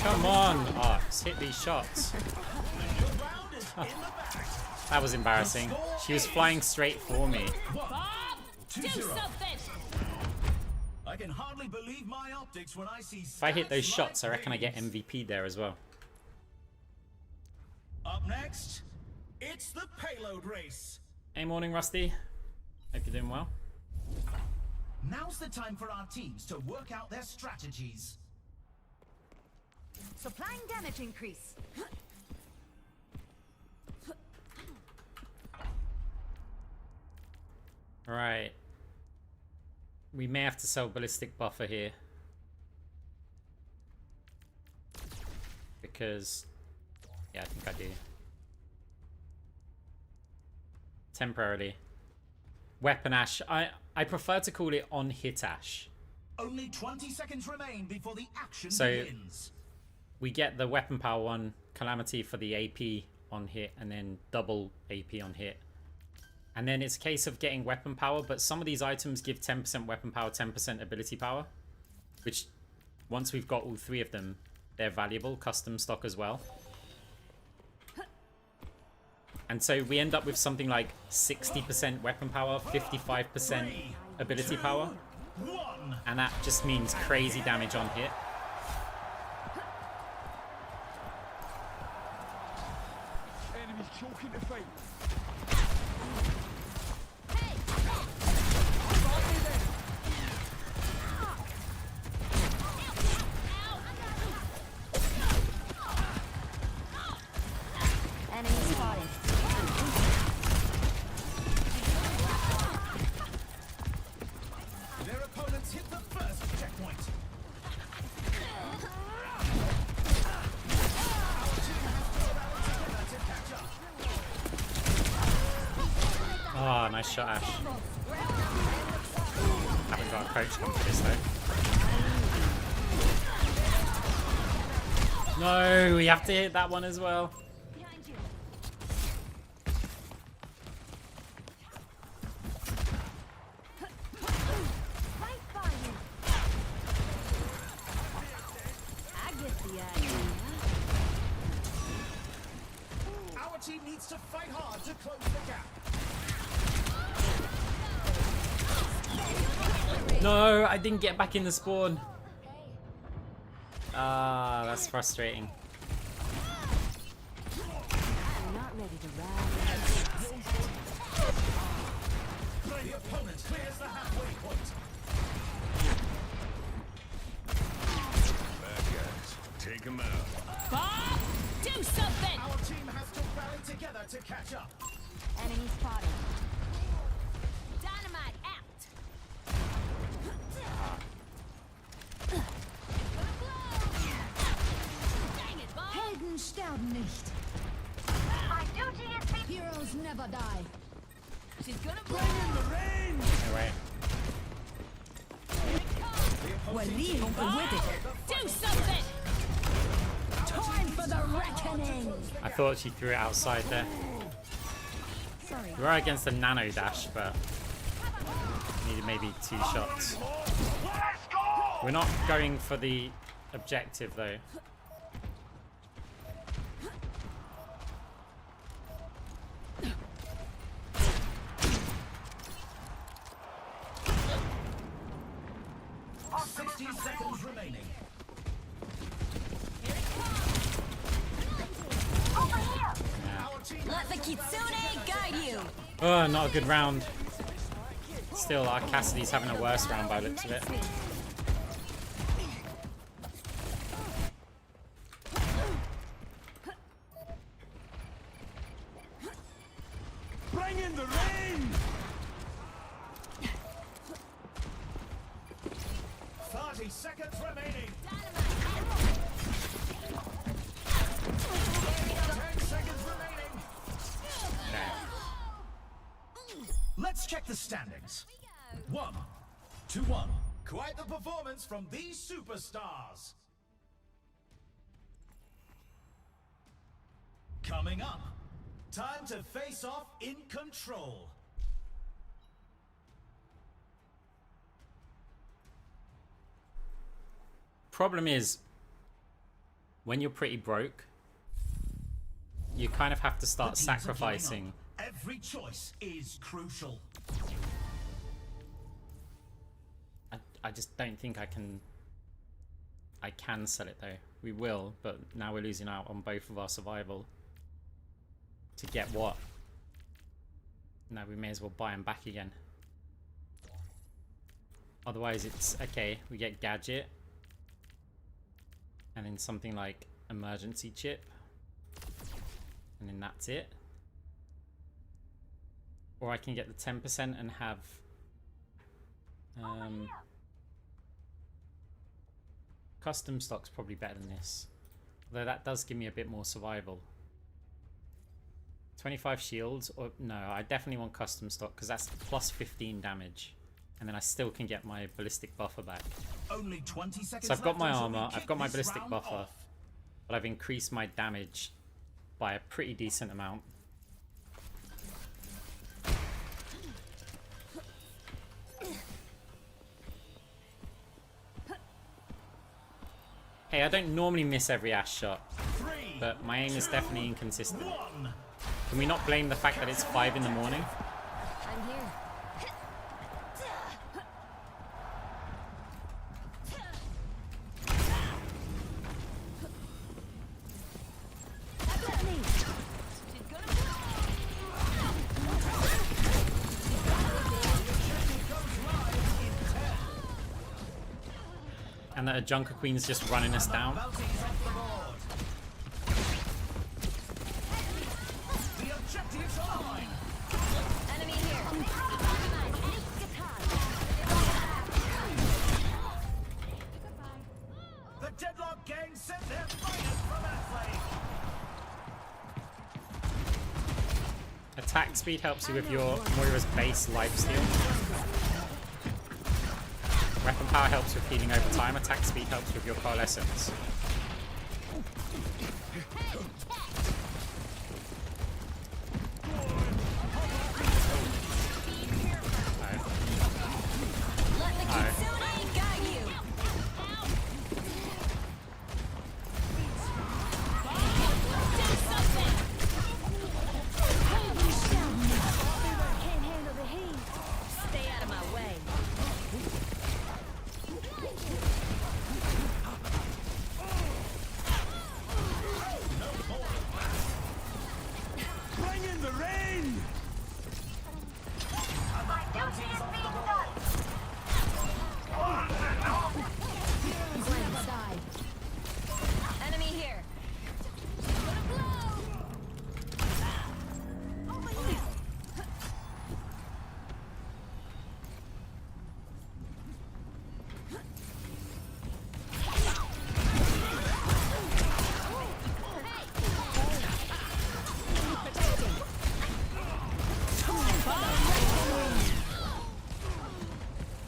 Come on! Oh, just hit these shots. That was embarrassing. She was flying straight for me. Bob, do 2-0. something. I can hardly believe my optics when I see. If I hit those shots, I reckon I get MVP there as well. Up next, it's the payload race. Hey, morning, Rusty. Hope you're doing well. Now's the time for our teams to work out their strategies. Supplying damage increase. Alright. We may have to sell Ballistic Buffer here. Because... yeah, I think I do. Temporarily. Weapon Ash. I prefer to call it on hit Ash. Only 20 seconds remain before the action So, begins. we get the Weapon Power 1 Calamity for the AP on hit, and then double AP on hit. And then it's a case of getting weapon power, but some of these items give 10% weapon power, 10% ability power. Which, once we've got all three of them, they're valuable. Custom stock as well. And so we end up with something like 60% weapon power, 55% ability power. And that just means crazy damage on hit. Enemies choking the fight. Enemy spotted. Their opponents hit the first checkpoint. Oh, nice shot, Ash. Haven't got a coach come for this though. No, we have to hit that one as well. Behind you. Right by you. I get the idea. Our team needs to fight hard to close the gap. No, I didn't get back in the spawn. Ah, that's frustrating. I'm not ready to ride. The opponent clears the halfway point. Bad guys. Take them out. Bob, do something. Our team has to rally together to catch up. Enemy spotted. Dynamite out. Dang it, Bob. Helden sterben nicht. My duty is to Heroes never die. She's gonna Bring in the rain. Anyway, do something. Time for the reckoning. I thought she threw it outside there. Sorry. We were against a nano dash, but needed maybe 2 shots. We're not going for the objective though. 60 seconds remaining. Let the Kitsune guide you. Oh, not a good round. Still, our Cassidy's having a worse round by the looks of it. Bring in the rain! 30 seconds remaining. 10 seconds remaining. Let's check the standings. 1-1. Quite the performance from these superstars. Coming up, time to face off in control. Problem is, when you're pretty broke, you kind of have to start The teams are joining sacrificing. up. Every choice is crucial. I just don't think I can sell it though. We will, but now we're losing out on both of our survival. To get what? Now we may as well buy them back again. Otherwise it's, okay, we get gadget. And then something like emergency chip. And then that's it. Or I can get the 10% and have... custom stock's probably better than this. Although that does give me a bit more survival. 25 shields, or no, I definitely want custom stock because that's plus 15 damage. And then I still can get my ballistic buffer back. Only 20 seconds So I've got left my until we armor, kick I've got my this ballistic round buffer, off. but I've increased my damage by a pretty decent amount. Hey, I don't normally miss every Ash shot, but my aim is definitely inconsistent. Can we not blame the fact that it's 5 in the morning? I'm here. And that a Junker Queen's just running us down. The objectives are mine. Enemy here. The Deadlock gang sent their fighters from Athlete. Attack speed helps you with your Moira's base lifesteal. Weapon power helps with healing over time. Attack speed helps with your coalescence. Let the Kitsune guide you. Do something. Can't handle the heat. Stay out of my way. Bring in the rain! Blind side. Enemy here.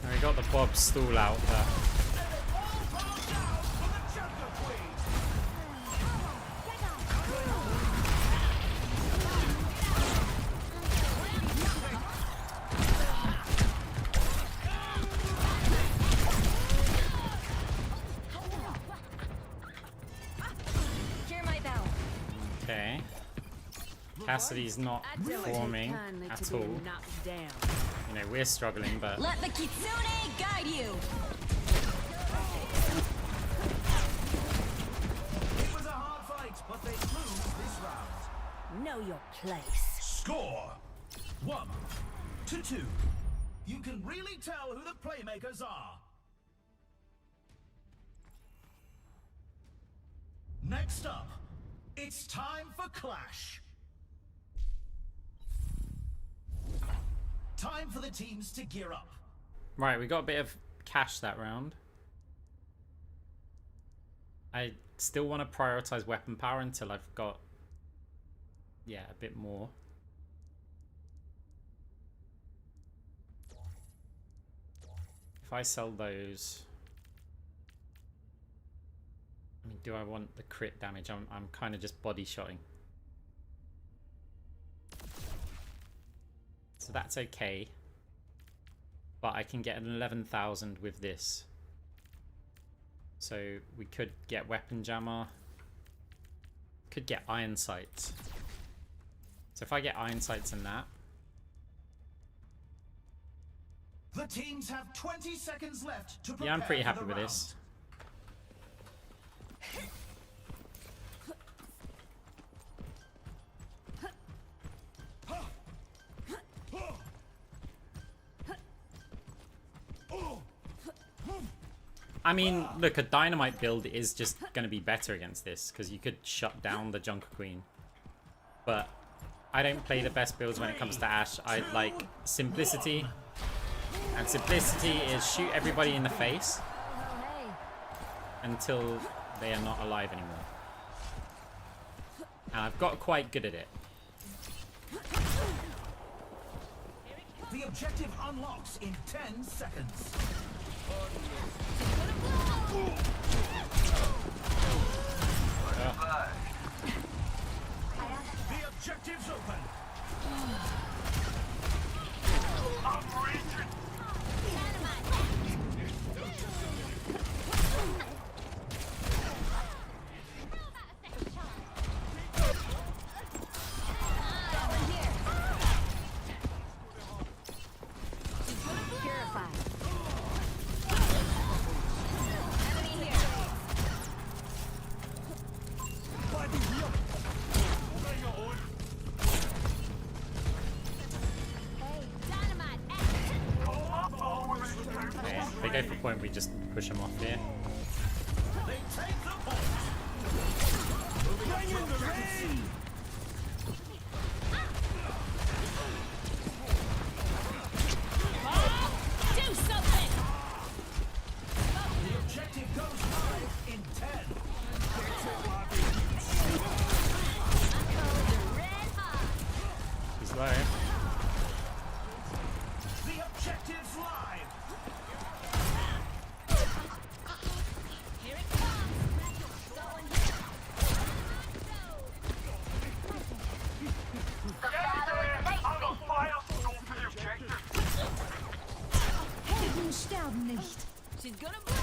We got the Bob stool out there. Hear my bell. Okay. Cassidy's not performing at all. Knocked down. You know, we're struggling, but Let the Kitsune guide you. your place. Score 1-2. You can really tell who the playmakers are. Next up, it's time for Clash. Time for the teams to gear up. Right, we got a bit of cash that round. I still want to prioritize weapon power until I've got, yeah, a bit more. If I sell those, I mean, do I want the crit damage? I'm kind of just body shotting. So that's okay. But I can get an 11,000 with this. So we could get weapon jammer. Could get iron sights. So if I get iron sights and that. The teams have 20 seconds left to prepare. Yeah, I'm pretty for happy the with round. this. I mean, look, a dynamite build is just going to be better against this because you could shut down the Junker Queen. But I don't play the best builds when it comes to Ashe. I like simplicity. And simplicity is shoot everybody in the face until they are not alive anymore. And I've got quite good at it. The objective unlocks in 10 seconds. The objective's open. They go for point, we just push them off here. They take the point. Bring in the rain. Do something! The objective goes live in 10. He's low. The objective's live. Here it comes! Going here! Helden sterben nicht. She's gonna blow!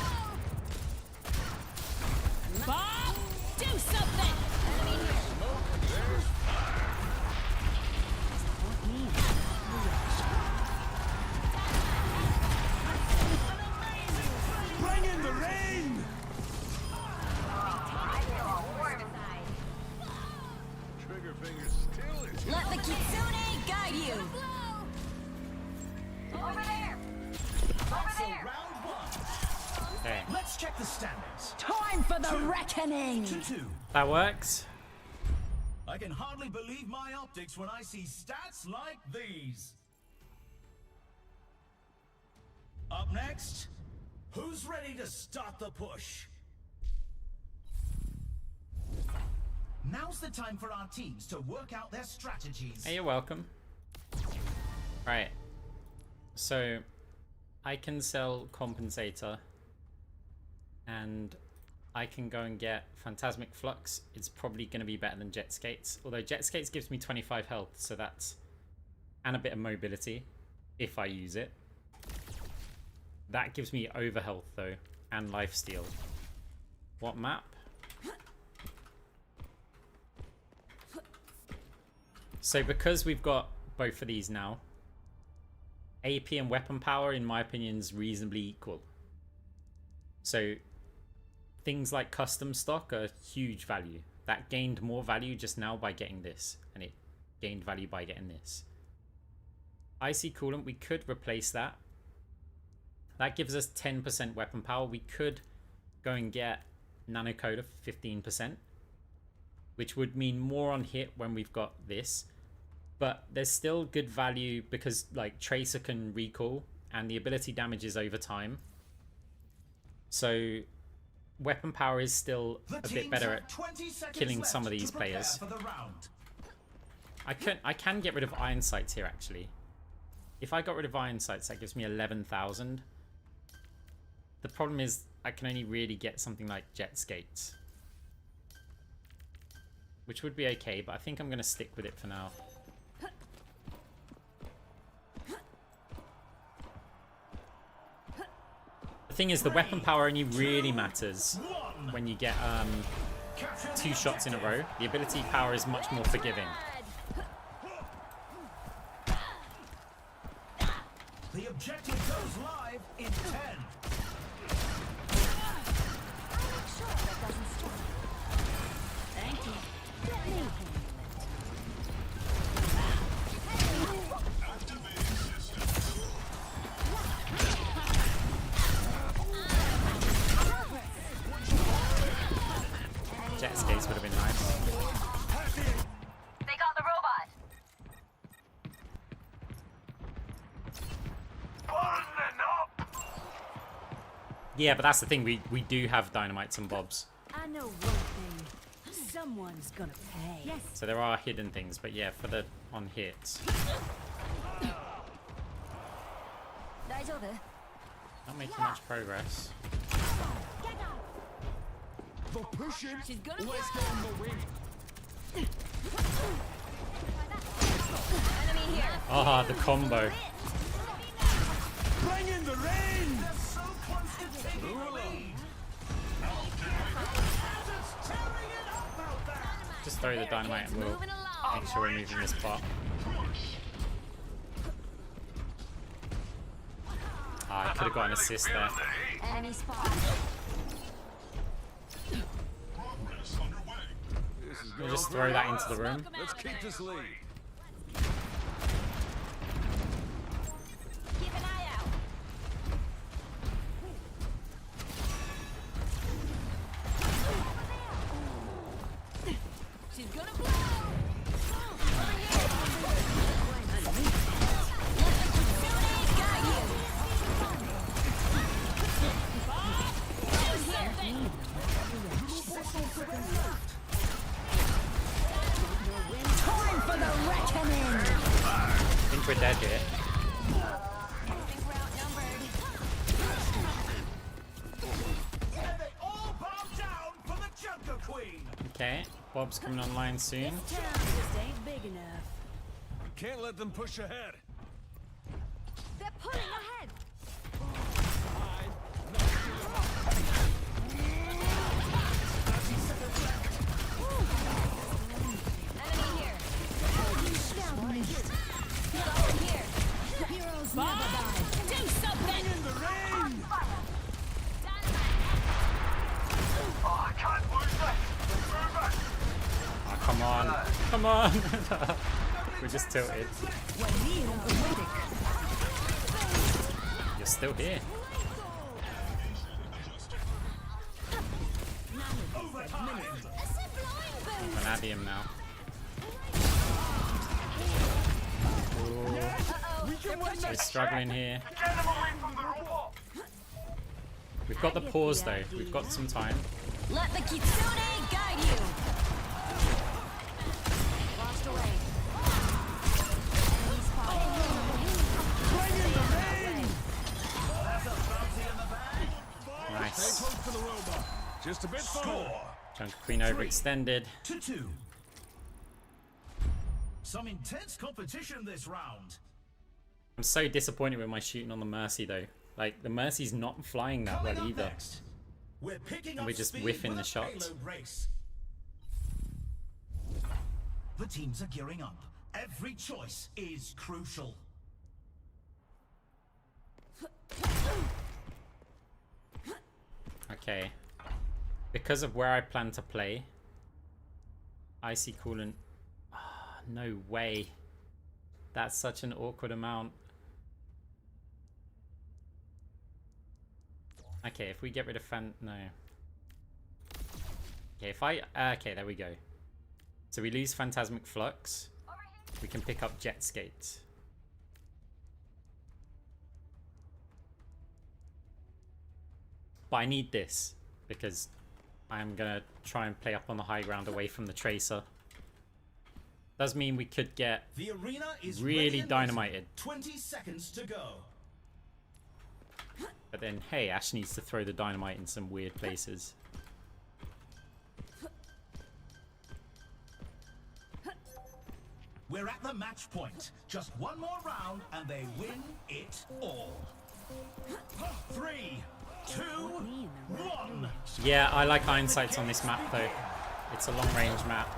Bob! Do something! Enemy here! Bring in the rain. Trigger finger still is. Let the Kitsune guide you. Over there! So round one. Okay, Let's check the standings. Time for the reckoning. 2-2. that works. I can hardly believe my optics when I see stats like these. Up next, who's ready to start the push? Now's the time for our teams to work out their strategies. Hey, you're welcome. Right. So, I can sell Compensator. And I can go and get Phantasmic Flux. It's probably going to be better than Jet Skates. Although Jet Skates gives me 25 health, so that's... And a bit of mobility, if I use it. That gives me over health, though. And lifesteal. What map? So because we've got both of these now, AP and weapon power, in my opinion, is reasonably equal. So things like custom stock are huge value. That gained more value just now by getting this, and it gained value by getting this. Icy coolant, we could replace that. That gives us 10% weapon power. We could go and get nanocoder for 15%, which would mean more on hit when we've got this. But there's still good value because like Tracer can recall and the ability damages over time. So weapon power is still a bit better at killing some of these players. I can get rid of iron sights here actually. If I got rid of iron sights, that gives me 11,000. The problem is I can only really get something like jet skates, which would be okay, but I think I'm going to stick with it for now. The thing is, the weapon power only really matters when you get 2 shots in a row. The ability power is much more forgiving. The objective goes live in 10. Thank you. Let me handle it. Jet skates would have been nice. They got the robot. Yeah, but that's the thing. We do have dynamites and bobs. I know one thing. Someone's gonna pay. Yes. So there are hidden things, but yeah, for the on hits. Not making much progress. The pushing. She's gonna Let's get in the wing. Enemy here. Ah, the combo. Bring in the rain. They're so close to taking the lead. Just tearing it up out there. Just throw the dynamite and we'll make sure we're moving this part. Ah, I could have got an assist there. Enemy spot. This is We'll going just throw that into the room. Let's keep this lead. Keep an eye out. She's gonna blow. Time for the reckoning. I think we're dead here. Think we're outnumbered. And they all bow down for the Junker Queen. Okay, Bob's coming online soon. This town just ain't big enough. Can't let them push ahead. They're pulling ahead. Enemy here. Heroes never die. Do something. In the rain. Oh, come on. Come on. We just tilted. You're still here. Vanadium now. Ooh. We're struggling here. We've got the pause though. We've got some time. Let the Kitsune guide you. Lost away. Enemy spot. Nice. Stay close to the robot. Just a bit further. Junker Queen overextended. 2-2. Some intense competition this round. I'm so disappointed with my shooting on the Mercy though. Like, the Mercy's not flying that well Coming up either. next, we're picking And up we're just speed whiffing with the a shots. payload race. The teams are gearing up. Every choice is crucial. Okay. Because of where I plan to play, Icy Coolant. No way. That's such an awkward amount. Okay, if we get rid of no. Okay, if I... okay, there we go. So we lose Phantasmic Flux. We can pick up Jet Skate. But I need this, because I'm gonna try and play up on the high ground away from the Tracer. Does mean we could get The arena is really ready and dynamited. 20 seconds to go. But then, hey, Ash needs to throw the dynamite in some weird places. We're at the match point. Just one more round and they win it all. 3, 2, 1. Yeah, I like iron sights on this map though. It's a long range map.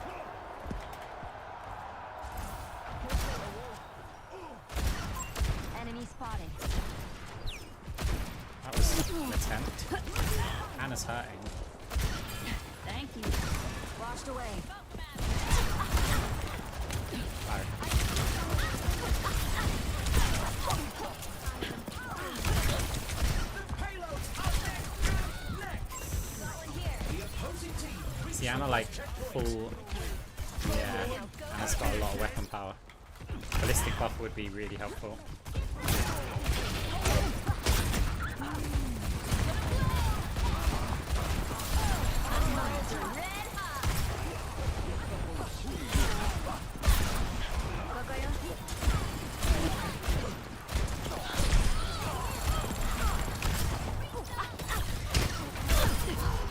Enemy spotted. That was an attempt. Anna's hurting. Thank you. Washed away. See, Anna like full... Yeah, Anna's got a lot of weapon power. Ballistic buff would be really helpful.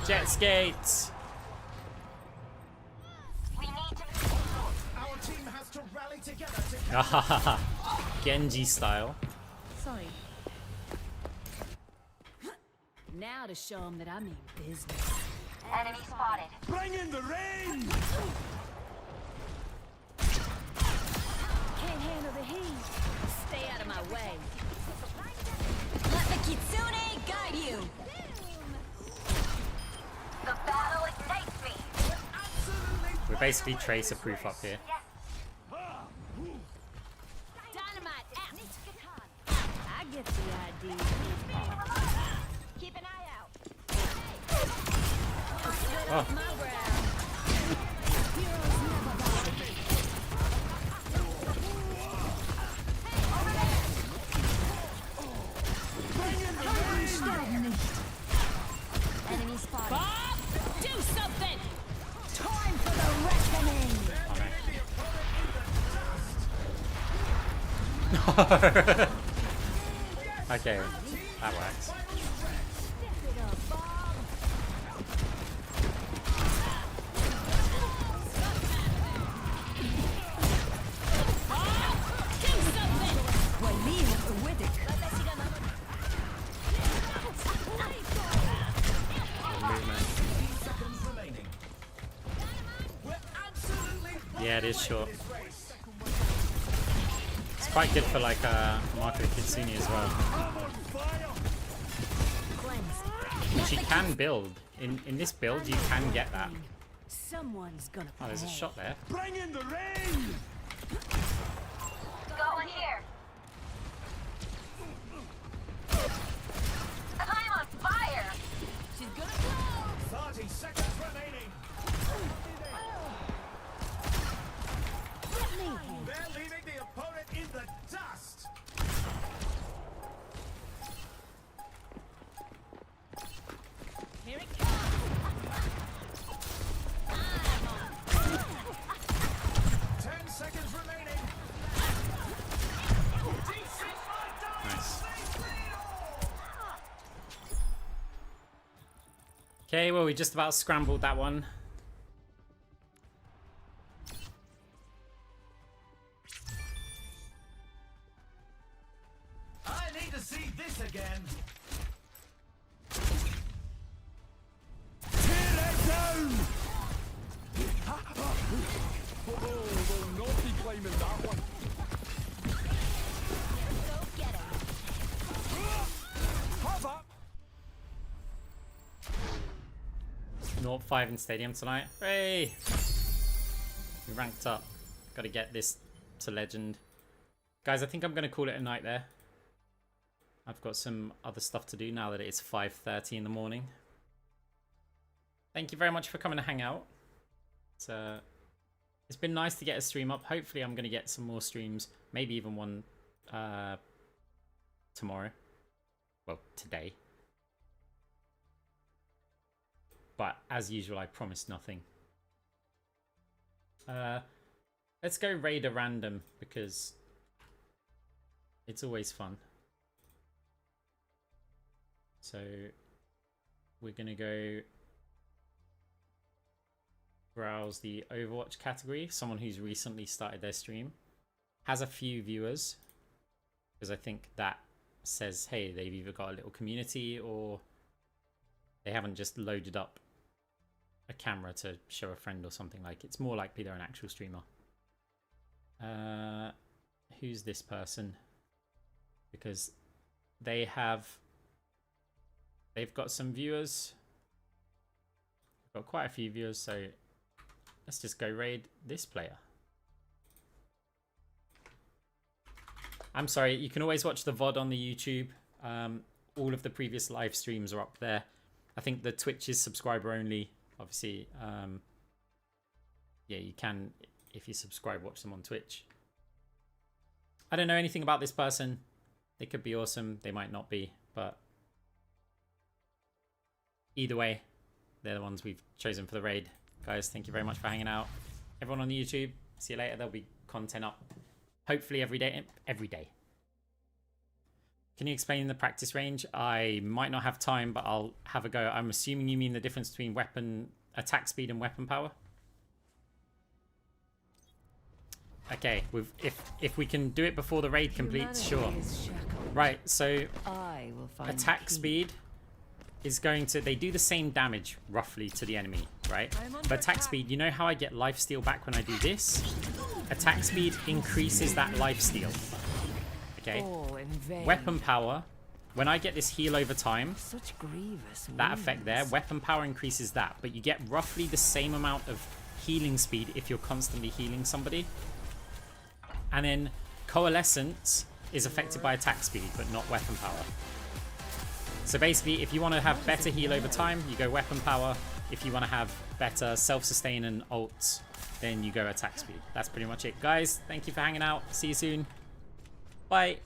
Jet skates! Our team has to rally together to Genji style. Sorry. Now to show them that I mean business. Enemy spotted. Bring in the rain! Can't handle the heat. Stay out of my way. Let the Kitsune guide you. The battle ignites me. We're basically Tracer proof up here. Dynamite out. I get the idea. Keep an eye out. Oh. My brow. Enemy spotted. Bob, do something! Time for the reckoning. Okay, that works. Yeah, it is short. It's quite good for like Marco Kitsune as well. Which you can build. In this build you can get that. Someone's gonna Oh, there's a shot there. Bring in the rain! Going here. I'm on fire. She's gonna blow! 30 seconds remaining. They're leaving the opponent in the dust. Here it comes! 10 seconds remaining. Nice. Okay, well we just about scrambled that one. I need to see this again. Tear it down! Oh, we'll not be climbing that one. Go get him. Have that! 0-5 in Stadium tonight. Hooray! We ranked up. Got to get this to legend. Guys, I think I'm going to call it a night there. I've got some other stuff to do now that it's 5:30 in the morning. Thank you very much for coming to hang out. It's been nice to get a stream up. Hopefully I'm going to get some more streams. Maybe even one tomorrow. Well, today. But as usual, I promise nothing. Let's go raid a random because it's always fun. So we're going to go browse the Overwatch category. Someone who's recently started their stream. Has a few viewers. Because I think that says, hey, they've either got a little community or they haven't just loaded up a camera to show a friend or something. Like, it's more likely they're an actual streamer. Who's this person? Because they've got some viewers. Got quite a few viewers, so let's just go raid this player. I'm sorry, you can always watch the VOD on the YouTube. All of the previous live streams are up there. I think the Twitch is subscriber only. Obviously, yeah, you can, if you subscribe, watch them on Twitch. I don't know anything about this person. They could be awesome. They might not be, but either way, they're the ones we've chosen for the raid. Guys, thank you very much for hanging out. Everyone on the YouTube, see you later. There'll be content up hopefully every day. Can you explain the practice range? I might not have time, but I'll have a go. I'm assuming you mean the difference between weapon attack speed and weapon power. Okay, if we can do it before the raid completes, sure. Right, so attack speed is going to, they do the same damage roughly to the enemy, right? But attack speed, you know how I get lifesteal back when I do this? Attack speed increases that lifesteal. Okay. Weapon power, when I get this heal over time, that effect there, weapon power increases that, but you get roughly the same amount of healing speed if you're constantly healing somebody. And then coalescence is affected by attack speed, but not weapon power. So basically, if you want to have better heal over time, you go weapon power. If you want to have better self-sustain and ults, then you go attack speed. That's pretty much it. Guys, thank you for hanging out. See you soon. Bye.